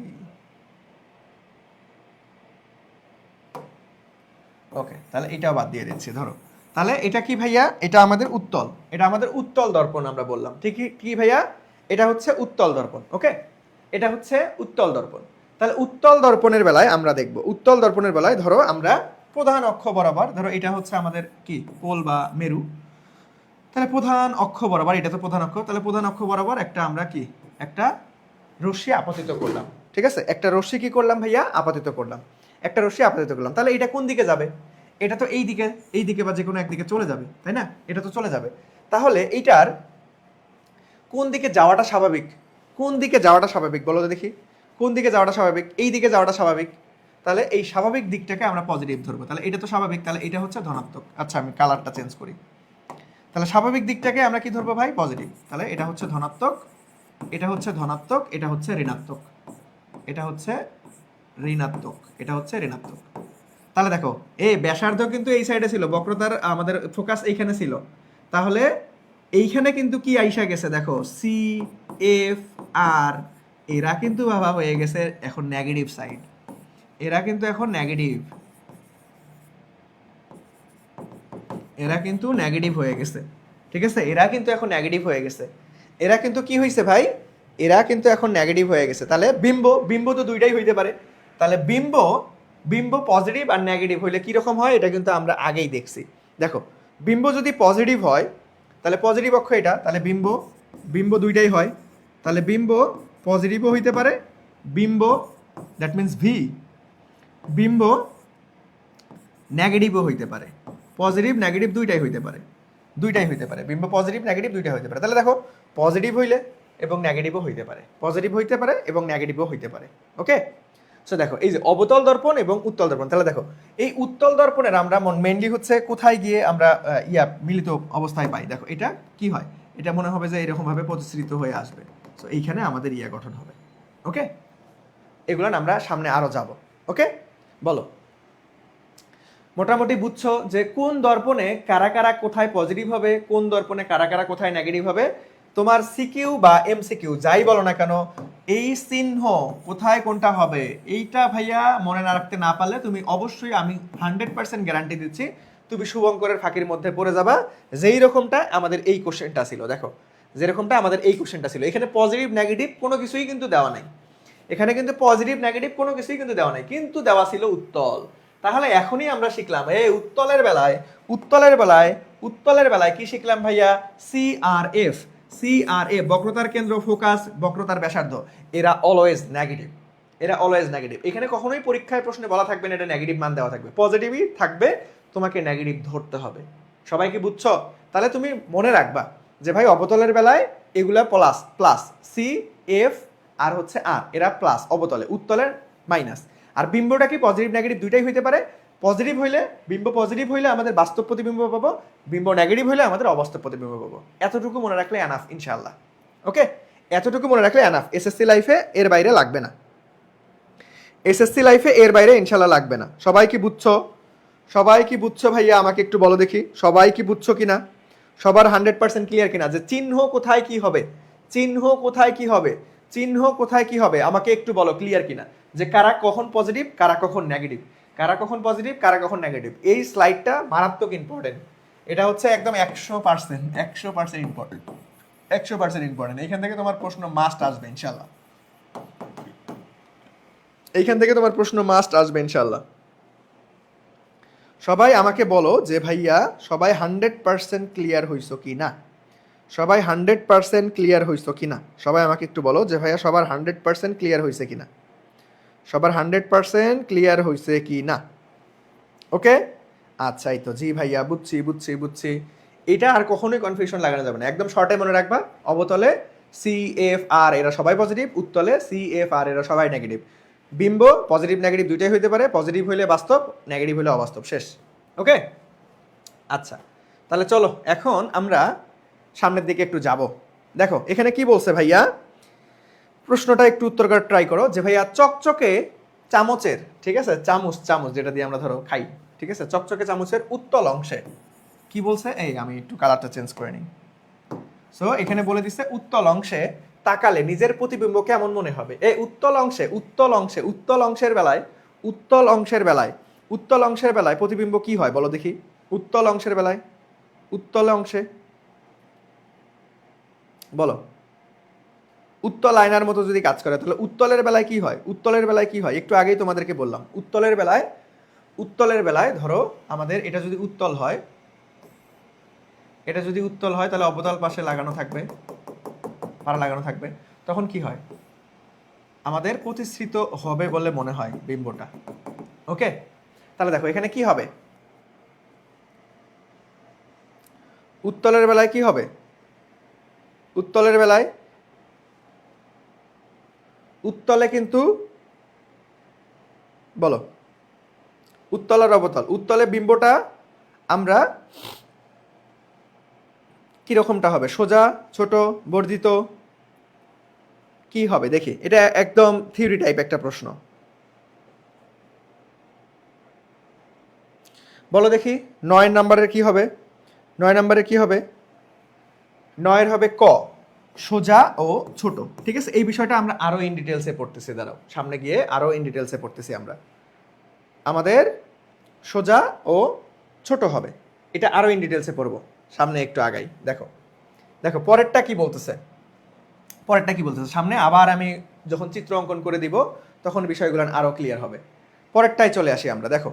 ওকে, তাহলে এটাও বাদ দিয়ে দিচ্ছি। ধরো, তাহলে এটা কি ভাইয়া? এটা আমাদের উত্তল, এটা আমাদের উত্তল দর্পণ আমরা বললাম, ঠিক কি ভাইয়া? এটা হচ্ছে উত্তল দর্পণ। ওকে, এটা হচ্ছে উত্তল দর্পণ। তাহলে উত্তল দর্পণের বেলায় আমরা দেখব, উত্তল দর্পণের বেলায় ধরো আমরা প্রধান অক্ষ বরাবর, ধরো এটা হচ্ছে আমাদের কি পোল বা মেরু, তাহলে প্রধান অক্ষ বরাবর, এটা তো প্রধান অক্ষ, তাহলে প্রধান অক্ষ বরাবর একটা আমরা কি একটা রশ্মি আপাতিত করলাম, ঠিক আছে? একটা রশ্মি কি করলাম ভাইয়া? আপাতিত করলাম, একটা রশ্মি আপাতিত করলাম। তাহলে এটা কোন দিকে যাবে? এটা তো এই দিকে, এই দিকে বা যে কোনো একদিকে চলে যাবে, তাই না? এটা তো চলে যাবে। তাহলে এইটার কোন দিকে যাওয়াটা স্বাভাবিক? কোন দিকে যাওয়াটা স্বাভাবিক বলো তো দেখি, কোন দিকে যাওয়াটা স্বাভাবিক? এই দিকে যাওয়াটা স্বাভাবিক। তাহলে এই স্বাভাবিক দিকটাকে আমরা পজিটিভ ধরবো, তাহলে এটা তো স্বাভাবিক, তাহলে এটা হচ্ছে ধনাত্মক। আচ্ছা, আমি কালারটা চেঞ্জ করি, তাহলে স্বাভাবিক দিকটাকে আমরা কি ধরবো ভাই? পজিটিভ। তাহলে এটা হচ্ছে ধনাত্মক, এটা হচ্ছে ধনাত্মক, এটা হচ্ছে ঋণাত্মক, এটা হচ্ছে ঋণাত্মক, এটা হচ্ছে ঋণাত্মক। তাহলে দেখো, এই ব্যাসার্ধ কিন্তু এই সাইডে ছিল, বক্রতার আমাদের ফোকাস এইখানে ছিল, তাহলে এইখানে কিন্তু কি আইসা গেছে দেখো, সি এফ আর, এরা কিন্তু বাবা হয়ে গেছে এখন নেগেটিভ সাইড, এরা কিন্তু এখন নেগেটিভ, এরা কিন্তু নেগেটিভ হয়ে গেছে, ঠিক আছে? এরা কিন্তু এখন নেগেটিভ হয়ে গেছে, এরা কিন্তু কি হয়েছে ভাই? এরা কিন্তু এখন নেগেটিভ হয়ে গেছে। তাহলে বিম্ব, বিম্ব তো দুইটাই হইতে পারে, তাহলে বিম্ব, বিম্ব পজিটিভ আর নেগেটিভ হইলে কীরকম হয় এটা কিন্তু আমরা আগেই দেখছি। দেখো, বিম্ব যদি পজিটিভ হয়, তাহলে পজিটিভ অক্ষ এটা, তাহলে বিম্ব, বিম্ব দুইটাই হয়, তাহলে বিম্ব পজিটিভও হইতে পারে, বিম্ব দ্যাট মিন্স ভি, বিম্ব নেগেটিভও হইতে পারে, পজিটিভ নেগেটিভ দুইটাই হইতে পারে, দুইটাই হইতে পারে, বিম্ব পজিটিভ নেগেটিভ দুইটাই হইতে পারে। তাহলে দেখো, পজিটিভ হইলে এবং নেগেটিভও হইতে পারে, পজিটিভ হইতে পারে এবং নেগেটিভও হইতে পারে। ওকে, সো দেখো এই যে অবতল দর্পণ এবং উত্তল দর্পণ, তাহলে দেখো এই উত্তল দর্পণের আমরা মেনলি হচ্ছে কোথায় গিয়ে আমরা মিলিত অবস্থায় পাই। দেখো এটা কি হয়, এটা মনে হবে যে এরকম ভাবে প্রতিসৃত হয়ে আসবে, সো এইখানে আমাদের গঠন হবে। ওকে, এগুলো আমরা সামনে আরো যাব। ওকে, বলো মোটামুটি বুঝছো যে কোন দর্পণে কারা কারা কোথায় পজিটিভ হবে, কোন দর্পণে কারা কারা কোথায় নেগেটিভ হবে। তোমার সিকিউ বা এমসিকিউ যাই বলো না কেন, এই চিহ্ন কোথায় কোনটা হবে এইটা ভাইয়া মনে না রাখতে না পারলে তুমি অবশ্যই, আমি 100% গ্যারান্টি দিচ্ছি, তুমি শুভঙ্করের ফাঁকির মধ্যে পড়ে যাবা। যেই রকমটা আমাদের এই কোশ্চেনটা ছিল, দেখো যেরকমটা আমাদের এই কোশ্চেনটা ছিল, এখানে পজিটিভ নেগেটিভ কোনো কিছুই কিন্তু দেওয়া নাই, এখানে কিন্তু পজিটিভ নেগেটিভ কোনো কিছুই কিন্তু দেওয়া নাই, কিন্তু দেওয়া ছিল উত্তল। তাহলে এখনই আমরা শিখলাম এই উত্তলের বেলায়, উত্তলের বেলায়, উত্তলের বেলায় কি শিখলাম ভাইয়া? C R F, C R F বক্রতার কেন্দ্র, ফোকাস, বক্রতার ব্যাসার্ধ, এরা অলওয়েজ নেগেটিভ, এরা অলওয়েজ নেগেটিভ। এখানে কখনোই পরীক্ষায় প্রশ্নে বলা থাকবে না এটা নেগেটিভ মান দেওয়া থাকবে, পজিটিভই থাকবে, তোমাকে নেগেটিভ ধরতে হবে। সবাই কি বুঝছো? তাহলে তুমি মনে রাখবা যে ভাই অবতলের বেলায় এগুলা plus plus, C F R হচ্ছে আর, এরা প্লাস অবতলে, উত্তলের মাইনাস। আর বিম্বটা কি পজিটিভ নেগেটিভ দুইটাই হইতে পারে। পজিটিভ হইলে, বিম্ব পজিটিভ হইলে আমাদের বাস্তব প্রতিবিম্ব পাবো, বিম্ব নেগেটিভ হইলে আমাদের অবাস্তব প্রতিবিম্ব পাবো। এতটুকু মনে রাখলে এনাফ ইনশাআল্লাহ। ওকে, এতটুকু মনে রাখলে এনাফ। এসএসসি লাইফে এর বাইরে লাগবে না, এসএসসি লাইফে এর বাইরে ইনশাআল্লাহ লাগবে না। সবাই কি বুঝছো? সবাই কি বুঝছো ভাইয়া? আমাকে একটু বলো দেখি, সবাই কি বুঝছো কিনা? সবার 100% ক্লিয়ার কিনা যে চিহ্ন কোথায় কি হবে, চিহ্ন কোথায় কি হবে, চিহ্ন কোথায় কি হবে, আমাকে একটু বলো ক্লিয়ার কিনা, যে কারা কখন পজিটিভ কারা কখন নেগেটিভ, কারা কখন পজিটিভ কারা কখন নেগেটিভ। এই স্লাইডটা মারাত্মক ইম্পর্টেন্ট, এটা হচ্ছে একদম 100% 100% ইম্পর্টেন্ট, 100% ইম্পর্টেন্ট। এইখান থেকে তোমার প্রশ্ন মাস্ট আসবে ইনশাল্লাহ, এইখান থেকে তোমার প্রশ্ন মাস্ট আসবে ইনশাল্লাহ। সবাই আমাকে বলো যে ভাইয়া সবাই 100% ক্লিয়ার হইছো কি না, সবাই 100% ক্লিয়ার হইছো কি না, সবাই আমাকে একটু বলো যে ভাইয়া সবার 100% ক্লিয়ার হইছে কি না, সবার 100% ক্লিয়ার হইছে কি না। ওকে, আচ্ছা এই তো, জি ভাইয়া বুঝছি বুঝছি বুঝছি। এটা আর কখনোই কনফিউশন লাগানো যাবে না, একদম শর্টে মনে রাখবা। অবতলে সি এফ আর এরা সবাই পজিটিভ, উত্তলে সি এফ আর এরা সবাই নেগেটিভ। বিম্ব পজিটিভ নেগেটিভ দুইটাই হইতে পারে, পজিটিভ হইলে বাস্তব, নেগেটিভ হইলে অবাস্তব, শেষ। ওকে, আচ্ছা তাহলে চলো এখন আমরা সামনের দিকে একটু যাব। দেখো এখানে কি বলছে ভাইয়া, প্রশ্নটা একটু উত্তর করার ট্রাই করো। যে ভাইয়া চকচকে চামচের, ঠিক আছে, চামচ চামচ যেটা দিয়ে আমরা ধরো খাই, ঠিক আছে, চকচকে চামচের উত্তল অংশে কি বলছে, এই আমি একটু কালারটা চেঞ্জ করে নিই। সো এখানে বলে দিচ্ছে উত্তল অংশে তাকালে নিজের প্রতিবিম্ব কেমন মনে হবে। এই উত্তল অংশে, উত্তল অংশে, উত্তল অংশের বেলায়, উত্তল অংশের বেলায়, উত্তল অংশের বেলায় প্রতিবিম্ব কি হয় বলো দেখি। উত্তল অংশের বেলায়, উত্তল অংশে বলো, উত্তল আয়নার মতো যদি কাজ করে তাহলে উত্তলের বেলায় কি হয়, উত্তলের বেলায় কি হয় একটু আগেই তোমাদেরকে বললাম। উত্তলের বেলায়, উত্তলের বেলায় ধরো আমাদের এটা যদি উত্তল হয়, এটা যদি উত্তল হয় তাহলে অবতল পাশে লাগানো থাকবে, পাড়া লাগানো থাকবে, তখন কি হয় আমাদের প্রতিশ্রিত হবে বলে মনে হয় বিম্বটা। ওকে, তাহলে দেখো এখানে কি হবে, উত্তলের বেলায় কি হবে, উত্তলের বেলায়, উত্তলে কিন্তু বলো, উত্তল আর অবতল, উত্তলে বিম্বটা আমরা কিরকমটা হবে, সোজা, ছোট, বর্ধিত, কি হবে দেখি। এটা একদম থিওরি টাইপ একটা প্রশ্ন, বলো দেখি। 9 নাম্বারের কি হবে, 9 নাম্বারের কি হবে, 9 হবে ক, সোজা ও ছোট। ঠিক আছে, এই বিষয়টা আমরা আরো ইন ডিটেলসে পড়তেছি, দাঁড়াও সামনে গিয়ে আরো ইন ডিটেলসে পড়তেছি আমরা। আমাদের সোজা ও ছোট হবে, এটা আরো ইন ডিটেলসে পড়বো সামনে, একটু আগাই। দেখো দেখো পরেরটা কি বলতেছে, পরেরটা কি বলতেছে সামনে আবার আমি যখন চিত্র অঙ্কন করে দিব তখন বিষয়গুলো আরো ক্লিয়ার হবে। পরেরটায় চলে আসি আমরা, দেখো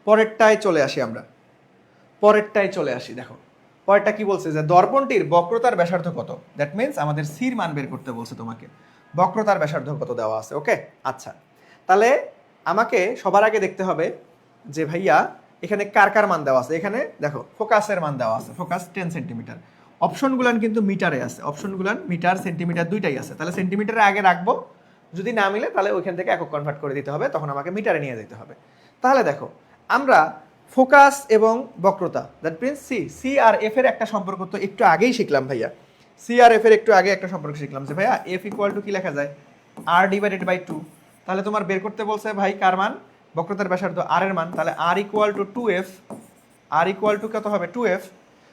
পরেরটায় চলে আসি আমরা, পরেরটায় চলে আসি। দেখো পরেরটা কি বলছে, যে দর্পণটির বক্রতার ব্যাসার্ধ কত, দ্যাট মিনস আমাদের সির মান বের করতে বলছে তোমাকে, বক্রতার ব্যাসার্ধ কত দেওয়া আছে। ওকে, আচ্ছা তাহলে আমাকে সবার আগে দেখতে হবে যে ভাইয়া এখানে কার কার মান দেওয়া আছে। এখানে দেখো ফোকাসের মান দেওয়া আছে, ফোকাস 10 সেন্টিমিটার, অপশনগুলান কিন্তু মিটারে আছে, অপশনগুলান মিটার সেন্টিমিটার দুইটাই আছে, তাহলে সেন্টিমিটারে আগে রাখবো, যদি না মিলে তাহলে ওইখান থেকে একক কনভার্ট করে দিতে হবে, তখন আমাকে মিটারে নিয়ে যেতে হবে। তাহলে দেখো আমরা ফোকাস এবং বক্রতা, that means C, C R F এর একটা সম্পর্ক তো একটু আগেই শিখলাম ভাইয়া, সি আর এফ এর একটু আগে একটা সম্পর্ক শিখলাম যে ভাইয়া এফ ইকুয়াল টু কি লেখা যায়, আর ডিভাইডেড বাই 2। তাহলে তোমার বের করতে বলছে ভাই কার মান, বক্রতার ব্যাসার্ধ আর এর মান, তাহলে R equal to 2f, R equal to কত হবে 2f।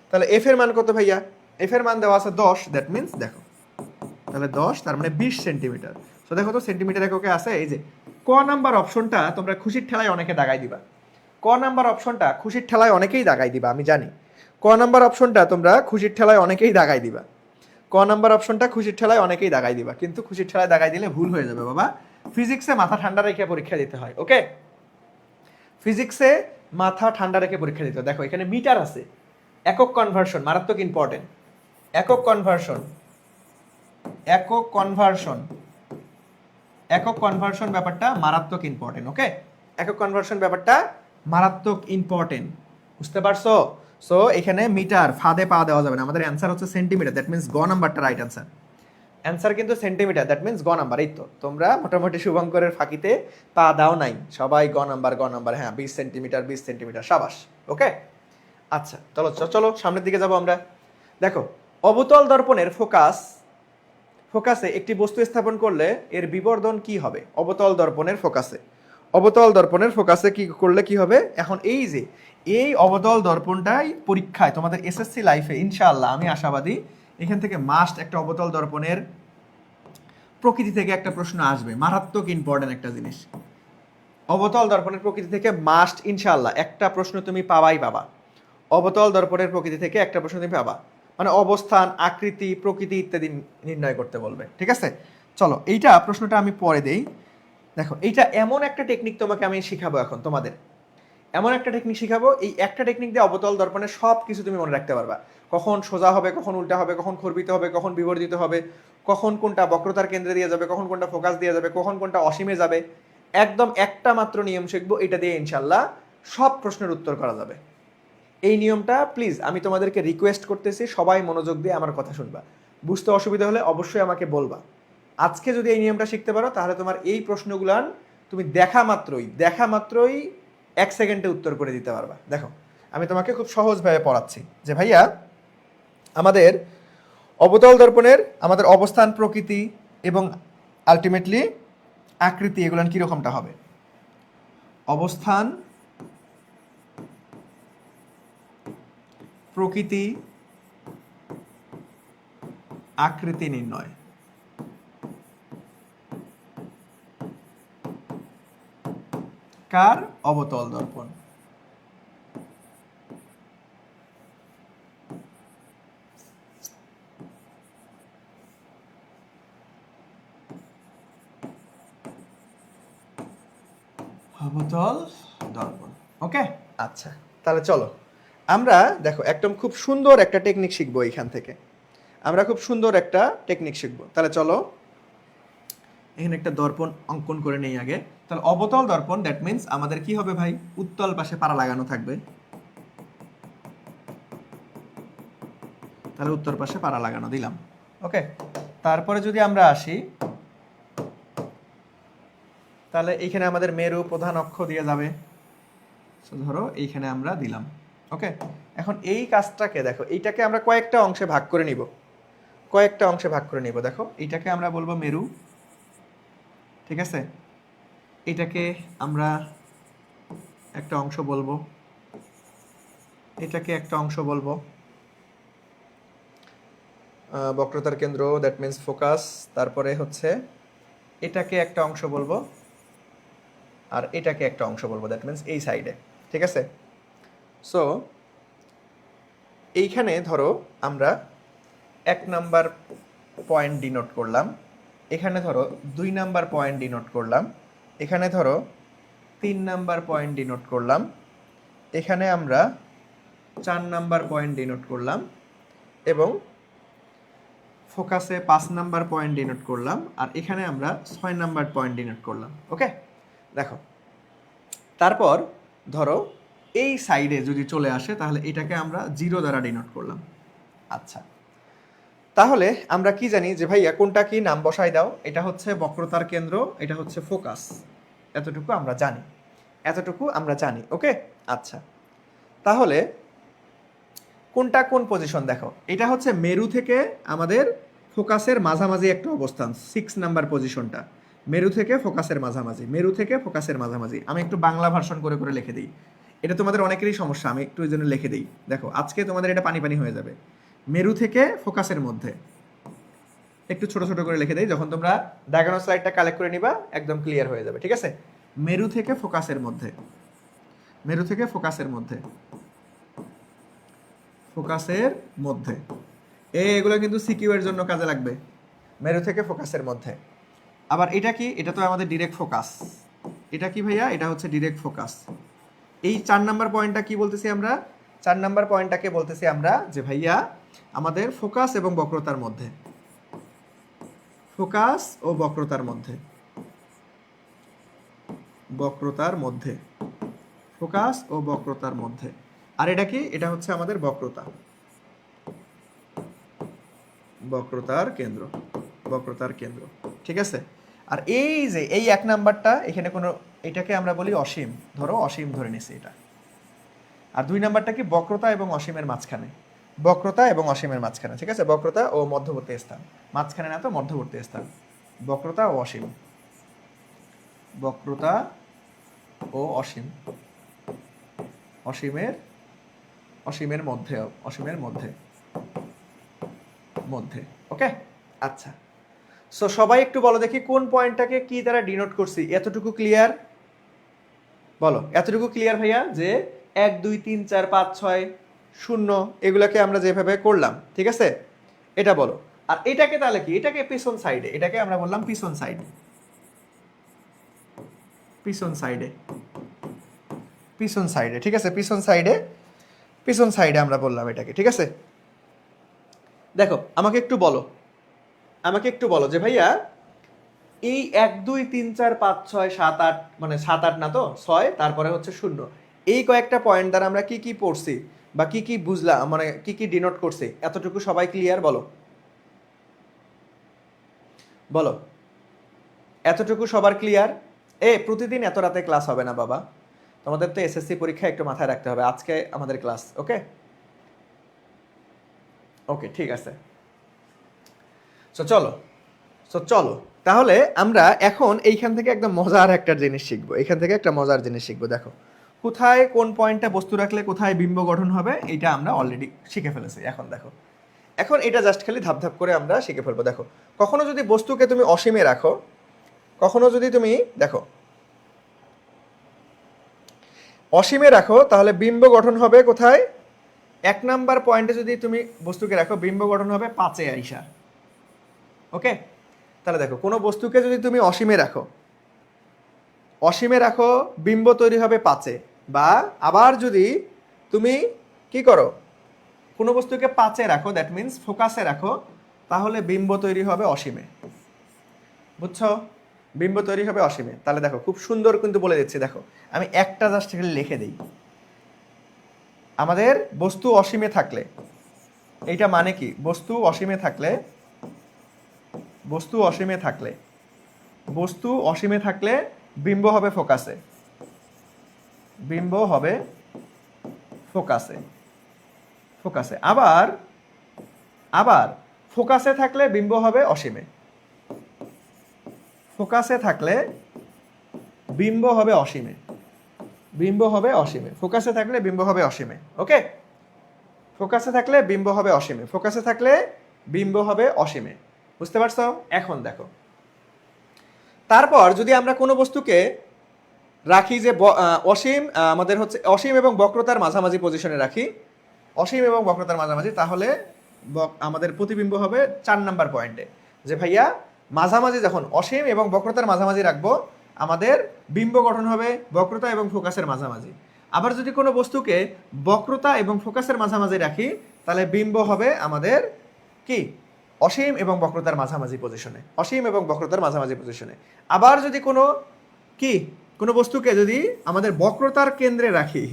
তাহলে এফ এর মান কত ভাইয়া, এফ এর মান দেওয়া আছে 10, দ্যাট মিনস দেখো তাহলে 10 তার মানে 20 সেন্টিমিটার। তো দেখো তো সেন্টিমিটার এককে আছে, এই যে ক নাম্বার অপশনটা তোমরা খুশির ঠেলায় অনেকে দাগাই দিবা, ক নাম্বার অপশনটা খুশির ঠেলায় অনেকেই দাগাই দিবা, আমি জানি ক নাম্বার অপশনটা তোমরা খুশির ঠেলায় অনেকেই দাগাই দিবা, ক নাম্বার অপশনটা খুশির ঠেলায় অনেকেই দাগাই দিবা, কিন্তু খুশির ঠেলায় দাগাই দিলে ভুল হয়ে যাবে বাবা। ফিজিক্সে মাথা ঠান্ডা রেখে পরীক্ষা দিতে হয়। ওকে, ফিজিক্সে মাথা ঠান্ডা রেখে পরীক্ষা দিতে হয়। দেখো এখানে মিটার আছে, একক কনভার্সন মারাত্মক ইম্পর্টেন্ট, একক কনভার্সন, একক কনভার্সন, একক কনভার্সন ব্যাপারটা মারাত্মক ইম্পর্টেন্ট। ওকে, একক কনভার্সন ব্যাপারটা মারাত্মক ইম্পর্টেন্ট, বুঝতে পারছো? সো এখানে মিটার ফাঁদে পা দেওয়া যাবে না, আমাদের অ্যান্সার হচ্ছে সেন্টিমিটার, দ্যাট মিনস গ নাম্বারটা রাইট অ্যান্সার। অ্যান্সার কিন্তু সেন্টিমিটার, দ্যাট মিনস গ নাম্বার। এই তো তোমরা মোটামুটি শুভঙ্করের ফাঁকিতে পা দাও নাই, সবাই গ নাম্বার গ নাম্বার, হ্যাঁ 20 সেন্টিমিটার 20 সেন্টিমিটার, সাবাস। ওকে আচ্ছা চলো চলো সামনের দিকে যাব আমরা। দেখো অবতল দর্পণের ফোকাসে একটি বস্তু স্থাপন করলে এর বিবর্ধন কি হবে? অবতল দর্পণের ফোকাসে কি করলে কি হবে? এখন এই যে এই অবতল দর্পণটাই পরীক্ষায় তোমাদের এসএসসি লাইফে ইনশাআল্লাহ আমি আশাবাদী এখান থেকে মাস্ট একটা অবতল দর্পণের প্রকৃতি থেকে একটা প্রশ্ন আসবে, মারাত্মক ইম্পর্টেন্ট একটা জিনিস। অবতল দর্পণের প্রকৃতি থেকে মাস্ট ইনশাআল্লাহ একটা প্রশ্ন তুমি পাবা। অবতল দর্পণের প্রকৃতি থেকে একটা প্রশ্ন তুমি পাবা, মানে অবস্থান, আকৃতি, প্রকৃতি ইত্যাদি নির্ণয় করতে বলবে। ঠিক আছে, চলো এইটা প্রশ্নটা আমি পরে দেই। দেখো এইটা এমন একটা টেকনিক তোমাকে আমি শিখাবো এখন, তোমাদের এমন একটা টেকনিক শিখাবো, এই একটা টেকনিক দিয়ে অবতল দর্পণের সব কিছু তুমি মনে রাখতে পারবা। কখন সোজা হবে, কখন উল্টা হবে, কখন খর্বিত হবে, কখন বিবর্ধিত হবে, কখন কোনটা বক্রতার কেন্দ্রে দিয়ে যাবে, কখন কোনটা ফোকাস দিয়ে যাবে, কখন কোনটা অসীমে যাবে। একদম একটা মাত্র নিয়ম শিখবো, এটা দিয়ে ইনশাল্লাহ সব প্রশ্নের উত্তর করা যাবে। এই নিয়মটা প্লিজ আমি তোমাদেরকে রিকোয়েস্ট করতেছি, সবাই মনোযোগ দিয়ে আমার কথা শুনবা। বুঝতে অসুবিধা হলে অবশ্যই আমাকে বলবা। আজকে যদি এই নিয়মটা শিখতে পারো তাহলে তোমার এই প্রশ্নগুলান তুমি দেখা মাত্রই 1 সেকেন্ডে উত্তর করে দিতে পারবা। দেখো আমি তোমাকে খুব সহজভাবে পড়াচ্ছি যে ভাইয়া আমাদের অবতল দর্পণের আমাদের অবস্থান, প্রকৃতি এবং আলটিমেটলি আকৃতি এগুলান কীরকমটা হবে। অবস্থান, প্রকৃতি, আকৃতি নির্ণয়। কার? অবতল দর্পণ। অবতল দর্পণ। ওকে আচ্ছা তাহলে চলো আমরা দেখো একদম খুব সুন্দর একটা টেকনিক শিখবো এইখান থেকে, আমরা খুব সুন্দর একটা টেকনিক শিখবো। তাহলে চলো এখানে একটা দর্পণ অঙ্কন করে নেই আগে। তাহলে অবতল দর্পণ, দ্যাট মিন্স আমাদের কি হবে ভাই? উত্তল পাশে পারা লাগানো থাকবে, তাহলে উত্তর পাশে পারা লাগানো দিলাম। ওকে তারপরে যদি আমরা আসি তাহলে এইখানে আমাদের মেরু প্রধান অক্ষ দিয়ে যাবে, ধরো এইখানে আমরা দিলাম। ওকে এখন এই কাজটাকে দেখো, এইটাকে আমরা কয়েকটা অংশে ভাগ করে নিব, দেখো এইটাকে আমরা বলবো মেরু, ঠিক আছে? এটাকে আমরা একটা অংশ বলবো, এটাকে একটা অংশ বলবো বক্রতার কেন্দ্র, দ্যাট মিন্স ফোকাস। তারপরে হচ্ছে এটাকে একটা অংশ বলবো, আর এটাকে একটা অংশ বলবো, দ্যাট মিন্স এই সাইডে। ঠিক আছে, সো এইখানে ধরো আমরা 1 নাম্বার পয়েন্ট ডিনোট করলাম, এখানে ধরো 2 নাম্বার পয়েন্ট ডিনোট করলাম, এখানে ধরো 3 নাম্বার পয়েন্ট ডিনোট করলাম, এখানে আমরা 4 নাম্বার পয়েন্ট ডিনোট করলাম, এবং ফোকাসে 5 নাম্বার পয়েন্ট ডিনোট করলাম, আর এখানে আমরা 6 নাম্বার পয়েন্ট ডিনোট করলাম। ওকে দেখো তারপর ধরো এই সাইডে যদি চলে আসে তাহলে এটাকে আমরা 0 দ্বারা ডিনোট করলাম। আচ্ছা তাহলে আমরা কি জানি যে ভাইয়া কোনটা কি নাম বসাই দাও, এটা হচ্ছে বক্রতার কেন্দ্র, এটা হচ্ছে ফোকাস, এতটুকু আমরা জানি। ওকে আচ্ছা তাহলে কোনটা কোন পজিশন দেখো, এটা হচ্ছে মেরু থেকে আমাদের ফোকাসের মাঝামাঝি একটা অবস্থান, 6 নাম্বার পজিশনটা মেরু থেকে ফোকাসের মাঝামাঝি। আমি একটু বাংলা ভার্সন করে করে লিখে দিই, এটা তোমাদের অনেকেরই সমস্যা, আমি একটু এই জন্য লিখে দিই। দেখো আজকে তোমাদের এটা পানি হয়ে যাবে। মেরু থেকে ফোকাসের মধ্যে, একটু ছোট ছোট করে লিখে দেই, যখন তোমরা ডায়াগোনাল স্লাইডটা কালেক্ট করে নিবা একদম ক্লিয়ার হয়ে যাবে। ঠিক আছে, মেরু থেকে ফোকাসের মধ্যে, এগুলো কিন্তু সিকিউ এর জন্য কাজে লাগবে। মেরু থেকে ফোকাসের মধ্যে। আবার এটা কি? এটা তো আমাদের ডিরেক্ট ফোকাস। এটা কি ভাইয়া? এটা হচ্ছে ডিরেক্ট ফোকাস। এই 4 নাম্বার পয়েন্টটা কি বলতেছি আমরা? 4 নাম্বার পয়েন্টটাকে বলতেছি আমরা যে ভাইয়া আমাদের ফোকাস এবং বক্রতার মধ্যে, ফোকাস ও বক্রতার মধ্যে, ফোকাস ও বক্রতার মধ্যে। আর এটা কি, এটা হচ্ছে আমাদের বক্রতা, বক্রতার কেন্দ্র, বক্রতার কেন্দ্র, ঠিক আছে। আর এই যে এই 1 নাম্বারটা এখানে কোনো, এটাকে আমরা বলি অসীম, ধরো অসীম ধরে নিছি এটা। আর 2 নাম্বারটা কি, বক্রতা এবং অসীমের মাঝখানে, বক্রতা এবং অসীমের মাঝখানে, ঠিক আছে, বক্রতা ও মধ্যবর্তী স্থান, মাঝখানে না তো মধ্যবর্তী স্থান, বক্রতা ও অসীম, বক্রতা ও অসীম, অসীমের, অসীমের মধ্যে, অসীমের মধ্যে, মধ্যে, ওকে। আচ্ছা, সো সবাই একটু বলো দেখি কোন পয়েন্টটাকে কি দ্বারা ডিনোট করছি, এতটুকু ক্লিয়ার? বলো এতটুকু ক্লিয়ার ভাইয়া, যে 1 2 3 4 5 6 0 এগুলাকে আমরা যেভাবে করলাম, ঠিক আছে, এটা বলো। আর এটাকে তাহলে কি, এটাকে পিছন সাইডে, এটাকে আমরা বললাম পিছন সাইডে, পিছন সাইডে, পিছন সাইডে, ঠিক আছে, পিছন সাইডে, পিছন সাইডে আমরা বললাম এটাকে, ঠিক আছে। দেখো আমাকে একটু বলো, আমাকে একটু বলো যে ভাইয়া এই 1 2 3 4 5 6 7 8, মানে 7 8 না তো 6, তারপরে হচ্ছে 0, এই কয়েকটা পয়েন্ট দ্বারা আমরা কি কি পড়ছি বা কি কি বুঝলাম, মানে কি কি ডিনোট করছি, এতটুকু সবাই ক্লিয়ার? বলো বলো, এতটুকু সবার ক্লিয়ার? প্রতিদিন এত রাতে ক্লাস হবে না বাবা, তোমাদের তো এসএসসি পরীক্ষা একটু মাথায় রাখতে হবে, আজকে আমাদের ক্লাস, ওকে ওকে, ঠিক আছে। চলো, চলো তাহলে আমরা এখন এইখান থেকে একদম মজার একটা জিনিস শিখবো, এখান থেকে একটা মজার জিনিস শিখবো। দেখো কোথায় কোন পয়েন্টটা বস্তু রাখলে কোথায় বিম্ব গঠন হবে, এটা আমরা অলরেডি শিখে ফেলেছি। এখন দেখো, এখন এটা জাস্ট খালি ধাপ ধাপ করে আমরা শিখে ফেলবো। দেখো কখনো যদি বস্তুকে তুমি অসীমে রাখো, কখনো যদি তুমি দেখো অসীমে রাখো, তাহলে বিম্ব গঠন হবে কোথায়? 1 নাম্বার পয়েন্টে যদি তুমি বস্তুকে রাখো, বিম্ব গঠন হবে 5-এ আইসা, ওকে। তাহলে দেখো কোনো বস্তুকে যদি তুমি অসীমে রাখো, অসীমে রাখো, বিম্ব তৈরি হবে 5-এ। বা আবার যদি তুমি কি করো, কোনো বস্তুকে 5-এ রাখো, দ্যাট মিন্স ফোকাসে রাখো, তাহলে বিম্ব তৈরি হবে অসীমে, বুঝছো? বিম্ব তৈরি হবে অসীমে। তাহলে দেখো খুব সুন্দর কিন্তু বলে দিচ্ছি, দেখো আমি একটা জাস্ট এখানে লিখে দিই। আমাদের বস্তু অসীমে থাকলে, এইটা মানে কি, বস্তু অসীমে থাকলে, বস্তু অসীমে থাকলে, বস্তু অসীমে থাকলে বিম্ব হবে ফোকাসে, বিম্ব হবে ফোকাসে, ফোকাসে। আবার আবার ফোকাসে থাকলে বিম্ব হবে অসীমে, ফোকাসে থাকলে বিম্ব হবে অসীমে, বিম্ব হবে অসীমে, ফোকাসে থাকলে বিম্ব হবে অসীমে, ওকে। ফোকাসে থাকলে বিম্ব হবে অসীমে, ফোকাসে থাকলে বিম্ব হবে অসীমে, বুঝতে পারছো? এখন দেখো, তারপর যদি আমরা কোনো বস্তুকে রাখি যে অসীম, আমাদের হচ্ছে অসীম এবং বক্রতার মাঝামাঝি পজিশনে রাখি, অসীম এবং বক্রতার মাঝামাঝি, তাহলে আমাদের প্রতিবিম্ব হবে 4 নাম্বার পয়েন্টে, যে ভাইয়া মাঝামাঝি যখন অসীম এবং বক্রতার মাঝামাঝি রাখবো, আমাদের বিম্ব গঠন হবে বক্রতা এবং ফোকাসের মাঝামাঝি। আবার যদি কোনো বস্তুকে বক্রতা এবং ফোকাসের মাঝামাঝি রাখি, তাহলে বিম্ব হবে আমাদের কি, অসীম এবং বক্রতার মাঝামাঝি পজিশনে, অসীম এবং বক্রতার মাঝামাঝি পজিশনে। আবার যদি কোনো কি, কোনো বস্তুকে যদি আমাদের বক্রতার কেন্দ্রে রাখি,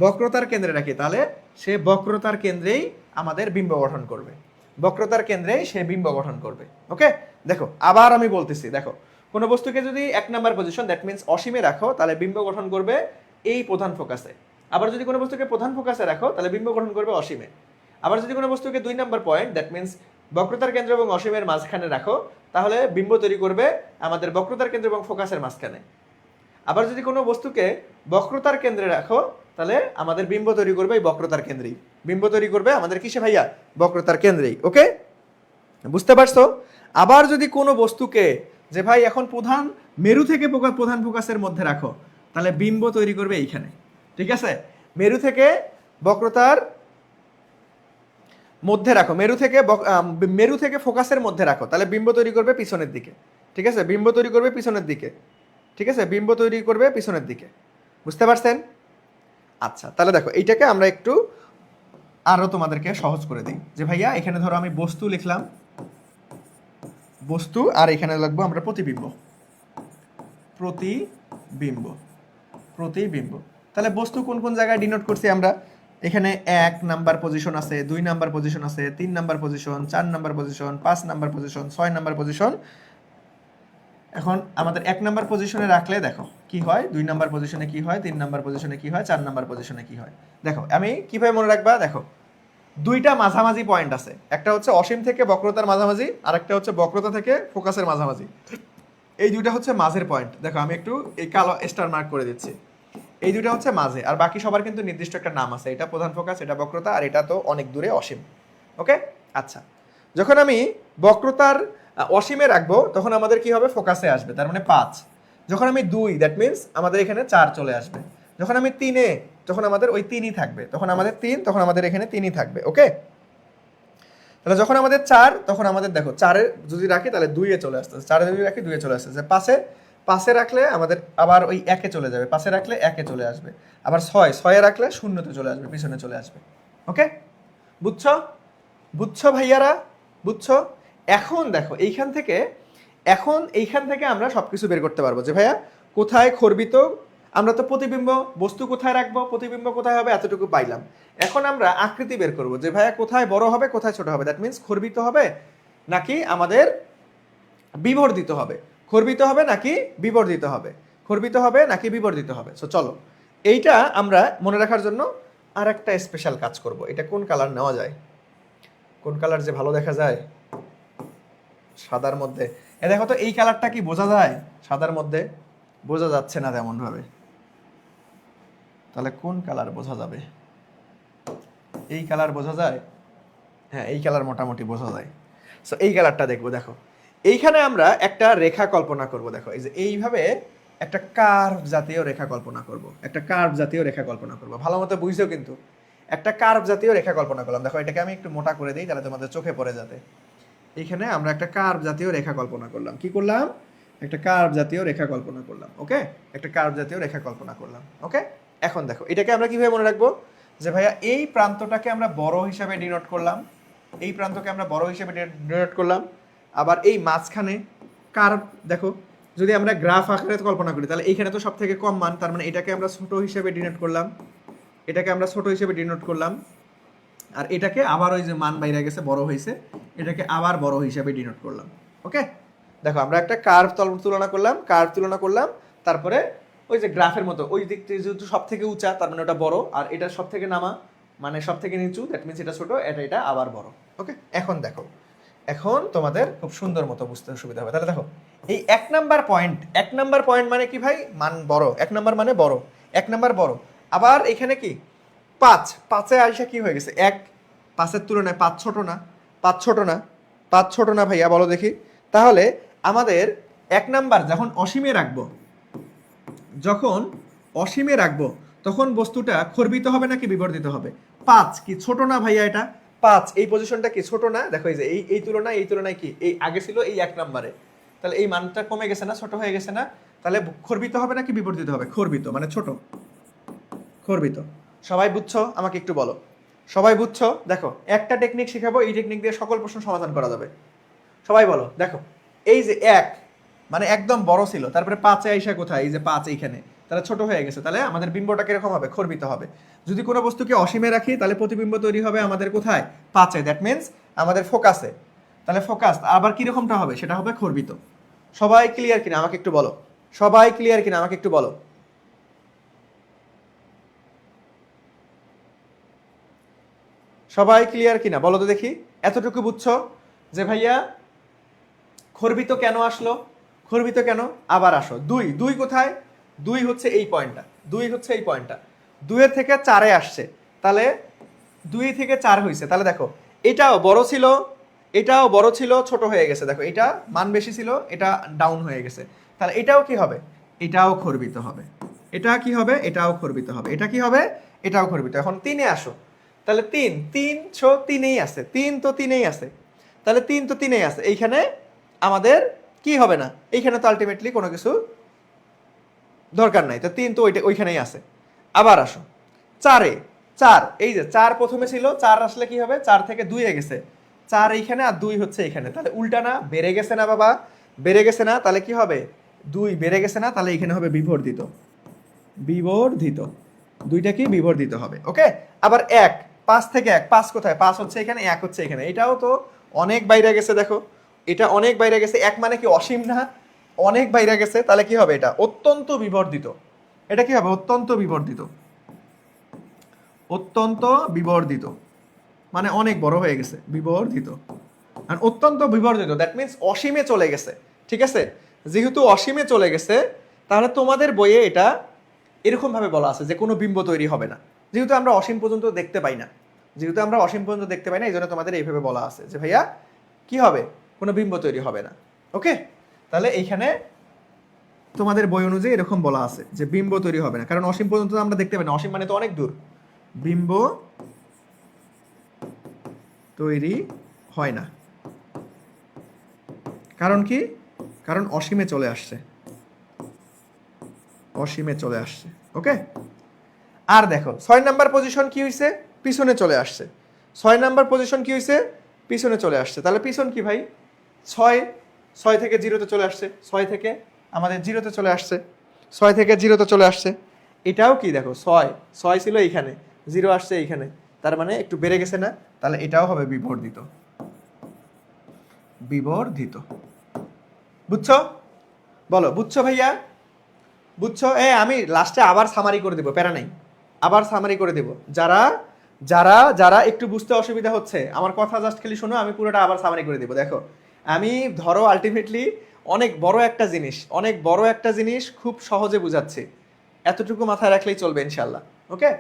বক্রতার কেন্দ্রে রাখি, তাহলে সে বক্রতার কেন্দ্রেই আমাদের বিম্ব গঠন করবে, বক্রতার কেন্দ্রেই সে বিম্ব গঠন করবে, ওকে। দেখো আবার আমি বলতেছি, দেখো কোনো বস্তুকে যদি 1 নাম্বার পজিশন, দ্যাট মিন্স অসীমে রাখো, তাহলে বিম্ব গঠন করবে এই প্রধান ফোকাসে। আবার যদি কোনো বস্তুকে প্রধান ফোকাসে রাখো, তাহলে বিম্ব গঠন করবে অসীমে। আবার যদি কোনো বস্তুকে 2 নাম্বার পয়েন্ট, দ্যাট মিন্স বক্রতার কেন্দ্র এবং অসীমের মাঝখানে রাখো, তাহলে বিম্ব তৈরি করবে আমাদের বক্রতার কেন্দ্র এবং ফোকাসের মাঝখানে। আবার যদি কোনো বস্তুকে বক্রতার কেন্দ্রে রাখো, তাহলে আমাদের বিম্ব তৈরি করবে এই বক্রতার কেন্দ্রেই, বিম্ব তৈরি করবে আমাদের কিসে ভাইয়া, বক্রতার কেন্দ্রেই, ওকে, বুঝতে পারছো? আবার যদি কোনো বস্তুকে, যে ভাই এখন প্রধান মেরু থেকে প্রধান ফোকাসের মধ্যে রাখো, তাহলে বিম্ব তৈরি করবে এইখানে, ঠিক আছে। মেরু থেকে বক্রতার মধ্যে রাখো, মেরু থেকে ফোকাসের মধ্যে রাখো, তাহলে বিম্ব তৈরি করবে পিছনের দিকে, ঠিক আছে, বিম্ব তৈরি করবে পিছনের দিকে, ঠিক আছে, বিম্ব তৈরি করবে পিছনের দিকে, বুঝতে পারছেন? আচ্ছা তাহলে দেখো এইটাকে আমরা একটু আরো তোমাদেরকে সহজ করে দিই, যে ভাইয়া এখানে ধরো আমি বস্তু লিখলাম, বস্তু, আর এখানে লিখবো আমরা প্রতিবিম্ব, প্রতিবিম্ব, প্রতিবিম্ব। তাহলে বস্তু কোন কোন জায়গায় ডিনোট করছি আমরা, এখানে 1 নাম্বার পজিশন আছে, 2 নাম্বার পজিশন আছে, 3 number position, 4 number position, 5 number position, 6 number position. এখন আমাদের 1 নাম্বার পজিশনে রাখলে দেখো কি হয়, 2 নাম্বার পজিশনে কি হয়, 3 নাম্বার পজিশনে কি হয়, 4 নাম্বার পজিশনে কি হয়। দেখো আমি কিভাবে মনে রাখবা, দেখো দুইটা মাঝামাঝি পয়েন্ট আছে, একটা হচ্ছে অসীম থেকে বক্রতার মাঝামাঝি, আর একটা হচ্ছে বক্রতা থেকে ফোকাসের মাঝামাঝি। এই দুইটা হচ্ছে মাঝের পয়েন্ট। দেখো আমি একটু এই কালো স্টার মার্ক করে দিচ্ছি, এই দুইটা হচ্ছে মাঝে, আর বাকি সবার কিন্তু নির্দিষ্ট একটা নাম আছে, এটা প্রধান ফোকাস, এটা বক্রতা, আর এটা তো অনেক দূরে অসীম। ওকে, আচ্ছা, যখন আমি বক্রতার অসীমে রাখবো তখন আমাদের কি হবে, ফোকাসে আসবে, তার মানে 5। যখন আমি 2, দ্যাট মিনস আমাদের এখানে 4 চলে আসবে। যখন আমি 3-এ, তখন আমাদের ওই 3ই থাকবে, তখন আমাদের 3, তখন আমাদের এখানে 3ই থাকবে। ওকে, তাহলে যখন আমাদের 4, তখন আমাদের দেখো 4-এ যদি রাখি তাহলে 2-এ চলে আসতেছে, 4-এ যদি রাখি 2-এ চলে আসতেছে। 5-এ রাখলে আমাদের আবার ওই 1-এ চলে যাবে, 5-এ রাখলে 1-এ চলে আসবে, আবার 6-এ রাখলে 0-তে চলে আসবে, পিছনে চলে আসবে। ওকে, বুঝছো? বুঝছো ভাইয়ারা, বুঝছো? এখন দেখো এইখান থেকে আমরা সবকিছু বের করতে পারবো যে ভাইয়া কোথায় খর্বিত, আমরা তো প্রতিবিম্ব বস্তু কোথায় রাখবো, প্রতিবিম্ব কোথায় হবে, এতটুকু পাইলাম। এখন আমরা আকৃতি বের করবো যে ভাইয়া কোথায় বড় হবে, কোথায় ছোট হবে, দ্যাট মিনস খর্বিত হবে নাকি আমাদের বিবর্ধিত হবে, খর্বিত হবে নাকি বিবর্ধিত হবে, খর্বিত হবে নাকি বিবর্ধিত হবে। সো চলো এইটা আমরা মনে রাখার জন্য আর একটা স্পেশাল কাজ করব। এটা কোন কালার নেওয়া যায়, কোন কালার যে ভালো দেখা যায় সাদার মধ্যে? দেখো তো এই কালারটা কি বোঝা যায় সাদার মধ্যে? বোঝা যাচ্ছে না তেমন ভাবে, তাহলে কোন কালার বোঝা যাবে? এই কালার বোঝা যায়? হ্যাঁ, এই কালার মোটামুটি বোঝা যায়। সো এই কালারটা দেখবো। দেখো এইখানে আমরা একটা রেখা কল্পনা করব। দেখো এই যে এইভাবে একটা কার্ভ জাতীয় রেখা কল্পনা করব, একটা কার্ভ জাতীয় রেখা কল্পনা করব। ভালো মতো বুঝছো কিন্তু, একটা কার্ভ জাতীয় রেখা কল্পনা করলাম। দেখো এটাকে আমি একটু মোটা করে দিই তাহলে তোমাদের চোখে পড়ে যাবে। এইখানে আমরা একটা কার্ভ জাতীয় রেখা কল্পনা করলাম। কি করলাম? একটা কার্ভ জাতীয় রেখা কল্পনা করলাম। ওকে, একটা কার্ভ জাতীয় রেখা কল্পনা করলাম। ওকে, এখন দেখো এটাকে আমরা কিভাবে মনে রাখবো যে ভাইয়া এই প্রান্তটাকে আমরা বড় হিসাবে ডিনোট করলাম, এই প্রান্তকে আমরা বড় হিসাবে ডিনোট করলাম। আবার এই মাঝখানে কার্ভ, দেখো যদি আমরা গ্রাফ আকারে কল্পনা করি তাহলে এইখানে তো সব থেকে কম মান, তার মানে এটাকে আমরা ছোট হিসেবে ডিনোট করলাম, এটাকে আমরা ছোট হিসেবে ডিনোট করলাম। আর এটাকে আবার ওই যে মান বাইরে গেছে বড় হয়েছে, এটাকে আবার বড় হিসাবে ডিনোট করলাম। ওকে, দেখো আমরা একটা কার্ভ তুলনা করলাম, তারপরে ওই যে গ্রাফের মতো ওই দিক থেকে যেহেতু সব থেকে উঁচা তার মানে ওটা বড়, আর এটা সব থেকে নামা মানে সব থেকে নিচু, দ্যাট মিনস এটা ছোট, এটা আবার বড়। ওকে, এখন দেখো, এখন তোমাদের খুব সুন্দর মতো বুঝতে সুবিধা হবে। তাহলে দেখো এই 1 নাম্বার পয়েন্ট মানে কি ভাই? মান বড়, 1 নাম্বার মানে বড়, 1 নাম্বার বড়। আবার এখানে কি 5-এ আইসা কি হয়ে গেছে 1, 5-এর তুলনায় 5 ছোট না, 5 ছোট না, 5 ছোট না ভাইয়া বলো দেখি। তাহলে আমাদের 1 নাম্বার যখন অসীমে রাখবো তখন বস্তুটা খর্বিত হবে নাকি বিবর্ধিত হবে? 5 কি ছোট না ভাইয়া? এটা 5 এই পজিশনটা কি ছোট না? দেখো এই যে এই তুলনায় কি এই আগে ছিল এই 1 নাম্বারে, তাহলে এই মানটা কমে গেছে না, ছোট হয়ে গেছে না? তাহলে খর্বিত হবে নাকি বিবর্ধিত হবে? খর্বিত, মানে ছোট, খর্বিত। সবাই বুঝছো? আমাকে একটু বলো, সবাই বুঝছো? দেখো একটা টেকনিক শেখাবো, এই টেকনিক দিয়ে সকল প্রশ্ন সমাধান করা যাবে। সবাই বলো। দেখো এই যে 1 মানে একদম বড় ছিল, তারপরে 5-এ আইসা কোথায়? এই যে 5 এইখানে, তাহলে ছোট হয়ে গেছে, তাহলে আমাদের বিম্বটা কিরকম হবে? খর্বিত হবে। যদি কোনো বস্তুকে অসীমে রাখি তাহলে প্রতিবিম্ব তৈরি হবে আমাদের কোথায়? 5-এ, দ্যাট মিনস আমাদের ফোকাসে। তাহলে ফোকাস আবার কিরকমটা হবে? সেটা হবে খর্বিত। সবাই ক্লিয়ার কিনা আমাকে একটু বলো, সবাই ক্লিয়ার কিনা আমাকে একটু বলো। সবাই ক্লিয়ার কিনা বলো তো দেখি। এতটুকু বুঝছো যে ভাইয়া খর্বিত কেন আসলো, খর্বিত কেন? আবার আসো 2 কোথায়? 2 হচ্ছে এই পয়েন্টটা, 2 হচ্ছে এই পয়েন্টটা, 2-এর থেকে 4-এ আসছে, তাহলে 2 থেকে 4 হয়েছে। তাহলে দেখো এটাও বড় ছিল, ছোট হয়ে গেছে। দেখো এটা মান বেশি ছিল, এটা ডাউন হয়ে গেছে, তাহলে এটাও কি হবে? এটাও খর্বিত হবে। এটা কি হবে? এটাও খর্বিত হবে। এটা কি হবে? এটাও খর্বিত। এখন 3-এ আসো, তাহলে 3-3 আছে, 3 তো 3-এই আছে, তাহলে 3 তো 3-এই আছে, এইখানে আমাদের কি হবে না? এইখানে তো আলটিমেটলি কোনো কিছু দরকার নাই, তো 3 তো ওইখানেই আছে। আবার আসো 4-এ, 4 এই যে 4 প্রথমে ছিল, 4 আসলে কি হবে? 4 থেকে 2-এ গেছে, 4 এইখানে আর 2 হচ্ছে এইখানে, তাহলে উল্টা না? বেড়ে গেছে না বাবা? বেড়ে গেছে না? তাহলে কি হবে? 2 বেড়ে গেছে না? তাহলে এইখানে হবে বিবর্ধিত, বিবর্ধিত। দুইটাকেই বিবর্ধিত হবে। ওকে, আবার 1 5 থেকে 1 5 কোথায়, 5 হচ্ছে এখানে, 1 হচ্ছে এখানে, এটাও তো অনেক বাইরে গেছে। দেখো এটা অনেক বাইরে গেছে, 1 মানে কি অসীম না, অনেক বাইরে গেছে, তাহলে কি হবে এটা অত্যন্ত বিবর্ধিত। এটা কি হবে অত্যন্ত বিবর্ধিত, অত্যন্ত বিবর্ধিত মানে অনেক বড় হয়ে গেছে, বিবর্ধিত। আর অত্যন্ত বিবর্ধিত দ্যাট মিন্স অসীমে চলে গেছে। ঠিক আছে, যেহেতু অসীমে চলে গেছে তাহলে তোমাদের বইয়ে এটা এরকম ভাবে বলা আছে যে কোনো বিম্ব তৈরি হবে না, যেহেতু আমরা অসীম পর্যন্ত দেখতে পাই না, যেহেতু আমরা অসীম পর্যন্ত দেখতে পাই না, এই জন্য তোমাদের এইভাবে বলা আছে যে ভাইয়া কি হবে, কোনো বিম্ব তৈরি হবে না। ওকে, তাহলে এইখানে তোমাদের বই অনুযায়ী এরকম বলা আছে যে বিম্ব তৈরি হবে না, কারণ অসীম পর্যন্ত আমরা দেখতে পাই না, অসীম মানে তো অনেক দূর, বিম্ব তৈরি হয় না। কারণ কি, কারণ অসীমে চলে আসছে, অসীমে চলে আসছে। ওকে, আর দেখো 6 নাম্বার পজিশন কি হয়েছে, পিছনে চলে আসছে। 6 নাম্বার পজিশন কি হয়েছে, পিছনে চলে আসছে। তাহলে পিছন কি ভাই, 6 থেকে 0-তে চলে আসছে, 6 থেকে আমাদের 0-তে চলে আসছে, 6 থেকে 0-তে চলে আসছে। এটাও কি দেখো 6 ছিল এইখানে, 0 আসছে এইখানে, তার মানে একটু বেড়ে গেছে না, তাহলে এটাও হবে বিবর্ধিত, বিবর্ধিত। বুঝছো, বলো বুঝছো ভাইয়া, বুঝছো? আমি লাস্টে আবার সামারি করে দেবো, প্যারা নাই, আবার সামারি করে দেবো। যারা যারা যারা একটু বুঝতে অসুবিধা হচ্ছে আমার কথা জাস্ট খালি শোনো, আমি পুরোটা আবার সামারি করে দেবো। দেখো আমি ধরো আলটিমেটলি অনেক বড় একটা জিনিস, অনেক বড় একটা জিনিস খুব সহজে বুঝাচ্ছি, এতটুকু মাথায় রাখলেই চলবে ইনশাল্লাহ। ওকে,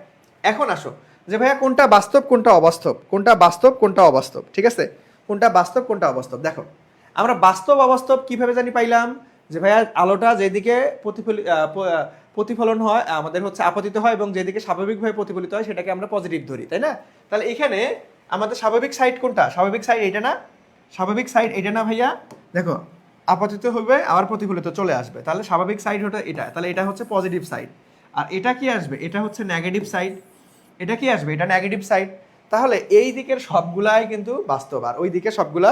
এখন আসো যে ভাইয়া কোনটা বাস্তব কোনটা অবাস্তব, কোনটা বাস্তব কোনটা অবাস্তব। ঠিক আছে, কোনটা বাস্তব কোনটা অবাস্তব। দেখো আমরা বাস্তব অবাস্তব কিভাবে জানি পাইলাম, যে ভাইয়া আলোটা যেদিকে প্রতিফলন হয় আমাদের হচ্ছে আপতিত হয় এবং যেদিকে স্বাভাবিকভাবে প্রতিফলিত হয় সেটাকে আমরা পজিটিভ ধরি, তাই না? তাহলে এখানে আমাদের স্বাভাবিক সাইড কোনটা, স্বাভাবিক সাইড এটা না, স্বাভাবিক সাইড এটা না ভাইয়া। দেখো আপতিত হবে আবার প্রতিফলিত চলে আসবে, তাহলে স্বাভাবিক সাইড হচ্ছে এটা, তাহলে এটা হচ্ছে পজিটিভ সাইড। আর এটা কি আসবে, এটা হচ্ছে নেগেটিভ সাইড। এটা কি আসবে, এটা নেগেটিভ সাইড। তাহলে এই দিকের সবগুলাই কিন্তু বাস্তব আর ওই দিকের সবগুলা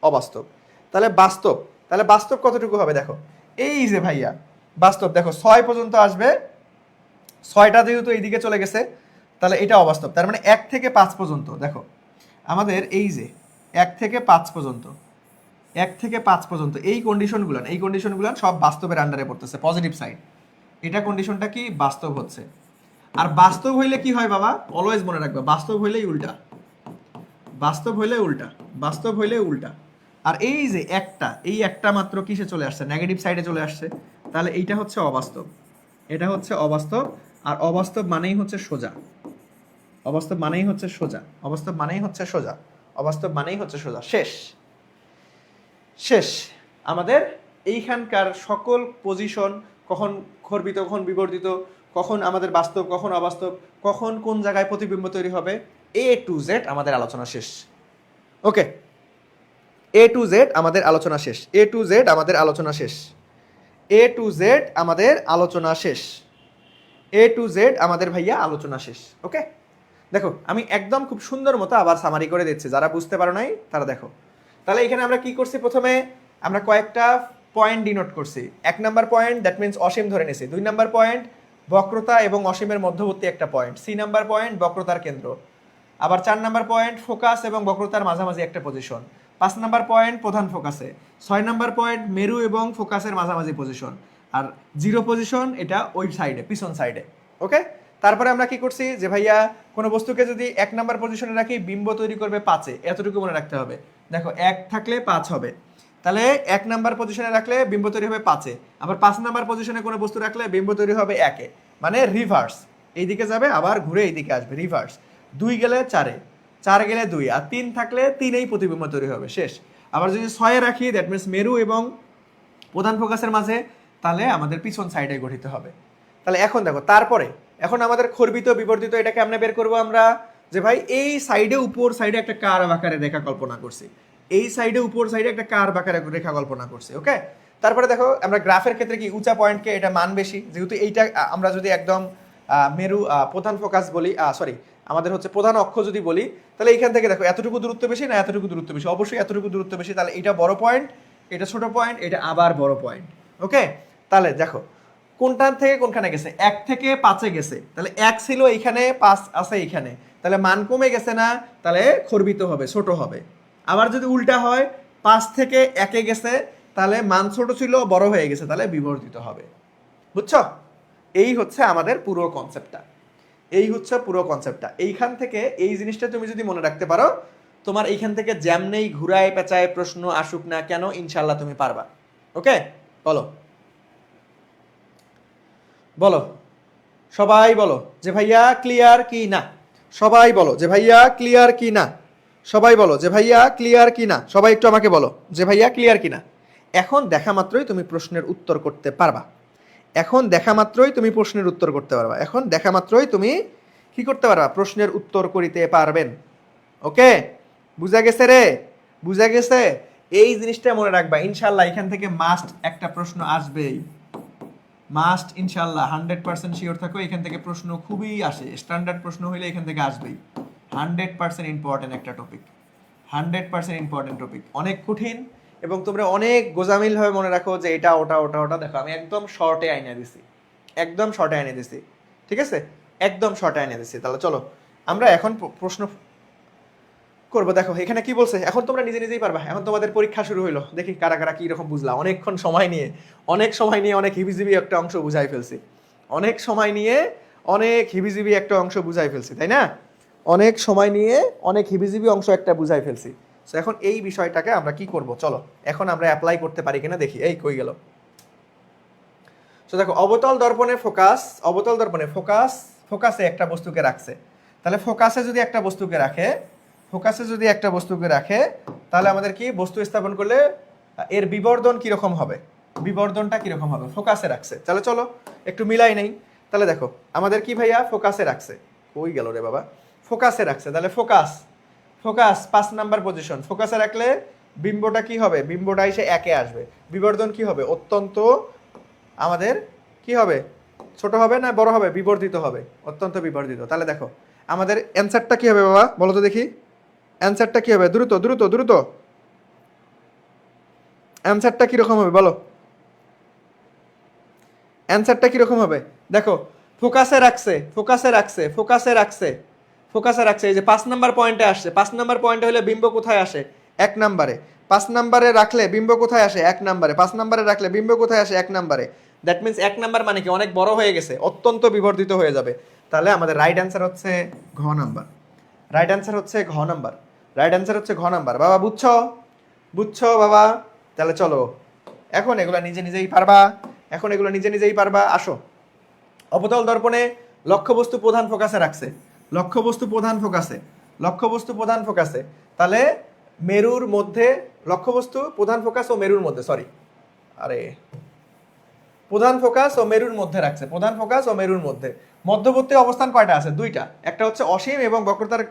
অবাস্তব। তাহলে বাস্তব, তাহলে বাস্তব কতটুকু হবে দেখো, এই যে ভাইয়া বাস্তব দেখো 6 পর্যন্ত আসবে, 6টা যেহেতু এইদিকে চলে গেছে তাহলে এটা অবাস্তব। তার মানে 1 থেকে 5 পর্যন্ত দেখো আমাদের এই যে 1 থেকে 5 পর্যন্ত, 1 থেকে 5 পর্যন্ত এই কন্ডিশনগুলো সব বাস্তবের আন্ডারে পড়তেছে, পজিটিভ সাইড। এটা কন্ডিশনটা কি বাস্তব হচ্ছে। আর বাস্তব হইলে কি হয় বাবা, অলওয়েজ মনে রাখবা বাস্তব হইলেই উল্টা, বাস্তব হইলে উল্টা, বাস্তব হইলে উল্টা। আর এই যে একটা, এই একটা মাত্র কিসে চলে আসছে, নেগেটিভ সাইডে চলে আসছে, তাহলে এইটা হচ্ছে অবাস্তব, এটা হচ্ছে অবাস্তব। আর অবাস্তব মানেই হচ্ছে সোজা, অবাস্তব মানেই হচ্ছে সোজা, অবাস্তব মানেই হচ্ছে সোজা, অবাস্তব মানেই হচ্ছে সোজা। শেষ, শেষ। আমাদের এইখানকার সকল পজিশন, কখন খর্বিত কখন বিবর্ধিত, কখন আমাদের বাস্তব কখন অবাস্তব, কখন কোন জায়গায় প্রতিবিম্ব তৈরি হবে, A to Z আমাদের আলোচনা শেষ। ওকে, A to Z আমাদের আলোচনা শেষ, A to Z আমাদের আলোচনা শেষ, A to Z আমাদের আলোচনা শেষ, A to Z আমাদের ভাইয়া আলোচনা শেষ। ওকে, দেখো আমি একদম খুব সুন্দর মতো আবার সামারি করে দিচ্ছি, যারা বুঝতে পারো নাই তারা দেখো। তাহলে এখানে আমরা কি করছি, প্রথমে আমরা কয়েকটা পয়েন্ট ডিনোট করছি। 1 নাম্বার পয়েন্ট দ্যাট মিন্স অসীম ধরে নিছি, 2 নাম্বার পয়েন্ট বক্রতা এবং অসীমের মধ্যবর্তী একটা পয়েন্ট, 3 নাম্বার পয়েন্ট বক্রতার কেন্দ্র, আবার 4 নাম্বার পয়েন্ট ফোকাস এবং বক্রতার মাঝামাঝি একটা পজিশন, 5 নাম্বার পয়েন্ট প্রধান ফোকাসে, 6 নাম্বার পয়েন্ট মেরু এবং ফোকাসের মাঝামাঝি পজিশন, আর 0 পজিশন এটা ওই সাইডে পিছন সাইডে। ওকে, তারপরে আমরা কি করছি যে ভাইয়া কোনো বস্তুকে যদি 1 নাম্বার পজিশনে রাখি বিম্ব তৈরি করবে 5-এ, এতটুকু মনে রাখতে হবে। দেখো 1 থাকলে 5 হবে, তাহলে 1 নাম্বার পজিশনে রাখলে বিম্ব তৈরি হবে 5-এ, আবার 5 নাম্বার পজিশনে কোনো বস্তু রাখলে বিম্ব তৈরি হবে 1-এ, মানে রিভার্স, এইদিকে যাবে আবার ঘুরে এইদিকে আসবে, রিভার্স। 2 গেলে 4-এ, 4 গেলে 2, আর 3 থাকলে 3-এই প্রতিবিম্ব তৈরি হবে, শেষ। আবার যদি 6-এ রাখি দ্যাট মিনস মেরু এবং প্রধান ফোকাসের মাঝে, তাহলে আমাদের পিছন সাইডে গঠিত হবে। তাহলে এখন দেখো তারপরে এখন আমাদের খর্বিত বিবর্ধিত এটা কেমনে বের করবো আমরা, যে ভাই এই সাইডে উপর সাইডে একটা কার্ভ আকারে রেখা কল্পনা করছি, এই সাইডে উপর সাইডে একটা কার্ভ আকারে রেখা কল্পনা করছি। ওকে, তারপরে দেখো আমরা গ্রাফের ক্ষেত্রে কি উঁচা পয়েন্টকে এটা মান বেশি, যেহেতু এইটা আমরা যদি একদম মেরু প্রধান ফোকাস বলি, সরি আমাদের হচ্ছে প্রধান অক্ষ যদি বলি, তাহলে এইখান থেকে দেখো এতটুকু দূরত্ব বেশি না এতটুকু দূরত্ব বেশি, অবশ্যই এতটুকু দূরত্ব বেশি, তাহলে এটা বড় পয়েন্ট, এটা ছোট পয়েন্ট, এটা আবার বড় পয়েন্ট। ওকে, তাহলে দেখো কোনটার থেকে কোনখানে গেছে? 1 থেকে 5-এ গেছে, তাহলে 1 ছিল এইখানে, 5 আছে এইখানে, তাহলে মান কমে গেছে না? তাহলে খর্বিত হবে, ছোট হবে। আবার যদি উল্টা হয়, 5 থেকে 1-এ গেছে, তাহলে মান ছোট ছিল, বড় হয়ে গেছে, তাহলে বিবর্ধিত হবে। বুঝছো? এই হচ্ছে আমাদের পুরো কনসেপ্টটা, এই হচ্ছে পুরো কনসেপ্টটা। এইখান থেকে এই জিনিসটা তুমি যদি মনে রাখতে পারো, তোমার এইখান থেকে যেমনেই ঘুরায় পেঁচায় প্রশ্ন আসুক না কেন, ইনশাল্লাহ তুমি পারবা। ওকে, বলো বলো, সবাই বলো যে ভাইয়া ক্লিয়ার কি না। সবাই বলো যে ভাইয়া ক্লিয়ার কি না। সবাই বলো যে ভাইয়া ক্লিয়ার কি না। সবাই একটু আমাকে বলো যে ভাইয়া ক্লিয়ার কি না। এখন দেখা মাত্রই তুমি প্রশ্নের উত্তর করতে পারবা। এখন দেখা মাত্রই তুমি প্রশ্নের উত্তর করতে পারবা। এখন দেখা মাত্রই তুমি কি করতে পারবা? প্রশ্নের উত্তর করিতে পারবেন। ওকে, বুঝা গেছে রে? বুঝা গেছে? এই জিনিসটা মনে রাখবা, ইনশাল্লাহ এখান থেকে মাস্ট একটা প্রশ্ন আসবেই। মাস্ট, ইনশাল্লাহ 100% শিওর থাকো, এখান থেকে প্রশ্ন খুবই আসে, স্ট্যান্ডার্ড প্রশ্ন হইলে এখান থেকে আসবেই। 100% ইম্পর্টেন্ট একটা টপিক, 100% ইম্পর্টেন্ট টপিক, অনেক কঠিন। এবং তোমরা অনেক গোজামিল ভাবে মনে রাখো যে এটা ওটা ওটা ওটা। দেখো আমি একদম শর্টে আইনা দিছি, একদম শর্টে আইনে দিছি, ঠিক আছে? একদম শর্টে আইনে দিছি। তাহলে চলো আমরা এখন প্রশ্ন করবো। দেখো এখানে কি বলছে, এখন তোমরা নিজে নিজেই পারবা। এখন তোমাদের পরীক্ষা শুরু হইলো, দেখি কারা কারা কি রকম বুঝলা। অনেকক্ষণ সময় নিয়ে, অনেক সময় নিয়ে অনেক হিবিজিবি একটা অংশ বুঝাই ফেলছি, অনেক সময় নিয়ে অনেক হিবিজিবি একটা অংশ বুঝাই ফেলছি, তাই না? অনেক সময় নিয়ে অনেক হিবিজিবি অংশ একটা বুঝাই ফেলছি। তো এখন এই বিষয়টাকে আমরা কি করব, চলো এখন আমরা অ্যাপ্লাই করতে পারি কিনা দেখি। এই কই গেল? তো দেখো অবতল দর্পণে ফোকাস, অবতল দর্পণে ফোকাস, ফোকাসে একটা বস্তুকে রাখছে। তাহলে ফোকাসে যদি একটা বস্তুকে রাখে, ফোকাসে যদি একটা বস্তুকে রাখে, তাহলে আমাদের কি বস্তু স্থাপন করলে এর বিবর্ধন কিরকম হবে? বিবর্ধনটা কিরকম হবে? ফোকাসে রাখছে। তাহলে চলো একটু মিলাই নেই। তাহলে দেখো আমাদের কি ভাইয়া ফোকাসে রাখছে, কই গেল রে বাবা? ফোকাসে রাখছে, তাহলে ফোকাস, ফোকাস 5 নাম্বার পজিশন। ফোকাসে রাখলে বিম্বটা কি হবে? বিম্বটা এসে 1-এ আসবে। বিবর্ধন কি হবে? অত্যন্ত আমাদের কি হবে? ছোট হবে না বড় হবে? বিবর্ধিত হবে, অত্যন্ত বিবর্ধিত। তাহলে দেখো আমাদের অ্যান্সারটা কি হবে বাবা, বলো তো দেখি। অ্যান্সারটা কি হবে? দ্রুত দ্রুত দ্রুত, অ্যান্সারটা কিরকম হবে বলো? অ্যান্সারটা কিরকম হবে? দেখো ফোকাসে রাখছে, ফোকাসে রাখছে, ফোকাসে রাখছে, ফোকাসে রাখছে, এই যে 5 নাম্বার পয়েন্টে আসছে। 5 নাম্বার পয়েন্টে হলে বিম্ব কোথায় আসে? 1 নাম্বারে। 5 নাম্বারে রাখলে বিম্ব কোথায় আসে? 1 নাম্বারে। 5 নাম্বারে রাখলে বিম্ব কোথায় আসে? 1 নাম্বারে। দ্যাট মিনস 1 নাম্বার মানে কি? অনেক বড় হয়ে গেছে, অত্যন্ত বিবর্ধিত হয়ে যাবে। তাহলে আমাদের রাইট অ্যান্সার হচ্ছে ঘ নাম্বার। রাইট অ্যান্সার হচ্ছে ঘ নাম্বার। রাইট অ্যান্সার হচ্ছে ঘ নাম্বার। বাবা বুঝছো? বুঝছো বাবা? তাহলে চলো এখন এগুলা নিজে নিজেই পারবা, এখন এগুলো নিজে নিজেই পারবা। আসো, অবতল দর্পণে লক্ষ্যবস্তু প্রধান ফোকাসে রাখছে, লক্ষ্যবস্তু প্রধান ফোকাসে, লক্ষ্যবস্তু প্রধান ফোকাসে। তাহলে মেরুর মধ্যে, লক্ষ্যবস্তু প্রধান ফোকাস ও মেরুর মধ্যে, সরি আরে প্রধান ফোকাস ও মেরুর মধ্যে রাখছে, প্রধান ফোকাস ও মেরুর মধ্যে। মধ্যবর্তী অবস্থান কয়টা আছে? 2টা। একটা হচ্ছে অসীম এবং বক্রতার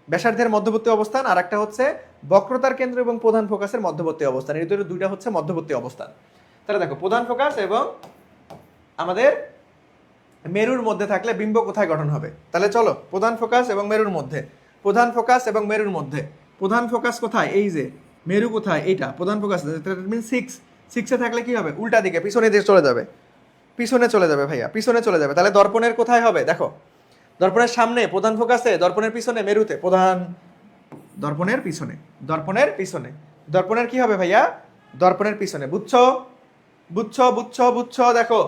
ব্যাসার্ধের মধ্যবর্তী অবস্থান, আর একটা হচ্ছে বক্রতার কেন্দ্র এবং প্রধান ফোকাসের মধ্যবর্তী অবস্থান। এই দুইটা হচ্ছে মধ্যবর্তী অবস্থান। তাহলে দেখো প্রধান ফোকাস এবং আমাদের মেরুর মধ্যে থাকলে বিম্ব কোথায় গঠন হবে? তাহলে চলো প্রধান ফোকাস এবং মেরুর মধ্যে, প্রধান ফোকাস এবং মেরুর মধ্যে। প্রধান ফোকাস কোথায়? এই যে মেরু কোথায়? এইটা প্রধান ফোকাস। দ্যাট মিন 6 থাকলে কি হবে? উল্টা দিকে, পিছনে দিয়ে চলে যাবে, পিছনে চলে যাবে ভাইয়া, পিছনে চলে যাবে। তাহলে দর্পণের কোথায় হবে? দেখো দর্পণের সামনে প্রধান ফোকাসে, দর্পণের পিছনে মেরুতে। প্রধান, দর্পণের পিছনে, দর্পণের পিছনে, দর্পণের কি হবে ভাইয়া? দর্পণের পিছনে। বুঝছো? বুঝছো বুঝছো বুঝছো? দেখো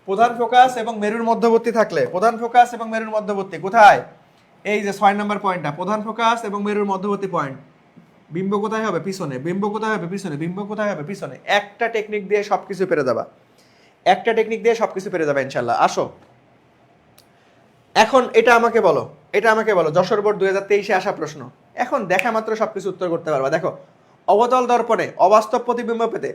প্রধান ফোকাস এবং মেরুর মধ্যবর্তী থাকলে, প্রধান ফোকাস এবং মেরুর মধ্যবর্তী কোথায়? এই যে 6 নাম্বার পয়েন্টটা, প্রধান ফোকাস এবং মেরুর মধ্যবর্তী পয়েন্ট। বিম্ব কোথায় হবে? পিছনে। বিম্ব কোথায় হবে? পিছনে। বিম্ব কোথায় হবে? পিছনে। একটা টেকনিক দিয়ে সবকিছু পেরে যাবা, একটা টেকনিক দিয়ে সবকিছু পেরে যাবে ইনশাল্লাহ। আসো এখন এটা আমাকে বলো, এটা আমাকে বলো, যশোর বোর্ড 2023-এ আসা প্রশ্ন। এখন দেখা মাত্র সবকিছু উত্তর করতে পারবা। দেখো অবতল দর্পণে অবাস্তব প্রতিবিম্ব পেতে,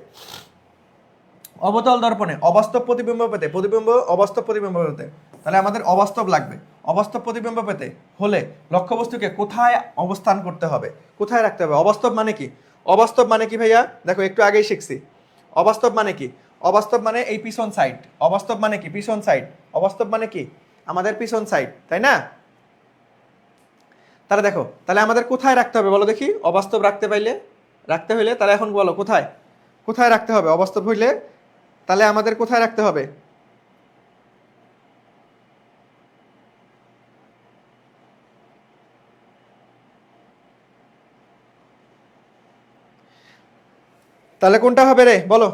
অবতল দর্পণে অবাস্তব প্রতিবিম্ব পেতে, প্রতিবিম্ব অবাস্তব প্রতিবিম্ব পেতে, তাহলে আমাদের অবাস্তব লাগবে। অবাস্তব প্রতিবিম্ব পেতে হলে লক্ষ্যবস্তুকে কোথায় অবস্থান করতে হবে, কোথায় রাখতে হবে? অবাস্তব মানে কি? অবাস্তব মানে কি ভাইয়া? দেখো একটু আগেই শিখছি। অবাস্তব মানে কি? অবাস্তব মানে এই পিছন সাইড। অবাস্তব মানে কি? পিছন সাইড। অবাস্তব মানে কি? আমাদের পিছন সাইড, তাই না? তাহলে দেখো তাহলে আমাদের কোথায় রাখতে হবে বলো দেখি? অবাস্তব রাখতে পাইলে, রাখতে হইলে তাহলে এখন বলো কোথায়, কোথায় রাখতে হবে অবাস্তব হইলে? তাহলে আমাদের কোথায় রাখতে হবে? তাহলে কোনটা হবে রে বলো?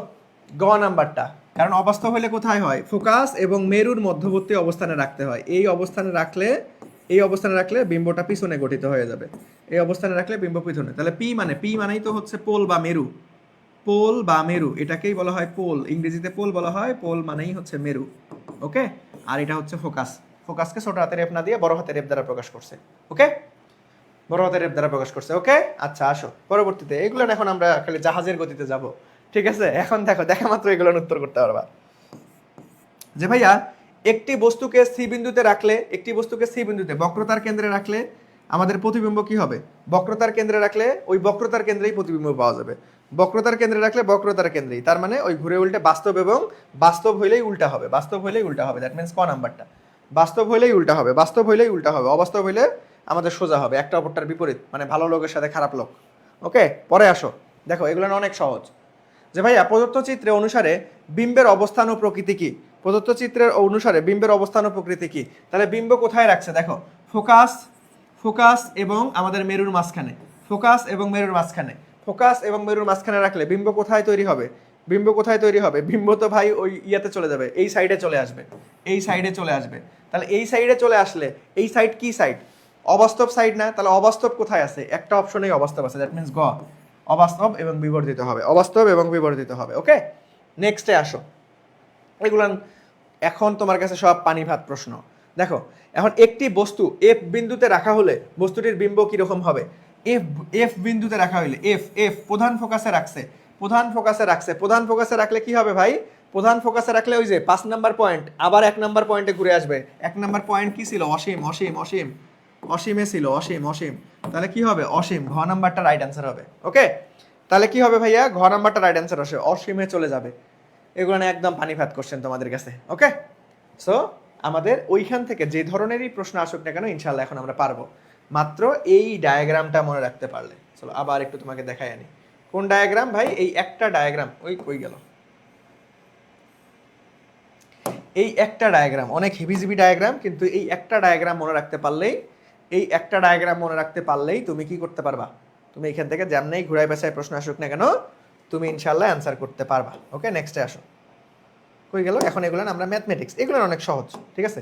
গ নাম্বারটা। কারণ অবাস্তব হলে কোথায় হয়? ফোকাস এবং মেরুর মধ্যবর্তী অবস্থানে রাখতে হয়। এই অবস্থানে রাখলে বিম্বটা পিছনে গঠিত হয়ে যাবে। এই অবস্থানে রাখলে বিম্ব পিছনে। তাহলে পি মানেই তো হচ্ছে পোল বা মেরু। পোল বা মেরু এটাকেই বলা হয় পোল, ইংরেজিতে পোল বলা হয়, পোল মানেই হচ্ছে মেরু। ওকে, আর এটা হচ্ছে ফোকাস। ফোকাসকে ছোট হাতের এফ না দিয়ে বড় হাতের এফ দ্বারা প্রকাশ করছে। ওকে, বড় হাতের এফ দ্বারা প্রকাশ করছে। ওকে, আচ্ছা আসো পরবর্তীতে। এগুলো এখন আমরা খালি জাহাজের গতিতে যাব, ঠিক আছে? এখন দেখো, দেখা মাত্র এগুলোর উত্তর করতে পারবা যে ভাইয়া একটি বস্তুকে সি বিন্দুতে রাখলে, বক্রতার কেন্দ্রে রাখলে আমাদের প্রতিবিম্ব কি হবে? বক্রতার কেন্দ্রে রাখলে ওই বক্রতার কেন্দ্রেই প্রতিবিম্ব পাওয়া যাবে। বক্রতার কেন্দ্রে রাখলে বক্রতার কেন্দ্রেই, তার মানে ওই ঘুরে উল্টে বাস্তব এবং বাস্তব হইলেই উল্টা হবে। দ্যাট মিন্স ক নাম্বারটা। বাস্তব হইলেই উল্টা হবে, অবাস্তব হইলে আমাদের সোজা হবে, একটা অপরটার বিপরীত, মানে ভালো লোকের সাথে খারাপ লোক। ওকে, পরে আসো, দেখো এগুলো অনেক সহজ। যে ভাইয়া প্রদত্ত চিত্রে অনুসারে বিম্বের অবস্থান ও প্রকৃতি কি? প্রদত্ত চিত্রের অনুসারে বিম্বের অবস্থান ও প্রকৃতি কি? তাহলে বিম্ব কোথায় রাখছে দেখো, ফোকাস এবং আমাদের মেরুর মাঝখানে। ফোকাস এবং মেরুর মাঝখানে রাখলে বিম্ব কোথায় তৈরি হবে? বিম্ব তো ভাই ওই ইয়াতে চলে যাবে, এই সাইডে চলে আসবে। তাহলে এই সাইডে চলে আসলে এই সাইড কি সাইড? অবাস্তব সাইড না? তাহলে অবাস্তব কোথায় আছে? একটা অপশনেই অবাস্তব আছে, দ্যাট মিন্স গ, অবাস্তব এবং বিবর্ধিত হবে। ওকে, নেক্সটে আসো। এগুলো এখন তোমার কাছে সব পানি ভাত প্রশ্ন। দেখো এখন একটি বস্তু এফ বিন্দুতে রাখা হলে বস্তুটির বিম্ব কিরকম হবে? এফ বিন্দুতে রাখা হলে, এফ প্রধান ফোকাসে রাখলে কি হবে ভাই? প্রধান ফোকাসে রাখলে ওই যে 5 নাম্বার পয়েন্ট আবার 1 নাম্বার পয়েন্টে ঘুরে আসবে। 1 নাম্বার পয়েন্ট কি ছিল? অসীমে ছিল, অসীম। তাহলে কি হবে? অসীম। ঘ নাম্বারটা রাইট অ্যান্সার হবে। ওকে, তাহলে কি হবে ভাইয়া? ঘ নাম্বারটা রাইট অ্যান্সার আসে, অসীমে চলে যাবে। এগুলো না একদম পানি ভাত কোশ্চেন তোমাদের কাছে। ওকে, সো আমাদের ওইখান থেকে যে ধরনেরই প্রশ্ন আসুক না কেন ইনশাল্লাহ এখন আমরা পারবো, মাত্র এই ডায়াগ্রামটা মনে রাখতে পারলে। চলো আবার একটু তোমাকে দেখাই আনি। কোন ডায়াগ্রাম ভাই? এই একটা ডায়াগ্রাম, ওই গেল। এই একটা ডায়াগ্রাম অনেক হেভিজিবি ডায়াগ্রাম, কিন্তু এই একটা ডায়াগ্রাম মনে রাখতে পারলেই তুমি কি করতে পারবা? তুমি এখান থেকে যেমনি ঘুরাই পেঁচায় প্রশ্ন আসুক না কেন তুমি ইনশাল্লাহ অ্যান্সার করতে পারবা। ওকে, নেক্সটে আসো। কই গেল? এখন এগুলো আমরা ম্যাথমেটিক্স, এগুলো অনেক সহজ, ঠিক আছে?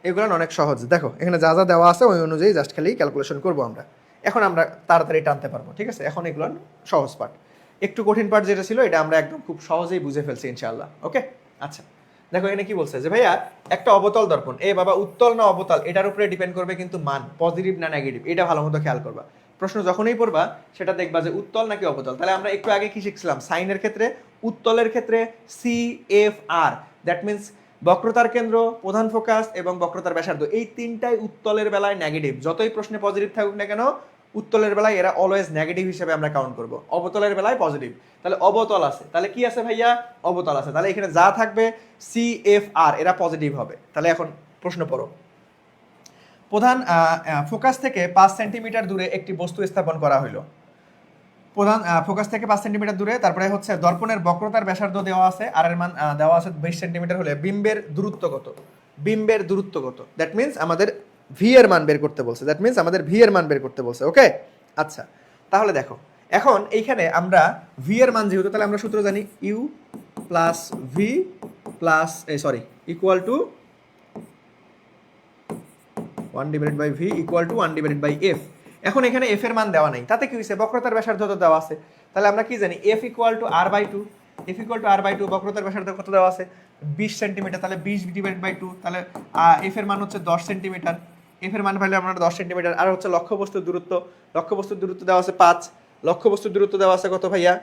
এগুলো অনেক সহজ। দেখো এখানে যা যা দেওয়া আছে ওই অনুযায়ী জাস্ট খালি ক্যালকুলেশন করবো আমরা। এখন আমরা তাড়াতাড়ি টানতে পারবো, ঠিক আছে? এখন এগুলো সহজ পার্ট। একটু কঠিন পার্ট যেটা ছিল এটা আমরা একদম খুব সহজেই বুঝে ফেলছি ইনশাআল্লাহ। ওকে, আচ্ছা দেখো এখানে কি বলছে যে ভাইয়া একটা অবতল দর্পণ, এ বাবা উত্তল না অবতল এটার উপরে ডিপেন্ড করবে কিন্তু মান, পজিটিভ না নেগেটিভ, এটা ভালো মতো খেয়াল করবা। প্রশ্ন যখনই পড়বা সেটা দেখবা যে উত্তল নাকি অবতল। তাহলে আমরা একটু আগে কি শিখছিলাম? সাইনের ক্ষেত্রে, উত্তলের ক্ষেত্রে CFR, দ্যাট মিন্স বক্রতার কেন্দ্র, প্রধান ফোকাস এবং বক্রতার ব্যাসার্ধ, এই তিনটাই উত্তলের বেলায় নেগেটিভ। যতই প্রশ্নে পজিটিভ থাকুক না কেন উত্তলের বেলায় এরা অলওয়েজ নেগেটিভ হিসেবে আমরা কাউন্ট করব, অবতলের বেলায় পজিটিভ। তাহলে অবতল আছে, তাহলে কি আছে ভাইয়া? অবতল আছে। তাহলে এখানে যা থাকবে CFR এরা পজিটিভ হবে। তাহলে এখন প্রশ্ন পড়ো। প্রধান ফোকাস থেকে 5 সেন্টিমিটার দূরে একটি বস্তু স্থাপন করা হইল। প্রধান ফোকাস থেকে 5 সেন্টিমিটার দূরে, তারপরে হচ্ছে দর্পণের বক্রতার ব্যাসার্ধ দেওয়া আছে, আর এর মান দেওয়া আছে 20 সেন্টিমিটার হলে বিম্বের দূরত্ব কত? দ্যাট মিন্স আমাদের ভি এর মান বের করতে বলছে। ওকে, আচ্ছা তাহলে দেখো এখন এইখানে আমরা ভি এর মান যেহেতু, তাহলে আমরা সূত্র জানি u plus v plus equal to 1/v equal to 1/f। এখন এখানে এফ এর মান দেওয়া নাই, তাতে কি হয়েছে? বক্রতার ব্যাসার্ধ তো দেওয়া আছে। তাহলে আমরা কি জানি? এফ ইকুয়াল টু r/2, বক্রতার ব্যাসার্ধ কত দেওয়া আছে? 20 সেন্টিমিটার। তাহলে 20/2, তাহলে এফ এর মান হচ্ছে 10 সেন্টিমিটার। এফ এর মান পাইলে আমরা 10 সেন্টিমিটার। আর হচ্ছে লক্ষ্যবস্তুর দূরত্ব দেওয়া আছে 5। লক্ষ্যবস্তুর দূরত্ব দেওয়া আছে কত ভাইয়া?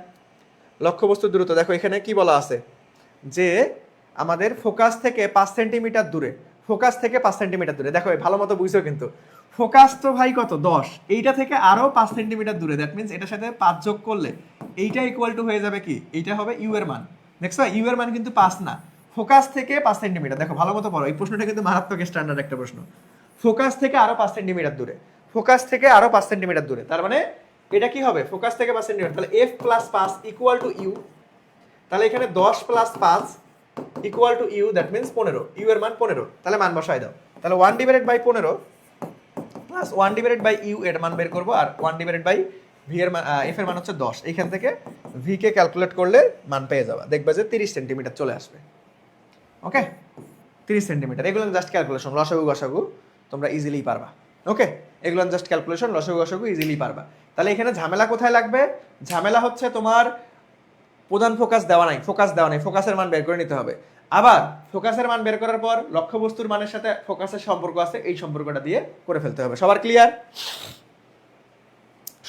লক্ষ্যবস্তুর দূরত্ব দেখো এখানে কি বলা আছে যে আমাদের ফোকাস থেকে 5 সেন্টিমিটার দূরে, দেখো ভালো মতো বুঝছো কিন্তু ফোকাস তো ভাই কত? 10, এইটা থেকে আরো 5 সেন্টিমিটার দূরে, দ্যাট মিন্স এটার সাথে 5 যোগ করলে এইটা ইকুয়াল টু হয়ে যাবে কি? এইটা হবে ইউ এর মান। দেখছো ইউ এর মান কিন্তু 5 না, ফোকাস থেকে 5 সেন্টিমিটার। দেখো ভালো মতো পড়ো, এই প্রশ্নটা কিন্তু মারাত্মক স্ট্যান্ডার্ড একটা প্রশ্ন। ফোকাস থেকে আরো 5 সেন্টিমিটার দূরে, তার মানে এটা কি হবে? ফোকাস থেকে 5 সেন্টিমিটার, তাহলে f plus 5 equal to u. তাহলে এখানে 10 plus 5 equal to u, that means 15, u এর মান 15। তাহলে মান বসাই দাও। তাহলে 1/15 প্লাস 1/ইউ এর মান বের করবো, আর 1/f ভি এর মান এফ এর মান হচ্ছে 10, এইখান থেকে ভি কে ক্যালকুলেট করলে মান পেয়ে যাবা, দেখবা যে 30 সেন্টিমিটার চলে আসবে। ওকে, 30 সেন্টিমিটার, এগুলো জাস্ট ক্যালকুলেশন, লসাগু গসাগু তোমরা ইজিলি পারবা। ওকে, এগুলো জাস্ট ক্যালকুলেশন, লসাগু গসাগু ইজিলি পারবা। তাহলে এখানে ঝামেলা কোথায় লাগবে? ঝামেলা হচ্ছে তোমার প্রধান ফোকাস দেওয়া নাই, ফোকাসের মান বের করে নিতে হবে। আবার ফোকাসের মান বের করার পর লক্ষ্যবস্তুর মানের সাথে ফোকাসের সম্পর্ক আছে, এই সম্পর্কটা দিয়ে করে ফেলতে হবে। সবার ক্লিয়ার?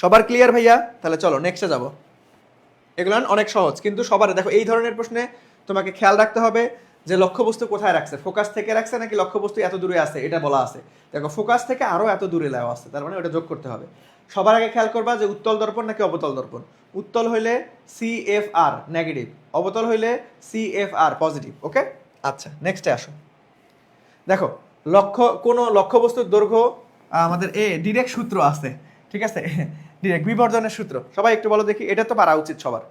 সবার ক্লিয়ার ভাইয়া? তাহলে চলো নেক্সটে যাব। এগুলো অনেক সহজ, কিন্তু সবার দেখো এই ধরনের প্রশ্নে তোমাকে খেয়াল রাখতে হবে যে লক্ষ্যবস্তু কোথায় রাখছে, ফোকাস থেকে রাখছে নাকি লক্ষ্যবস্তু এত দূরে আছে, এটা বলা আছে। দেখো ফোকাস থেকে আরো এত দূরে দেওয়া আছে, তার মানে ওটা যোগ করতে হবে। সবার আগে খেয়াল করবা যে উত্তল দর্পণ নাকি অবতল দর্পণ। উত্তল হইলে CFR নেগেটিভ, অবতল হইলে CFR পজিটিভ। ওকে, আচ্ছা নেক্সটে আসো। দেখো কোন লক্ষ্যবস্তুর দৈর্ঘ্য আমাদের ডিরেক্ট সূত্র আছে, ঠিক আছে? ডিরেক্ট বিবর্ধনের সূত্র, সবাই একটু বলো দেখি, এটা তো পারা উচিত সবার।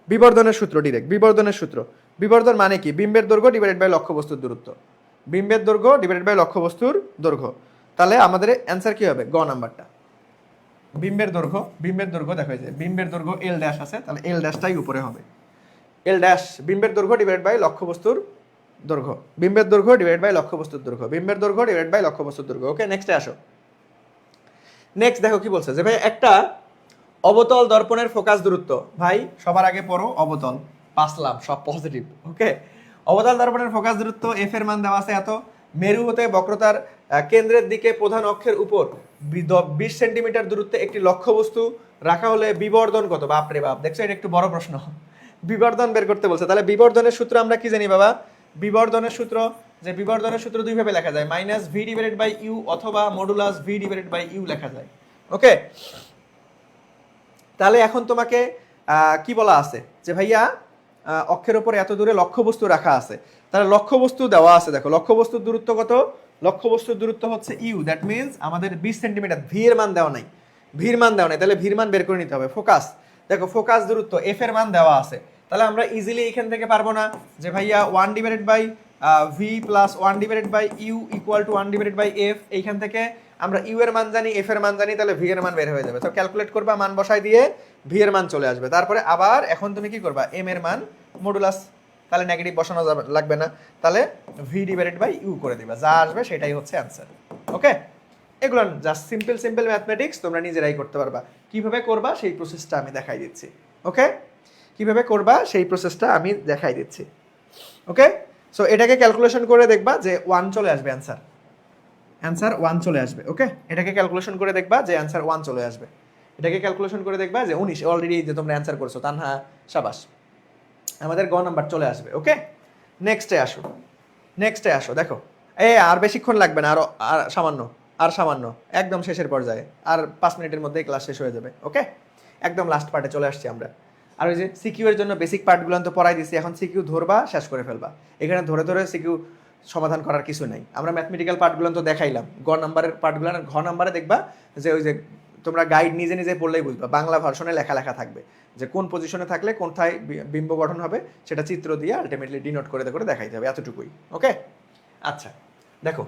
বিবর্ধনের সূত্র, ডিরেক্ট বিবর্ধনের সূত্র। বিবর্ধন মানে কি? বিম্বের দৈর্ঘ্য ডিভাইডেড বাই লক্ষ্যবস্তুর দূরত্ব। বিম্বের দৈর্ঘ্য ডিভাইডেড বাই লক্ষ্যবস্তুর দৈর্ঘ্য। তাহলে আমাদের অ্যান্সার কি হবে? গ নাম্বারটা। বিম্বের দৈর্ঘ্য দেখো, যে বিম্বের দৈর্ঘ্য এল ড্যাশ আছে, তাহলে এল ড্যাশটাই উপরে হবে। এল ড্যাশ বিম্বের দৈর্ঘ্য ডিভাইডেড বাই লক্ষ্যবস্তুর দৈর্ঘ্য, বিম্বের দৈর্ঘ্য ডিভাইডেড বাই লক্ষ্যবস্তুর দৈর্ঘ্য, বিম্বের দৈর্ঘ্য ডিভাইডেড বাই লক্ষ্যবস্তুর দৈর্ঘ্য। ওকে, নেক্সটে আসো। নেক্সট দেখো কি বলছে, যে ভাই একটা অবতল দর্পণের ফোকাস দূরত্ব, ভাই সবার আগে পড়ো অবতল, পাসলাম সব পজিটিভ। ওকে, অবতল দর্পণের ফোকাস দূরত্ব এফ এর মান দেওয়া আছে এত, মেরু হতে বক্রতার কেন্দ্রের দিকে প্রধান অক্ষের উপর 20 সেন্টিমিটার দূরত্বে একটি লক্ষ্যবস্তু রাখা হলে বিবর্ধন কত? বাপরে বাপ, দেখছো এটা একটু বড় প্রশ্ন, বিবর্ধন বের করতে বলছে। তাহলে বিবর্ধনের সূত্র আমরা কি জানি বাবা? বিবর্ধনের সূত্র, যে বিবর্ধনের সূত্র দুইভাবে লেখা যায়, minus V divided by U অথবা modulus V divided by U লেখা যায়। ওকে, তাহলে এখন তোমাকে কি বলা আছে যে ভাইয়া অক্ষের উপর এত দূরে লক্ষ্যবস্তু রাখা আছে, তাহলে লক্ষ্যবস্তু দেওয়া আছে। দেখো লক্ষ্যবস্তুর দূরত্ব কত? লক্ষ্যবস্তুর দূরত্ব হচ্ছে ইউ, দ্যাট মিনস আমাদের 20 সেন্টিমিটার। ভি এর মান দেওয়া নাই, তাহলে ভির মান বের করে নিতে হবে। ফোকাস, দেখো ফোকাস দূরত্ব এফ এর মান দেওয়া আছে, তাহলে আমরা ইজিলি এখান থেকে পারবো না যে ভাইয়া 1 divided by v plus 1 divided by u equal to 1 divided by f. এইখান থেকে আমরা ইউ এর মান জানি, এফ এর মান জানি, তাহলে ভি এর মান বের হয়ে যাবে। তো ক্যালকুলেট করবা, মান বসাই দিয়ে ভি এর মান চলে আসবে। তারপরে আবার এখন তুমি কি করবা? এম এর মান মডুলাস, তাহলে নেগেটিভ বসানো লাগবে না, তাহলে ভি ডিভাইডেড বাই ইউ করে দিবা, যা আসবে সেটাই হচ্ছে অ্যান্সার। ওকে, এগুলো জাস্ট সিম্পল ম্যাথমেটিক্স, তোমরা নিজেরাই করতে পারবা। কিভাবে করবা সেই প্রসেসটা আমি দেখাই দিচ্ছি। ওকে, কিভাবে করবা সেই প্রসেসটা আমি দেখাই দিচ্ছি। ওকে, সো এটাকে ক্যালকুলেশন করে দেখবা যে 1 চলে আসবে অ্যান্সার 1 চলে আসবে। ওকে, এটাকে ক্যালকুলেশন করে দেখবা যে অ্যান্সার 1 চলে আসবে। এটাকে ক্যালকুলেশন করে দেখবা যে 19 অলরেডি যে তোমরা অ্যান্সার করছো, তানহা শাবাশ, আমাদের গ নাম্বার চলে আসবে। ওকে, নেক্সটে আসো। দেখো আর বেশিক্ষণ লাগবে না, আর সামান্য একদম শেষের পর্যায়ে, আর 5 মিনিটের মধ্যেই ক্লাস শেষ হয়ে যাবে। ওকে, একদম লাস্ট পার্টে চলে আসছি আমরা। আর ওই যে সিকিউ এর জন্য বেসিক পার্টগুলো তো পড়াই দিছি, এখন সিকিউ ধরবা, শেষ করে ফেলবা। এখানে ধরে সিকিউ সমাধান করার কিছু নাই। আমরা ম্যাথমেটিক্যাল পার্টগুলো তো দেখাইলাম, গ নাম্বারের পার্টগুলো, ঘ নাম্বারে দেখবা যে ওই যে তোমরা গাইড নিজে পড়লেই বুঝবা, বাংলা ভার্সনে লেখা থাকবে যে কোন পজিশনে থাকলে কোথায় বিম্ব গঠন হবে, সেটা চিত্র দিয়ে আলটিমেটলি ডিনোট করে দেখাইতে হবে, এতটুকুই। ওকে, আচ্ছা দেখো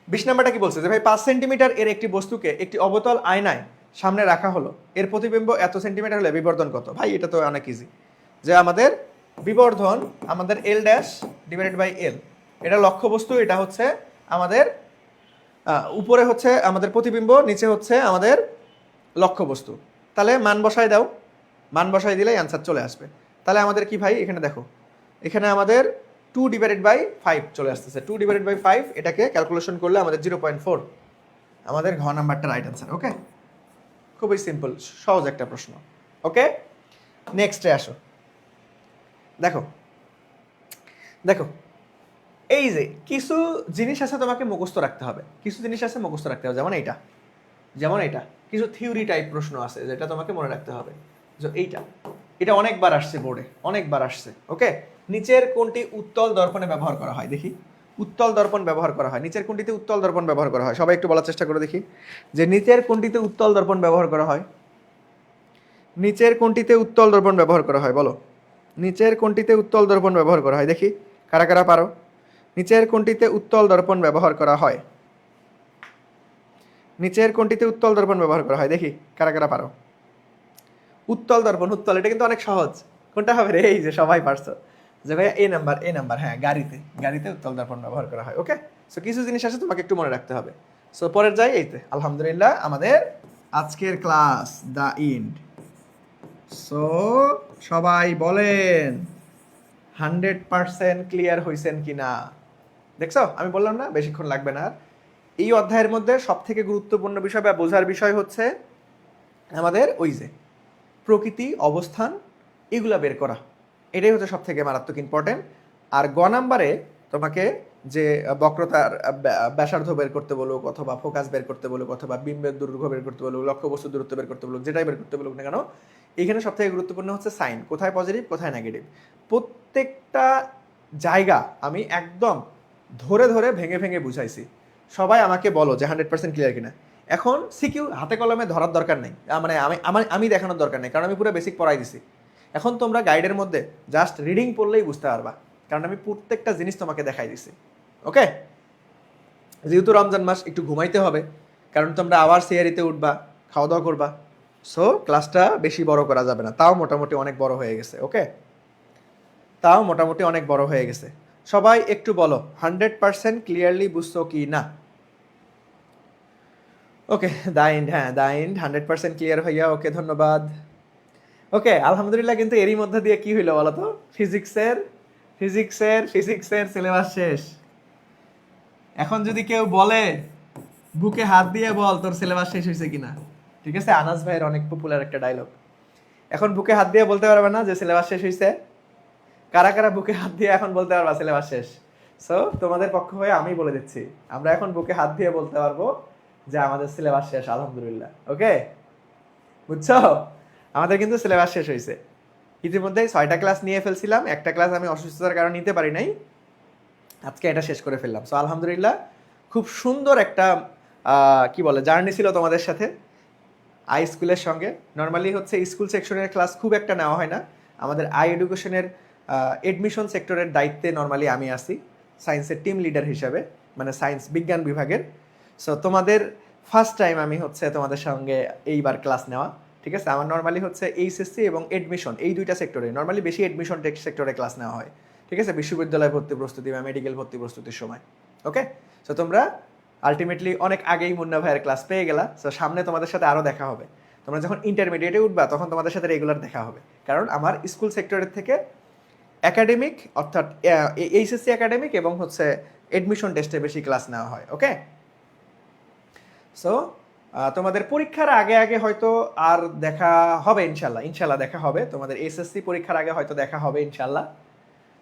20 নাম্বারটা কি বলছে, যে ভাই 5 সেন্টিমিটার এর একটি বস্তুকে একটি অবতল আয়নায় সামনে রাখা হলো, এর প্রতিবিম্ব এত সেন্টিমিটার হলে বিবর্ধন কত? ভাই এটা তো অনেক ইজি, যে আমাদের বিবর্ধন আমাদের এল ড্যাশ ডিভাইডেড বাই এল, এটা লক্ষ্যবস্তু, এটা হচ্ছে আমাদের উপরে হচ্ছে আমাদের প্রতিবিম্ব, নিচে হচ্ছে আমাদের লক্ষ্যবস্তু। তাহলে মান বসাই দাও, মান বসাই দিলেই অ্যান্সার চলে আসবে। তাহলে আমাদের কি ভাই, এখানে দেখো, এখানে আমাদের 2 ডিভাইডেড বাই 5 চলে আসতেছে। 2 ডিভাইডেড বাই 5 এটাকে ক্যালকুলেশন করলে আমাদের 0.4, আমাদের ঘ নাম্বারটা রাইট অ্যান্সার। ওকে, খুবই সিম্পল, সহজ একটা প্রশ্ন। ওকে, নেক্সটে আসো। দেখো এই যে কিছু জিনিস আছে তোমাকে মুখস্থ রাখতে হবে, যেমন এইটা কিছু থিওরি টাইপ প্রশ্ন আছে যেটা তোমাকে মনে রাখতে হবে। যে এটা অনেকবার আসছে বোর্ডে, ওকে, নিচের কোনটি উত্তল দর্পণে ব্যবহার করা হয়? দেখি, উত্তল দর্পণ ব্যবহার করা হয়, নিচের কোনটিতে উত্তল দর্পণ ব্যবহার করা হয়? সবাই একটু বলার চেষ্টা করে দেখি যে নিচের কোনটিতে উত্তল দর্পণ ব্যবহার করা হয়? নিচের কোনটিতে উত্তল দর্পণ ব্যবহার করা হয় বলো? নিচের কোনটিতে উত্তল দর্পণ ব্যবহার করা হয়? দেখি কারা কারা পারো। নিচের কোনটিতে উত্তল দর্পণ ব্যবহার করা হয়? নিচের কোনটিতে উত্তল দর্পণ ব্যবহার করা হয়? দেখি কারা কারা পারো। উত্তল দর্পণ, উত্তল, এটা কিন্তু অনেক সহজ। কোনটা হবে রে? এই যে সবাই পারছো যে ভাইয়া এ নাম্বার, হ্যাঁ, গাড়িতে উত্তল দর্পণ ব্যবহার করা হয়। ওকে, সো কিছু জিনিস আছে তোমাকে একটু মনে রাখতে হবে। সো পরের যাই, এইতে আলহামদুলিল্লাহ আমাদের আজকের ক্লাস দ্য ইন্ড। সো সবাই বলেন 100% ক্লিয়ার হয়েছেন কিনা? দেখছো, আমি বললাম না বেশিক্ষণ লাগবে না। আর এই অধ্যায়ের মধ্যে সব থেকে গুরুত্বপূর্ণ বিষয় বা বোঝার বিষয় হচ্ছে আমাদের ওই যে প্রকৃতি, অবস্থান, এগুলা বের করা, এটাই হচ্ছে সব থেকে মারাত্মক ইম্পর্টেন্ট। আর গ নাম্বারে তোমাকে যে বক্রতার ব্যাসার্ধ বের করতে বলুক, অথবা ফোকাস বের করতে বলুক, অথবা বিম্বের দৈর্ঘ্য বের করতে বলুক, লক্ষ্যবস্তু দূরত্ব বের করতে বলুক, যেটাই বের করতে বলুক না কেন, এখানে সব থেকে গুরুত্বপূর্ণ হচ্ছে সাইন, কোথায় পজিটিভ কোথায় নেগেটিভ। প্রত্যেকটা জায়গা আমি একদম ধরে ধরে ভেঙে ভেঙে বুঝাইছি। সবাই আমাকে বলো যে 100% ক্লিয়ার কিনা। এখন সিকিউ হাতে কলমে ধরার দরকার নেই, মানে আমি দেখানোর দরকার নেই, কারণ আমি পুরো বেসিক পড়াই দিছি। এখন তোমরা গাইডের মধ্যে জাস্ট রিডিং পড়লেই বুঝতে পারবা, কারণ আমি প্রত্যেকটা জিনিস তোমাকে দেখাই দিছি। ওকে, যেহেতু রমজান মাস, একটু ঘুমাইতে হবে, কারণ তোমরা আবার সিয়ারিতে উঠবা, খাওয়া দাওয়া করবা। সো ক্লাসটা বেশি বড় করা যাবে না, তাও মোটামুটি অনেক বড় হয়ে গেছে। ওকে, তাও মোটামুটি অনেক বড় হয়ে গেছে। সবাই একটু বলো 100% ক্লিয়ারলি বুঝছো কি না? ওকে, হ্যাঁ 100% ক্লিয়ার হইয়া, ওকে ধন্যবাদ। ওকে, আলহামদুলিল্লাহ। কিন্তু এরই মধ্যে দিয়ে কি হইলো বলো তো? ফিজিক্সের সিলেবাস শেষ। এখন যদি কেউ বলে, বুকে হাত দিয়ে বল তোর সিলেবাস শেষ হয়েছে কিনা। ঠিক আছে, আনাস ভাইয়ের অনেক পপুলার একটা ডায়লগ। এখন বুকে হাত দিয়ে বলতে পারবে না যে সিলেবাস শেষ হয়েছে? কারা কারা বুকে হাত দিয়ে এখন বলতে পারবা সিলেবাস শেষ? সো তোমাদের পক্ষ হয়ে আমি বলে দিচ্ছি, আমরা এখন বুকে হাত দিয়ে বলতে পারবো যে আমাদের সিলেবাস শেষ, আলহামদুলিল্লাহ। ওকে, বুঝছো? আমাদের কিন্তু সিলেবাস শেষ হয়েছে। ইতিমধ্যেই 6টা ক্লাস নিয়ে ফেলছিলাম, একটা ক্লাস আমি অসুস্থতার কারণে নিতে পারি নাই, আজকে এটা শেষ করে ফেললাম। সো আলহামদুলিল্লাহ, খুব সুন্দর একটা কি বলে জার্নি ছিল তোমাদের সাথে আই স্কুলের সঙ্গে। নর্মালি হচ্ছে স্কুল সেকশনের ক্লাস খুব একটা নেওয়া হয় না, আমাদের আই এডুকেশনের এডমিশন সেক্টরের দায়িত্বে নর্মালি আমি আসি সায়েন্সের টিম লিডার হিসাবে, মানে সায়েন্স বিজ্ঞান বিভাগের। সো তোমাদের ফার্স্ট টাইম আমি হচ্ছে তোমাদের সঙ্গে এইবার ক্লাস নেওয়া। ঠিক আছে, আমার নর্মালি হচ্ছে এইচএসসি এবং এডমিশন, এই দুইটা সেক্টরে নর্মালি বেশি এডমিশন সেক্টরে ক্লাস নেওয়া হয়। ঠিক আছে, বিশ্ববিদ্যালয় ভর্তি প্রস্তুতি বা মেডিকেল ভর্তি প্রস্তুতির সময়। ওকে, সো তোমরা আলটিমেটলি অনেক আগেই মুন্না ভাইয়ের ক্লাস পেয়ে গেলা। সো সামনে তোমাদের সাথে আরও দেখা হবে। তোমরা যখন ইন্টারমিডিয়েটে উঠবা তখন তোমাদের সাথে রেগুলার দেখা হবে, কারণ আমার স্কুল সেক্টরের থেকে একাডেমিক, অর্থাৎ এইচএসসি একাডেমিক এবং হচ্ছে এডমিশন টেস্টে বেশি ক্লাস নেওয়া হয়। ওকে, সো তোমাদের পরীক্ষার আগে আগে হয়তো আর দেখা হবে, ইনশাল্লাহ দেখা হবে। তোমাদের এসএসসি পরীক্ষার আগে হয়তো দেখা হবে ইনশাল্লাহ।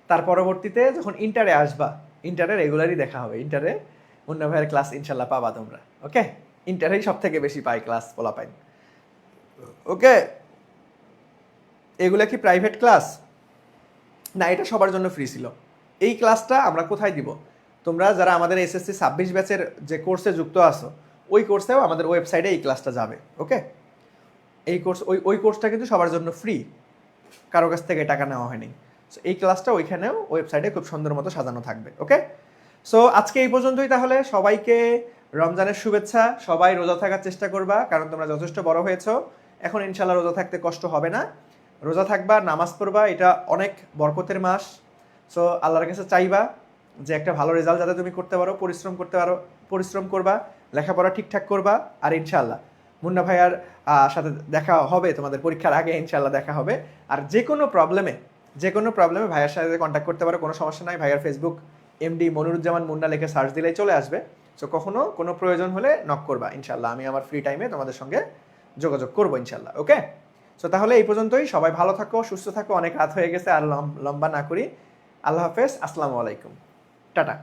তার পরবর্তীতে যখন ইন্টারে আসবা, ইন্টারে রেগুলারই দেখা হবে। ইন্টারে মুন্না ভাইয়ের ক্লাস ইনশাল্লাহ পাবা তোমরা। ওকে, ইন্টারেই সব থেকে বেশি পাই ক্লাস পোলাপাইন। ওকে, এগুলা কি প্রাইভেট ক্লাস না? এটা সবার জন্য ফ্রি ছিল। এই ক্লাসটা আমরা কোথায় দিব? তোমরা যারা আমাদের এসএসসি 26 ব্যাচের যে কোর্সে যুক্ত আছো, ওই কোর্সেও আমাদের ওয়েবসাইটে এই ক্লাসটা যাবে। ওকে, এই কোর্স ওই কোর্সটা কিন্তু সবার জন্য ফ্রি, কারো কাছ থেকে টাকা নেওয়া হয়নি। সো এই ক্লাসটা ওইখানেও ওয়েবসাইটে খুব সুন্দর মতো সাজানো থাকবে। ওকে, সো আজকে এই পর্যন্তই। তাহলে সবাইকে রমজানের শুভেচ্ছা। সবাই রোজা থাকার চেষ্টা করবা, কারণ তোমরা যথেষ্ট বড় হয়েছো, এখন ইনশাল্লাহ রোজা থাকতে কষ্ট হবে না। রোজা থাকবা, নামাজ পড়বা, এটা অনেক বরকতের মাস। সো আল্লাহর কাছে চাইবা যে একটা ভালো রেজাল্ট যাতে তুমি করতে পারো, পরিশ্রম করবা, লেখাপড়া ঠিকঠাক করবা। আর ইনশাল্লাহ মুন্না ভাইয়ার সাথে দেখা হবে তোমাদের পরীক্ষার আগে, ইনশাল্লাহ দেখা হবে। আর যে কোনো প্রবলেমে ভাইয়ার সাথে কন্ট্যাক্ট করতে পারো, কোনো সমস্যা নাই। ভাইয়ার ফেসবুক এমডি মনিরুজ্জামান মুন্না লিখে সার্চ দিলেই চলে আসবে। সো কখনো কোনো প্রয়োজন হলে নক করবা, ইনশাল্লাহ আমি আমার ফ্রি টাইমে তোমাদের সঙ্গে যোগাযোগ করবো ইনশাল্লাহ। ওকে, সো তাহলে এই পর্যন্তই। সবাই ভালো থাকো, সুস্থ থাকো। অনেক রাত হয়ে গেছে, আর লম্বা না করি। আল্লাহ হাফেজ, আসসালামু আলাইকুম, টাটা।